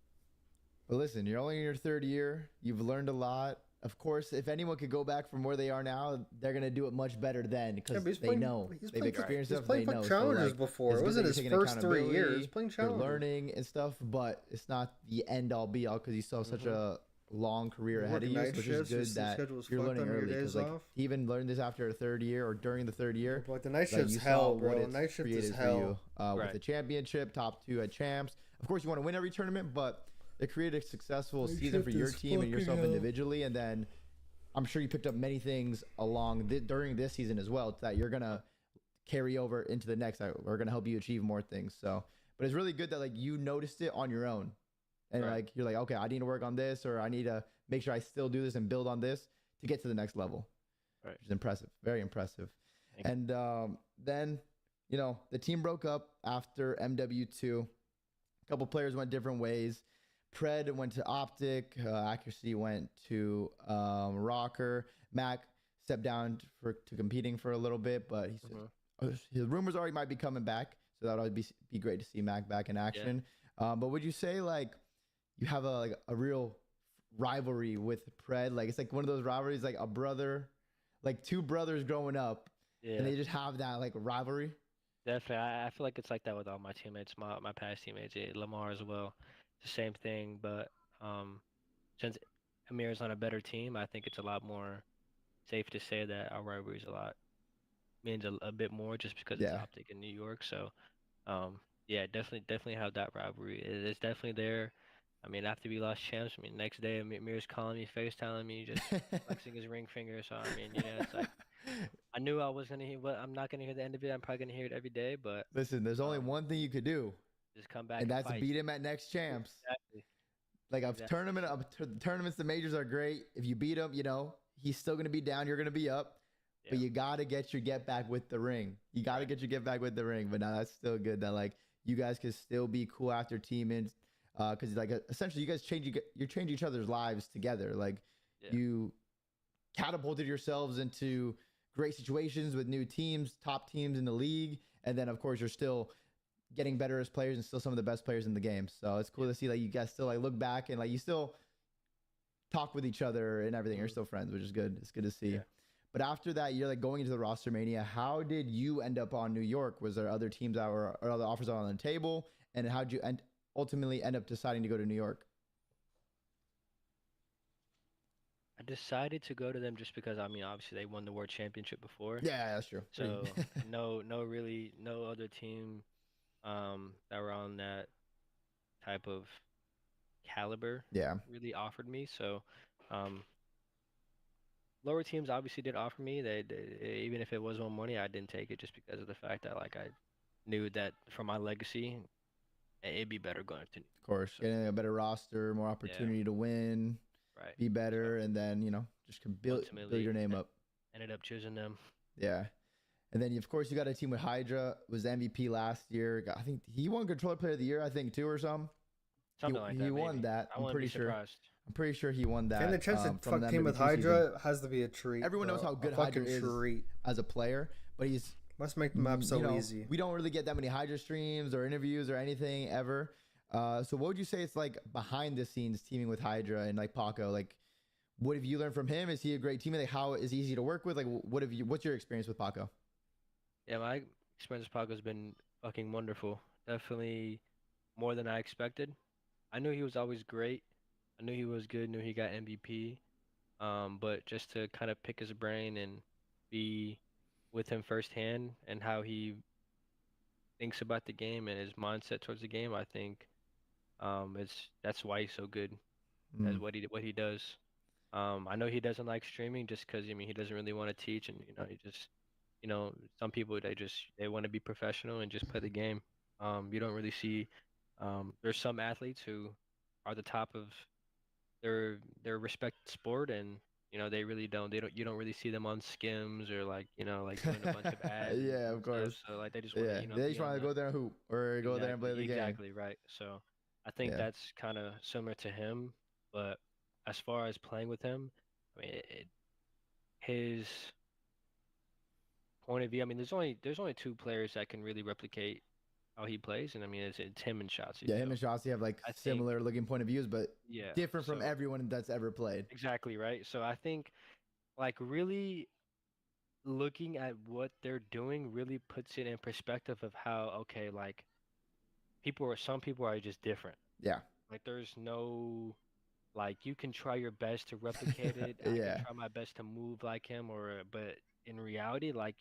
But listen, you're only in your third year. You've learned a lot. Of course, if anyone could go back from where they are now, they're gonna do it much better then, because they know they've experienced stuff. They know. Challenges before. It wasn't his first 3 years. Playing You're challenges, learning and stuff, but it's not the end all be all, because you still have such a long career ahead of you, which is good that you're learning early. Because like he even learned this after a third year or during the third year. Like the night shift's hell, bro. Night shift is hell. With the championship, top 2 at champs. Of course, you want to win every tournament, but it created a successful season for your team and yourself individually, and then I'm sure you picked up many things during this season as well that you're gonna carry over into the next. We're gonna help you achieve more things. So, but it's really good that like you noticed it on your own, and like you're like, okay, I need to work on this, or I need to make sure I still do this and build on this to get to the next level. Right, which is impressive, very impressive. And then the team broke up after MW2. A couple players went different ways. Pred went to Optic, Accuracy went to Rocker. Mac stepped down to competing for a little bit, but he said his rumors are he might be coming back, so that would be great to see Mac back in action. Yeah. But would you say like you have a real rivalry with Pred? Like it's like one of those rivalries, like a brother, like two brothers growing up, and they just have that like rivalry. Definitely, I feel like it's like that with all my teammates, my past teammates, Lamar as well. The same thing, but since Amir's on a better team, I think it's a lot more safe to say that our rivalry is means a bit more just because it's Optic in New York. So, yeah, definitely have that rivalry. It's definitely there. I mean, after we lost champs, I mean, next day Amir's calling me, FaceTiming me, just flexing his ring finger. So I mean, it's like I knew I was gonna hear, but I'm not gonna hear the end of it. I'm probably gonna hear it every day. But listen, there's only one thing you could do. Just come back and that's fight. beat him at next champs. Exactly. Like tournaments, the majors are great. If you beat him, he's still gonna be down. You're gonna be up. Yeah. But you gotta get your get back with the ring. You gotta get your get back with the ring. But now that's still good that like you guys can still be cool after teaming, because like essentially you guys you're changing each other's lives together. Like you catapulted yourselves into great situations with new teams, top teams in the league, and then of course you're still getting better as players and still some of the best players in the game. So it's cool to see like you guys still like look back and like you still talk with each other and everything. You're still friends, which is good. It's good to see. Yeah. But after that, you're like going into the roster mania. How did you end up on New York? Was there other teams that were or other offers on the table? And how did you ultimately end up deciding to go to New York? I decided to go to them just because, I mean, obviously they won the world championship before. Yeah, that's true. So no other team that were on that type of caliber really offered me. So lower teams obviously did offer me. They even if it was more money, I didn't take it just because of the fact that like I knew that for my legacy, it'd be better going to. Of course, getting a better roster, more opportunity to win, be better, and then just build your name up. Ended up choosing them. Yeah. And then, of course, you got a team with Hydra, was MVP last year. I think he won Controller Player of the Year, I think, too, or something. Something like that. He won that. I'm pretty sure. I'm pretty sure he won that. And the chance to fuck team with Hydra has to be a treat. Everyone knows how good Hydra is as a player, but he's must make the map so easy. We don't really get that many Hydra streams or interviews or anything ever. So what would you say it's like behind the scenes teaming with Hydra and like Paco? Like, what have you learned from him? Is he a great teammate? Like, how is he easy to work with? Like, what's your experience with Paco? Yeah, my experience with Paco has been fucking wonderful. Definitely more than I expected. I knew he was always great. I knew he was good. Knew he got MVP. But just to kind of pick his brain and be with him firsthand and how he thinks about the game and his mindset towards the game, I think that's why he's so good at what he does. I know he doesn't like streaming just because he doesn't really want to teach, and he just. Some people they want to be professional and just play the game. You don't really see. There's some athletes who are the top of their respected sport, and they really don't. You don't really see them on skims or like doing a bunch of ads. Yeah, of course. So like they just they just want to go there and hoop or go there and play the game. Exactly right. So I think that's kind of similar to him, but as far as playing with him, I mean his point of view. I mean, there's only two players that can really replicate how he plays, and I mean, it's him and Shotzzy. Yeah, him and Shotzzy have like similar looking point of views, but different from everyone that's ever played. Exactly right. So I think, like, really looking at what they're doing really puts it in perspective of how like some people are just different. Yeah. Like, there's no. Like, you can try your best to replicate it. I can try my best to move like him, but in reality, like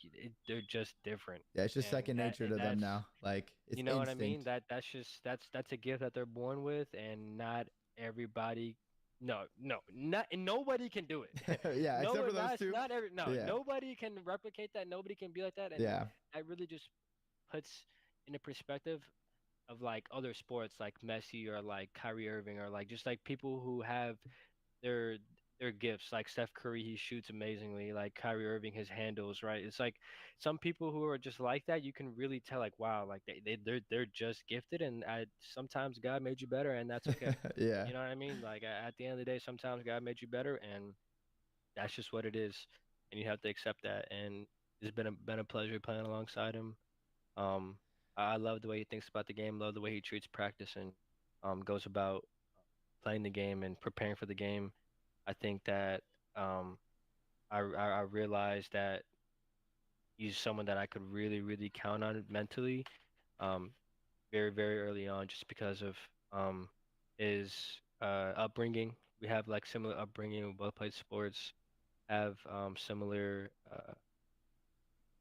they're just different. Yeah, it's just second nature to them now. Like, it's instinct. What I mean? That's a gift that they're born with, and not everybody. Nobody can do it. Yeah, except for those two. Nobody can replicate that. Nobody can be like that. And that really just puts in a perspective of like other sports, like Messi or like Kyrie Irving, or like just like people who have their gifts. Like Steph Curry, he shoots amazingly. Like Kyrie Irving, his handles, right? It's like some people who are just like that, you can really tell like, wow, like they're just gifted, and sometimes God made you better, and that's okay. Yeah. You know what I mean? Like at the end of the day, sometimes God made you better, and that's just what it is, and you have to accept that. And it's been a pleasure playing alongside him. I love the way he thinks about the game, love the way he treats practice and goes about playing the game and preparing for the game. I think that I realized that he's someone that I could really, really count on mentally very, very early on, just because of his upbringing. we have like similar upbringing. We both played sports, have similar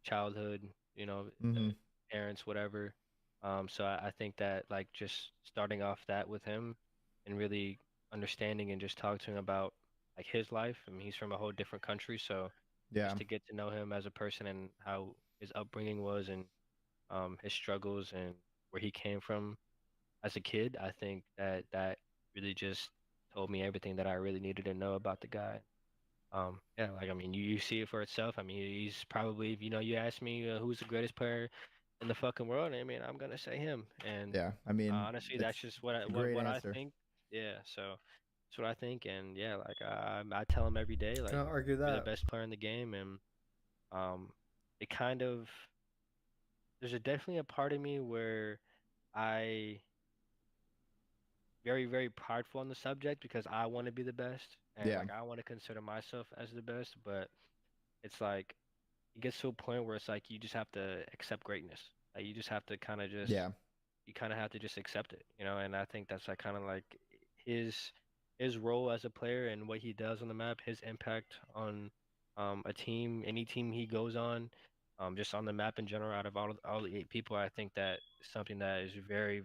childhood, you know, Mhm. parents, whatever. So I think that like just starting off that with him and really understanding and just talking to him about like his life. I mean, he's from a whole different country, so Yeah. just to get to know him as a person and how his upbringing was and his struggles and where he came from as a kid, I think that that really just told me everything that I really needed to know about the guy. Yeah, like I mean, you see it for itself. I mean, he's probably, you know, you ask me who's the greatest player in the fucking world. I mean, I'm gonna say him. And Yeah. I mean, honestly, that's just what a great what I answer. think. Yeah, so that's what I think. And yeah, like I tell him every day, like Can't argue you're the that. best player in the game. And it kind of there's definitely a part of me where I very prideful on the subject because I want to be the best and Yeah. like I want to consider myself as the best, but it's like it gets to a point where it's like you just have to accept greatness. Like you just have to kind of just Yeah. you kind of have to just accept it, you know. And I think that's like kind of like his his role as a player and what he does on the map, his impact on a team, any team he goes on, just on the map in general. Out of all the 8 people, I think that is something that is very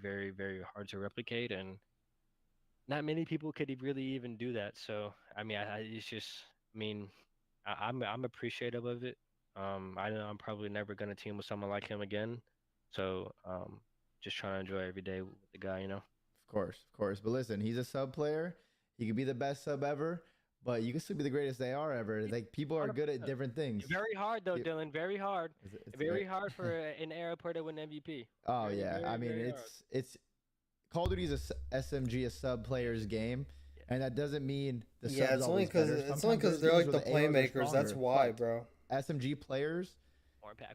hard to replicate, and not many people could really even do that. So I mean, it's just I mean, I'm appreciative of it. I know I'm probably never gonna team with someone like him again. So just trying to enjoy every day with the guy, you know. Of course, of course. But listen, he's a sub player. He could be the best sub ever, but you can still be the greatest AR ever. Like people are good at different things. Very hard though, Yeah. Dylan. Very hard. It's Very hard for an AR player to win MVP. Oh Very, yeah, I mean very hard. it's Call of Duty is a SMG, a sub player's game, and that doesn't mean the subs Yeah, it's only always better. because Sometimes they're there's like the games where ARs are playmakers. That's stronger, why, but bro. SMG players,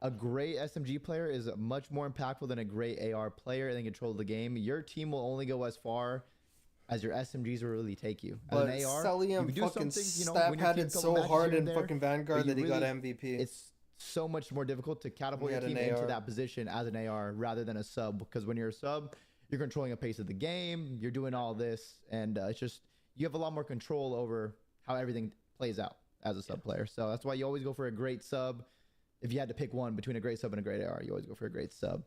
a great SMG player is much more impactful than a great AR player and control the game. Your team will only go as far as your SMGs will really take you. As But an AR, Sulliam you can do fucking something, you know, stab win your team a padded couple so matches hard here in and there, fucking but Vanguard you that he got really- MVP. It's so much more difficult to catapult He your had team an into AR. that position as an AR rather than a sub. Because when you're a sub, you're controlling a pace of the game, you're doing all this, and it's just you have a lot more control over how everything plays out as a sub player. So that's why you always go for a great sub. If you had to pick one between a great sub and a great AR, you always go for a great sub.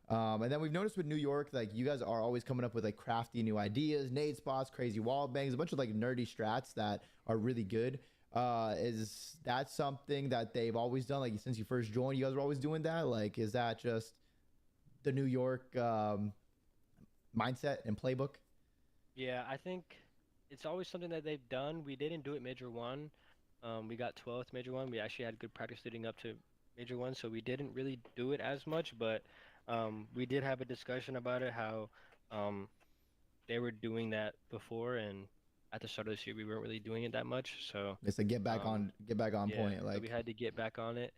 And then we've noticed with New York, like you guys are always coming up with like crafty new ideas, nade spots, crazy wall bangs, a bunch of like nerdy strats that are really good. Is that something that they've always done? Like since you first joined, you guys were always doing that? Like, is that just the New York mindset and playbook? Yeah, I think it's always something that they've done. We didn't do it Major 1. We got 12th Major 1. We actually had good practice leading up to Major 1, so we didn't really do it as much, but we did have a discussion about it, how they were doing that before, and at the start of this year, we weren't really doing it that much. So It's a get back on yeah, point. so Like we had to get back on it.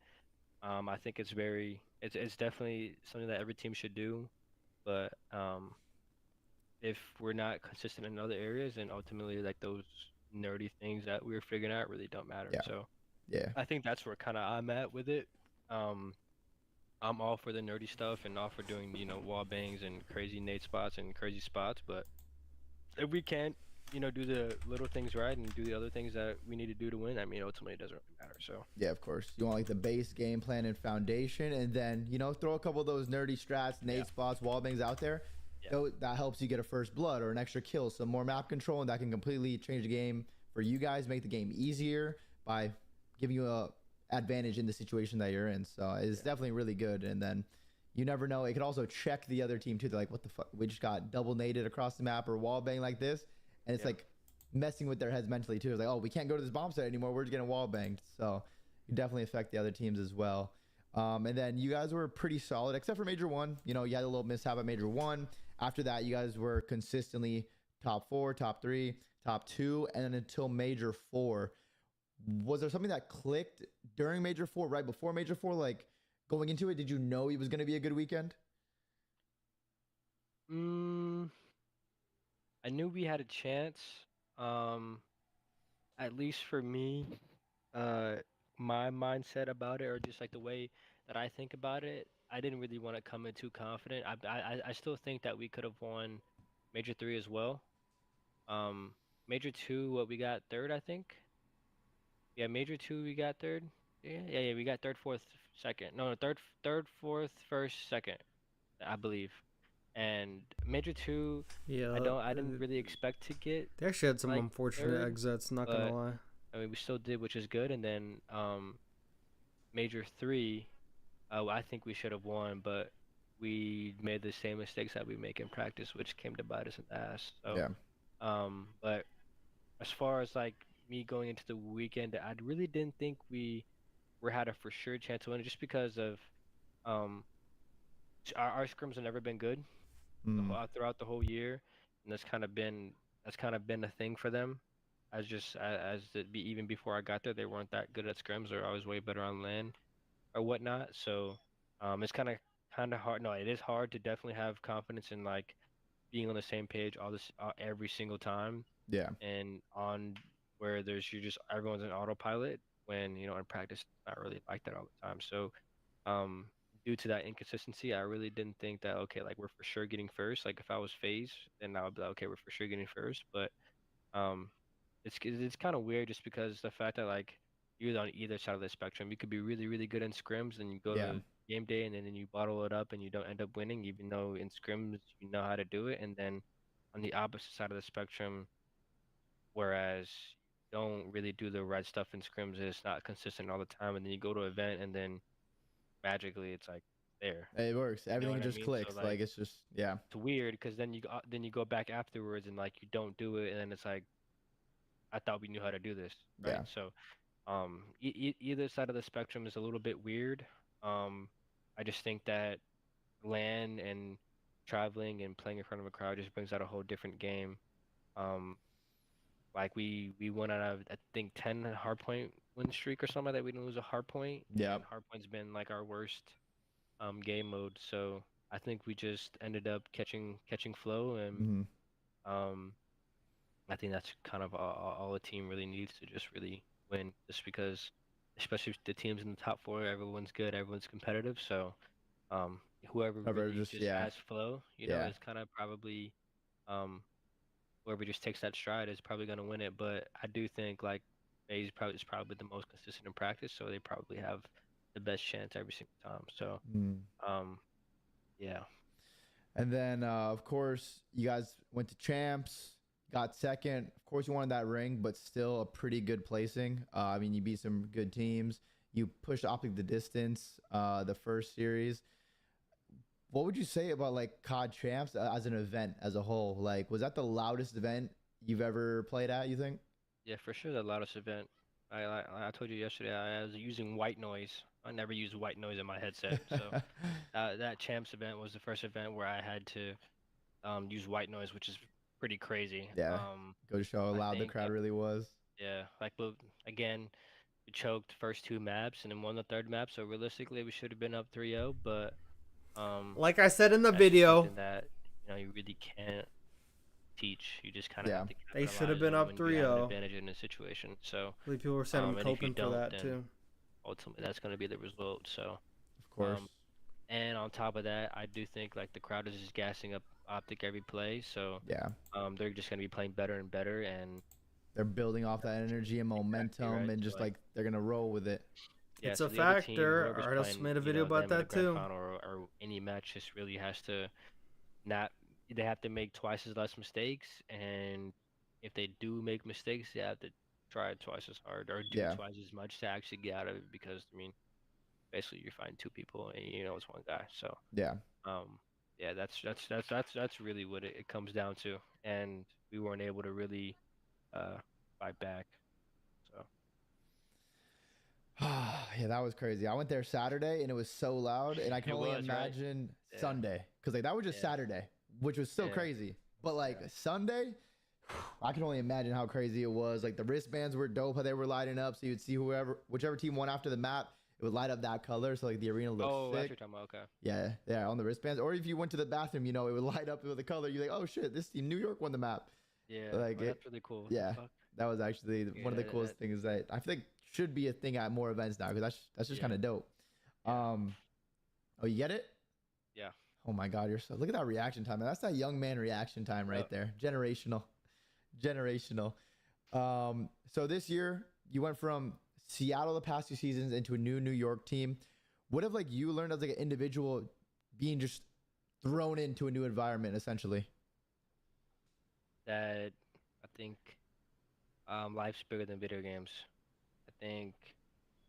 I think it's definitely something that every team should do, but if we're not consistent in other areas, then ultimately like those nerdy things that we're figuring out really don't matter. Yeah. So yeah, I think that's where kind of I'm at with it. I'm all for the nerdy stuff and all for doing, you know, wall bangs and crazy nade spots and crazy spots, but if we can't, you know, do the little things right and do the other things that we need to do to win, I mean, ultimately it doesn't really matter. So yeah, of course. You want like the base game plan and foundation, and then you know throw a couple of those nerdy strats, nade spots, wall bangs out there. So that helps you get a first blood or an extra kill, some more map control, and that can completely change the game for you guys, make the game easier by giving you a advantage in the situation that you're in. So it's definitely really good. And then you never know, it could also check the other team too. They're like, what the fuck, we just got double naded across the map or wall bang like this, and it's like messing with their heads mentally too. It's like, oh, we can't go to this bomb site anymore, we're just getting wall banged. So you definitely affect the other teams as well. And then you guys were pretty solid except for Major 1. You know, you had a little mishap at Major 1. After that, you guys were consistently top 4, top 3, top 2, and then until Major 4. Was there something that clicked during Major 4, right before Major 4? Like going into it, did you know it was going to be a good weekend? I knew we had a chance. At least for me, my mindset about it, or just like the way that I think about it, I didn't really want to come in too confident. I still think that we could have won Major 3 as well. Major 2, what we got third, I think. Yeah, Major 2, we got third. Yeah, we got third, fourth, second. No, third, fourth, first, second, I believe. And Major 2, Yeah, I didn't really expect to get. They actually had some like, unfortunate third, exits. Not but, gonna lie. I mean, we still did, which is good. And then Major 3, I think we should have won, but we made the same mistakes that we make in practice, which came to bite us in the ass. So, Yeah. But as far as like me going into the weekend, I really didn't think we had a for sure chance to win, just because of our scrims have never been good throughout the whole year, and that's kind of been a thing for them. Even before I got there, they weren't that good at scrims. They're always way better on land or whatnot. So it's kind of hard. No, it is hard to definitely have confidence in like being on the same page every single time. Yeah. And on where everyone's in autopilot, when in practice it's not really like that all the time. So due to that inconsistency, I really didn't think that, okay, like we're for sure getting first. Like if I was FaZe, then I would be like, okay, we're for sure getting first. But it's kind of weird, just because the fact that like you're on either side of the spectrum. You could be really, really good in scrims, and you go to game day, and then you bottle it up and you don't end up winning, even though in scrims you know how to do it. And then on the opposite side of the spectrum, whereas you don't really do the right stuff in scrims, it's not consistent all the time, and then you go to an event, and then magically it's like there. It works. Everything just I mean? clicks. So, like it's just It's weird, because then you go back afterwards and like you don't do it, and then it's like, I thought we knew how to do this, right? Yeah. So either side of the spectrum is a little bit weird. I just think that LAN and traveling and playing in front of a crowd just brings out a whole different game. Like we went on a, I think, 10 hardpoint win streak or something like that. We didn't lose a hardpoint. Yeah. And hardpoint's been like our worst game mode. So I think we just ended up catching flow, and I think that's kind of all a team really needs to just really win, just because, especially the teams in the top 4, everyone's good, everyone's competitive. So whoever really just has flow, is kind of probably whoever just takes that stride is probably going to win it. But I do think like FaZe is probably the most consistent in practice, so they probably have the best chance every single time. So yeah. And then of course you guys went to champs, got second. Of course you wanted that ring, but still a pretty good placing. I mean, you beat some good teams. You pushed Optic the distance the first series. What would you say about like COD champs as an event as a whole? Like, was that the loudest event you've ever played at, you think? Yeah, for sure, the loudest event. I told you yesterday I was using white noise. I never used white noise in my headset. So that champs event was the first event where I had to use white noise, which is pretty crazy. Yeah. Go to show how loud the crowd really was. Yeah, like, again, we choked first 2 maps and then won the 3rd map. So realistically, we should have been up 3-0. But like I said in the video, that you really can't teach. You just kind of have to. They should have been up 3-0. Advantage in a situation. So I believe people were saying I'm coping for that too. Ultimately, that's going to be the result. So of course. And on top of that, I do think like the crowd is just gassing up Optic every play. So yeah, they're just going to be playing better and better, and they're building off that energy and momentum, right. And just like they're going to roll with it. Yeah, it's a factor. Artists made a video about that too. Or any match just really has to they have to make twice as less mistakes, and if they do make mistakes, they have to try twice as hard or do twice as much to actually get out of it, because I mean, basically you're fighting 2 people and it's 1 guy. So yeah, that's really what it comes down to, and we weren't able to really fight back. So yeah, that was crazy. I went there Saturday and it was so loud, and I can only imagine Sunday, because like that was just Saturday, which was still crazy. But like Sunday, I can only imagine how crazy it was. Like the wristbands were dope, how they were lighting up, so you would see whichever team won after the map, it would light up that color, so like the arena looked sick. Oh, that's what you're talking about. Okay. Yeah, on the wristbands. Or if you went to the bathroom, it would light up with the color. You're like, oh shit, this team New York won the map. Yeah, like that's really cool. Yeah, that was actually one of the coolest things that I think should be a thing at more events now, because that's just kind of dope. Oh, you get it? Yeah. Oh my God, look at that reaction time. That's that young man reaction time right there. Generational Generational. So this year you went from Seattle the past 2 seasons into a new New York team. What have like you learned as like an individual being just thrown into a new environment essentially? That I think life's bigger than video games. I think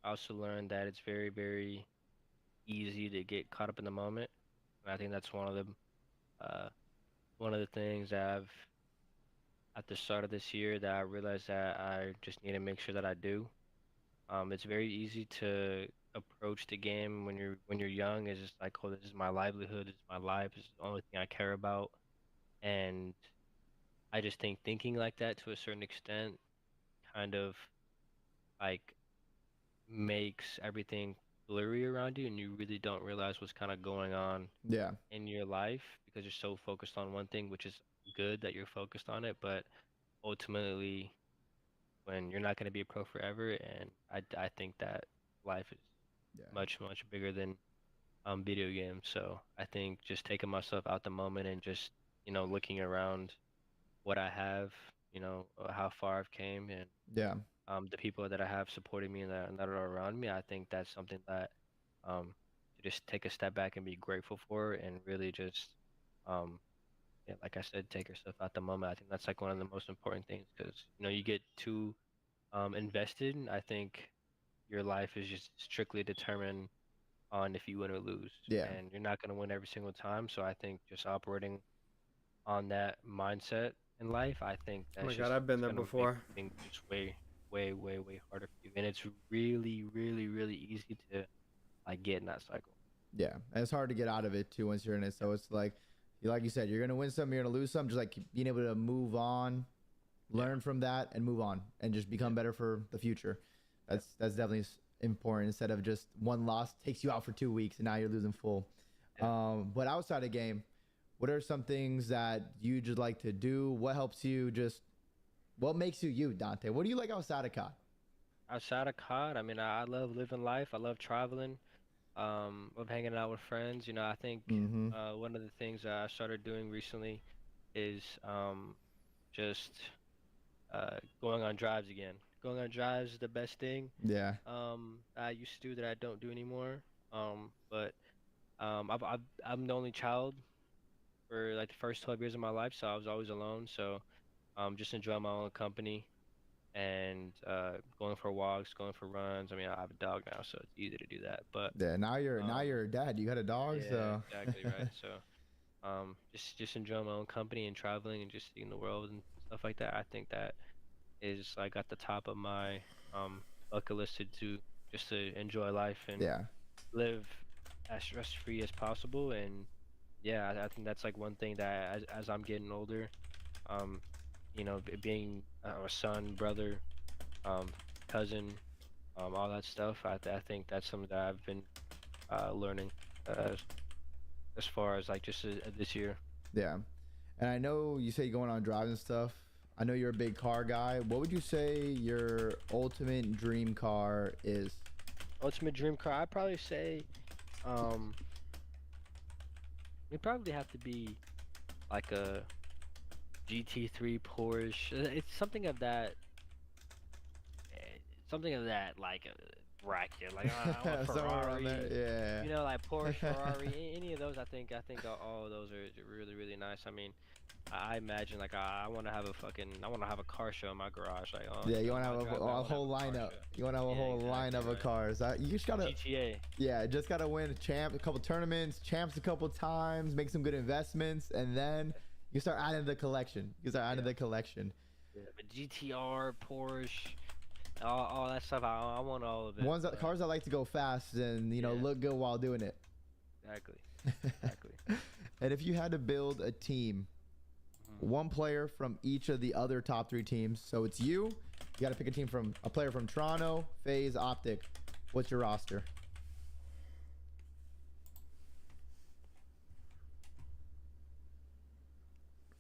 I also learned that it's very, very easy to get caught up in the moment. And I think that's one of the things that I've at the start of this year that I realized that I just need to make sure that I do. It's very easy to approach the game when you're young. It's just like, oh, this is my livelihood, it's my life, it's the only thing I care about. And I just think thinking like that to a certain extent kind of like makes everything blurry around you, and you really don't realize what's kind of going on in your life because you're so focused on one thing, which is good that you're focused on it, but ultimately when you're not going to be a pro forever, and I think that life is much bigger than video games. So I think just taking myself out the moment and just looking around what I have, how far I've came, and the people that I have supporting me and that are around me, I think that's something that to just take a step back and be grateful for, and really just like I said, take yourself out the moment. I think that's like one of the most important things, because you get too invested. I think your life is just strictly determined on if you win or lose, and you're not going to win every single time. So I think just operating on that mindset in life, I think that's oh my God, I've been there before. Things just way harder for you, and it's really, really, really easy to like get in that cycle. Yeah, and it's hard to get out of it too once you're in it. So it's like you said, you're gonna win some, you're gonna lose some. Just like being able to move on, learn from that, and move on, and just become better for the future. That's definitely important. Instead of just one loss takes you out for 2 weeks and now you're losing full. But outside of game, what are some things that you just like to do? What helps you? What makes you, Dante? What do you like outside of COD? Outside of COD, I mean, I love living life. I love traveling. Love hanging out with friends. I think one of the things that I started doing recently is just going on drives again. Going on drives is the best thing. Yeah. I used to do that I don't do anymore. But I'm the only child for like the first 12 years of my life, so I was always alone. So just enjoy my own company and going for walks, going for runs. I mean, I have a dog now, so it's easy to do that. But now you're a dad. You got a dog, so exactly right. So just enjoy my own company and traveling and just seeing the world and stuff like that. I think that is like at the top of my bucket list to just to enjoy life and live as stress free as possible. And I think that's like one thing that as I'm getting older, being a son, brother, cousin, all that stuff, I think that's something that I've been learning as far as like just this year. Yeah. And I know you say you're going on drives and stuff. I know you're a big car guy. What would you say your ultimate dream car is? Ultimate dream car, I'd probably say it probably have to be like a GT3 Porsche. It's something of that like bracket. Like I want Ferrari, like Porsche, Ferrari, any of those. I think all of those are really, really nice. I mean, I imagine like I want to have a car show in my garage. Like you want to have a whole lineup. You want to have a whole lineup of cars. You just gotta GTA. Yeah, just gotta win a couple tournaments, champs a couple times, make some good investments, and then you start adding the collection. Yeah, but GTR, Porsche, all that stuff. I want all of it. Cars that like to go fast and look good while doing it. Exactly. And if you had to build a team, one player from each of the other top 3 teams. So it's you got to pick a player from Toronto, FaZe, Optic. What's your roster?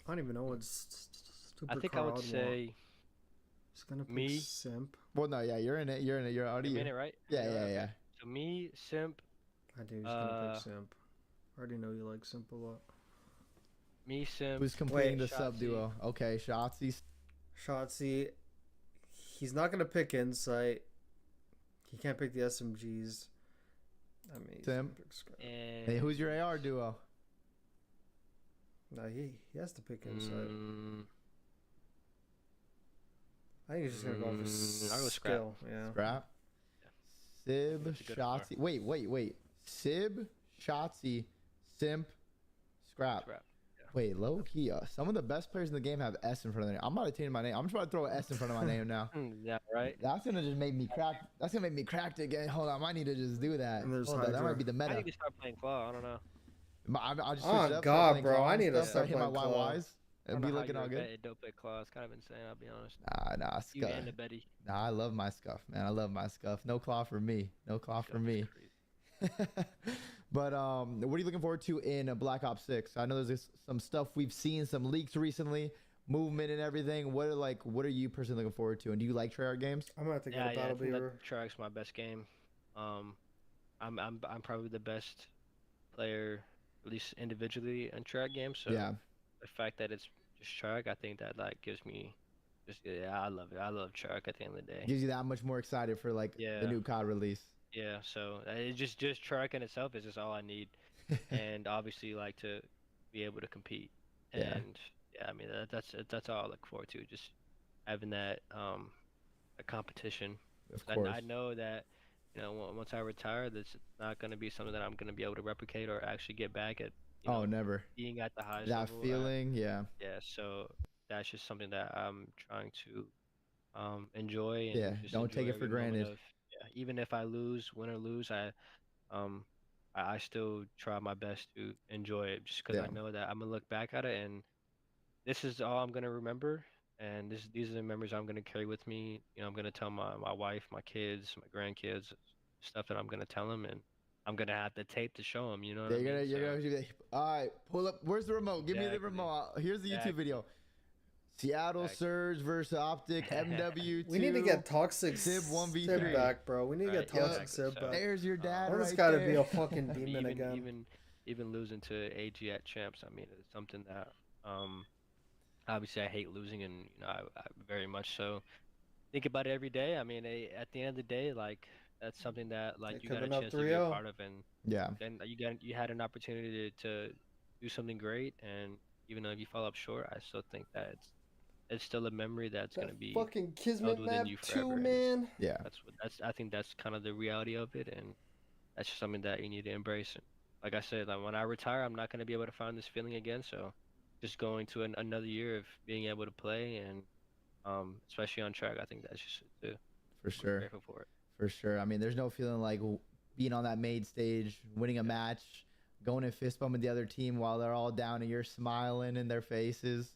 I don't even know what's stupid. I think I would say just gonna pick me. Simp. Well, no, yeah, you're in it. You're already in it, right? Yeah. So me, Simp. I do. Just gonna pick Simp. I already know you like Simp a lot. Me, Simp. Who's completing the sub duo? Okay, Shotzzy. Shotzzy, he's not gonna pick Insight. He can't pick the SMGs. I mean, Tim. Hey, who's your AR duo? No, he has to pick Insight. I think he's just gonna go for I'll go Scrap. skill. Yeah. Scrap. Sib, Shotzzy. Wait. Sib, Shotzzy, Simp, Scrap. Wait, low key. Some of the best players in the game have S in front of their name. I'm about to change my name. I'm just about to throw an S in front of my name now. Yeah, right. That's gonna just make me crack. That's gonna make me cracked again. Hold on, I need to just do that. Hold on, that might be the meta. I need to start playing Claw. I don't know. I'll just oh up, God, bro! I need to start start hitting my playing Claw. YYs and be looking all good. Don't play Claw. It's kind of insane. I'll be honest. Nah, You Scuff. and the Betty. Nah, I love my Scuff, man. I love my Scuff. No Claw for me. No Claw for me. But what are you looking forward to in Black Ops 6? I know there's some stuff we've seen, some leaks recently, movement and everything. What are you personally looking forward to? And do you like Treyarch games? I'm gonna have to get a Battle Beaver. Treyarch's my best game. I'm probably the best player, at least individually, in Treyarch games. So yeah, the fact that it's just Treyarch, I think that like gives me just I love it. I love Treyarch at the end of the day. Gives you that much more excited for like the new COD release. Yeah, so it's just Treyarch in itself is just all I need, and obviously like to be able to compete. And I mean that's all I look forward to, just having that a competition. Of course. I know that once I retire, that's not going to be something that I'm going to be able to replicate or actually get back at. Never. Being at the highest that level. feeling, yeah. Yeah, so that's just something that I'm trying to enjoy. And just don't take it for granted. Even if I win or lose, I still try my best to enjoy it, just because I know that I'm gonna look back at it and this is all I'm gonna remember, and these are the memories I'm gonna carry with me. I'm gonna tell my wife, my kids, my grandkids, stuff that I'm gonna tell them, and I'm gonna have the tape to show them. You know what I mean? You're gonna all right, pull up. Where's the remote? Give me the remote. Here's the YouTube video. Seattle Surge versus Optic MW2. We need to get Toxic Sib 1v3 Sib back, bro. We need to get Toxic Sib back. There's your dad right There's got to there. be a fucking demon again. Even losing to AG at champs, I mean, it's something that obviously I hate losing, and I very much so think about it every day. I mean, at the end of the day, like that's something that like you got a chance to be a part of, and then you had an opportunity to do something great, and even though you fall up short, I still think that it's still a memory that's gonna be fucking Kismet map you forever. too, man. Yeah, I think that's kind of the reality of it, and that's just something that you need to embrace. And like I said, like when I retire, I'm not gonna be able to find this feeling again. So just going to another year of being able to play, and especially on track, I think that's just for sure. I'm grateful for it. For sure. I mean, there's no feeling like being on that main stage, winning a match, going and fist bumping the other team while they're all down and you're smiling in their faces.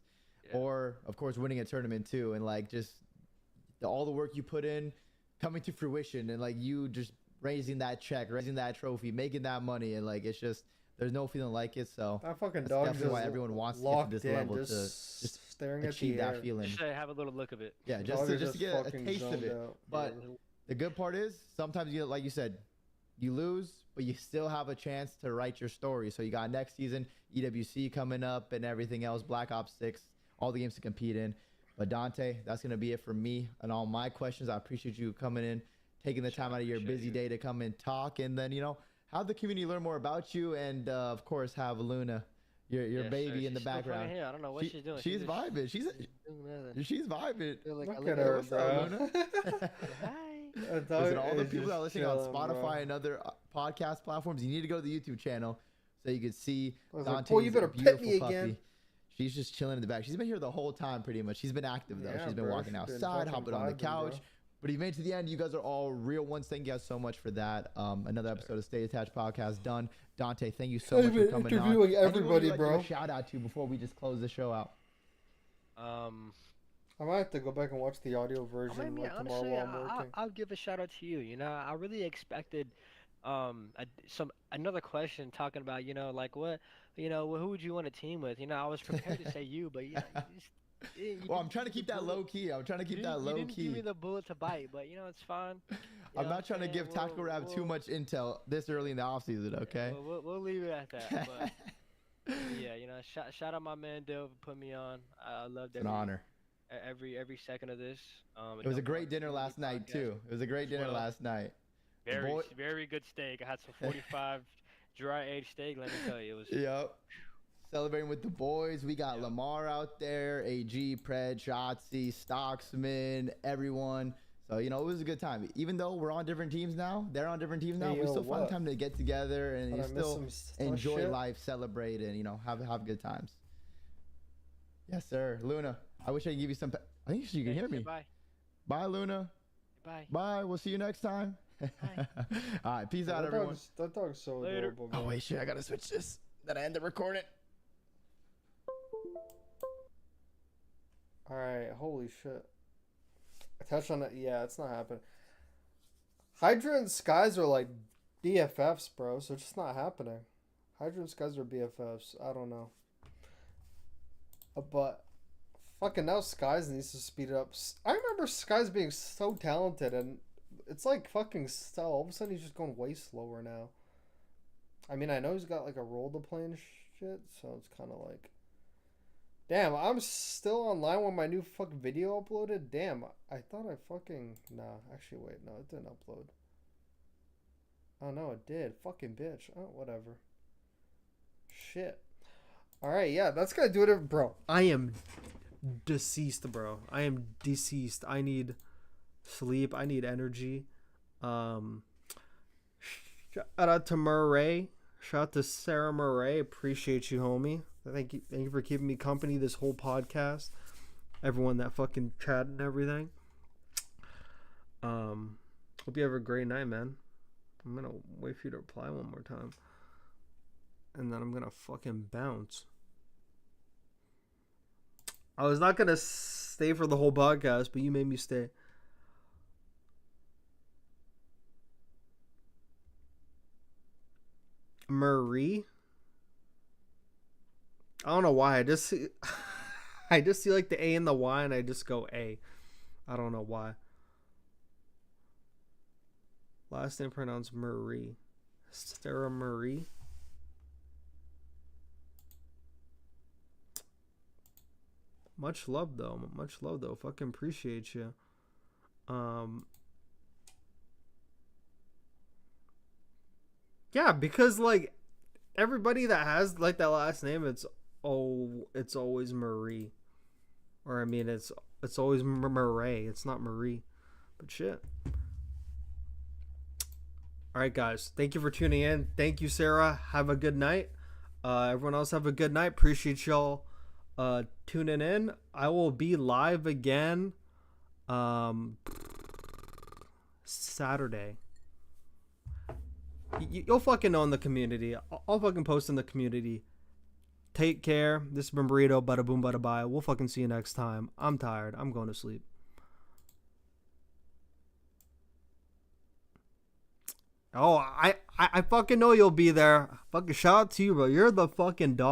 Or, of course, winning a tournament too, and like just all the work you put in coming to fruition, and like you just raising that check, raising that trophy, making that money, and like it's just there's no feeling like it. So that fucking that's dog definitely why everyone wants to get to this level to just staring achieve at that feeling. Just have a little look of it. Yeah, just to get a taste of it. But the good part is sometimes you, like you said, you lose, but you still have a chance to write your story. So you got next season, EWC coming up, and everything else, Black Ops 6. All the games to compete in. But Dante, that's going to be it for me and all my questions. I appreciate you coming in, taking the time out of your busy day to come and talk, and then, have the community learn more about you, and of course have Luna, your baby in the background. Here. I don't know what she's doing. She's vibing. She's vibing. Look at her, bro. Hi. Listen, all the people that are listening on Spotify and other podcast platforms, you need to go to the YouTube channel so you can see Dante's you better pet me again. She's just chilling in the back. She's been here the whole time pretty much. She's been active, though. Yeah, she's been walking outside, hopping on the couch. Bro. But if you made it to the end, you guys are all real ones. Thank you guys so much for that. Another episode of Stay Attached Podcast done. Dante, thank you so much for coming on. Interviewing everybody, bro. A shout out to before we just close the show out. I might have to go back and watch the audio version tomorrow honestly, while I'm working. I'll give a shout out to you. I really expected another question talking about like what who would you want to team with? I was prepared to say you, but well, I'm trying to keep that low key. I'm trying to keep that low you key. didn't give me the bullet to bite, but it's fine. I'm not trying to give Tactical Rab too much intel this early in the off season. Okay. We'll leave it at that. But yeah, shout out my man Dale for putting me on. I loved it. It's an honor. every second of this. It was a great dinner last night too. It was a great dinner last night. Very good steak. I had some 45 dry aged steak. Let me tell you, it was. Yep. Celebrating with the boys. We got Lamar out there, AG, Pred, Shotzzy, Stocksman, everyone. So, you know, it was a good time. Even though we're on different teams now, they're on different teams now, we still find time to get together and you still enjoy life, celebrate, and, you know, have good times. Yes, sir. Luna, I wish I could give you some... I think you can hear me. Bye. Bye, Luna. Bye. Bye. We'll see you next time. All right. Peace out, everyone. That dog's so adorable. Oh, wait, shit. I got to switch this. Then I end the recording. Alright, holy shit. I touched on it. Yeah, it's not happening. Hydra and Skies are like BFFs, bro, so it's just not happening. Hydra and Skies are BFFs. I don't know. But fucking now Skies needs to speed it up. I remember Skies being so talented, and it's like fucking so. All of a sudden he's just going way slower now. I mean, I know he's got like a role to play and shit, so it's kind of like... Damn, I'm still online when my new fucking video uploaded? Damn, I thought I fucking... Nah, actually, wait. No, it didn't upload. Oh, no, it did. Fucking bitch. Oh, whatever. Shit. Alright, yeah, that's gonna do it. Bro, I am deceased, bro. I am deceased. I need sleep. I need energy. Shout out to Murray. Shout out to Sarah Murray. Appreciate you, homie. Thank you for keeping me company this whole podcast. Everyone that fucking chat and everything. Hope you have a great night, man. I'm gonna wait for you to reply one more time. And then I'm gonna fucking bounce. I was not gonna stay for the whole podcast, but you made me stay. Marie? I don't know why. I just see like the A and the Y, and I just go A. I don't know why. Last name pronounced Marie. Sarah Marie. Much love though. Much love though. Fucking appreciate you. Yeah, because like everybody that has like that last name, it's always Marie, or I mean it's always Murray. It's not Marie, but shit. All right, guys. Thank you for tuning in. Thank you, Sarah. Have a good night. Everyone else have a good night. Appreciate y'all tuning in. I will be live again Saturday. You'll fucking know in the community. I'll fucking post in the community. Take care. This has been Burrito. Bada boom, bada bye. We'll fucking see you next time. I'm tired. I'm going to sleep. Oh, I fucking know you'll be there. Fucking shout out to you, bro. You're the fucking dog.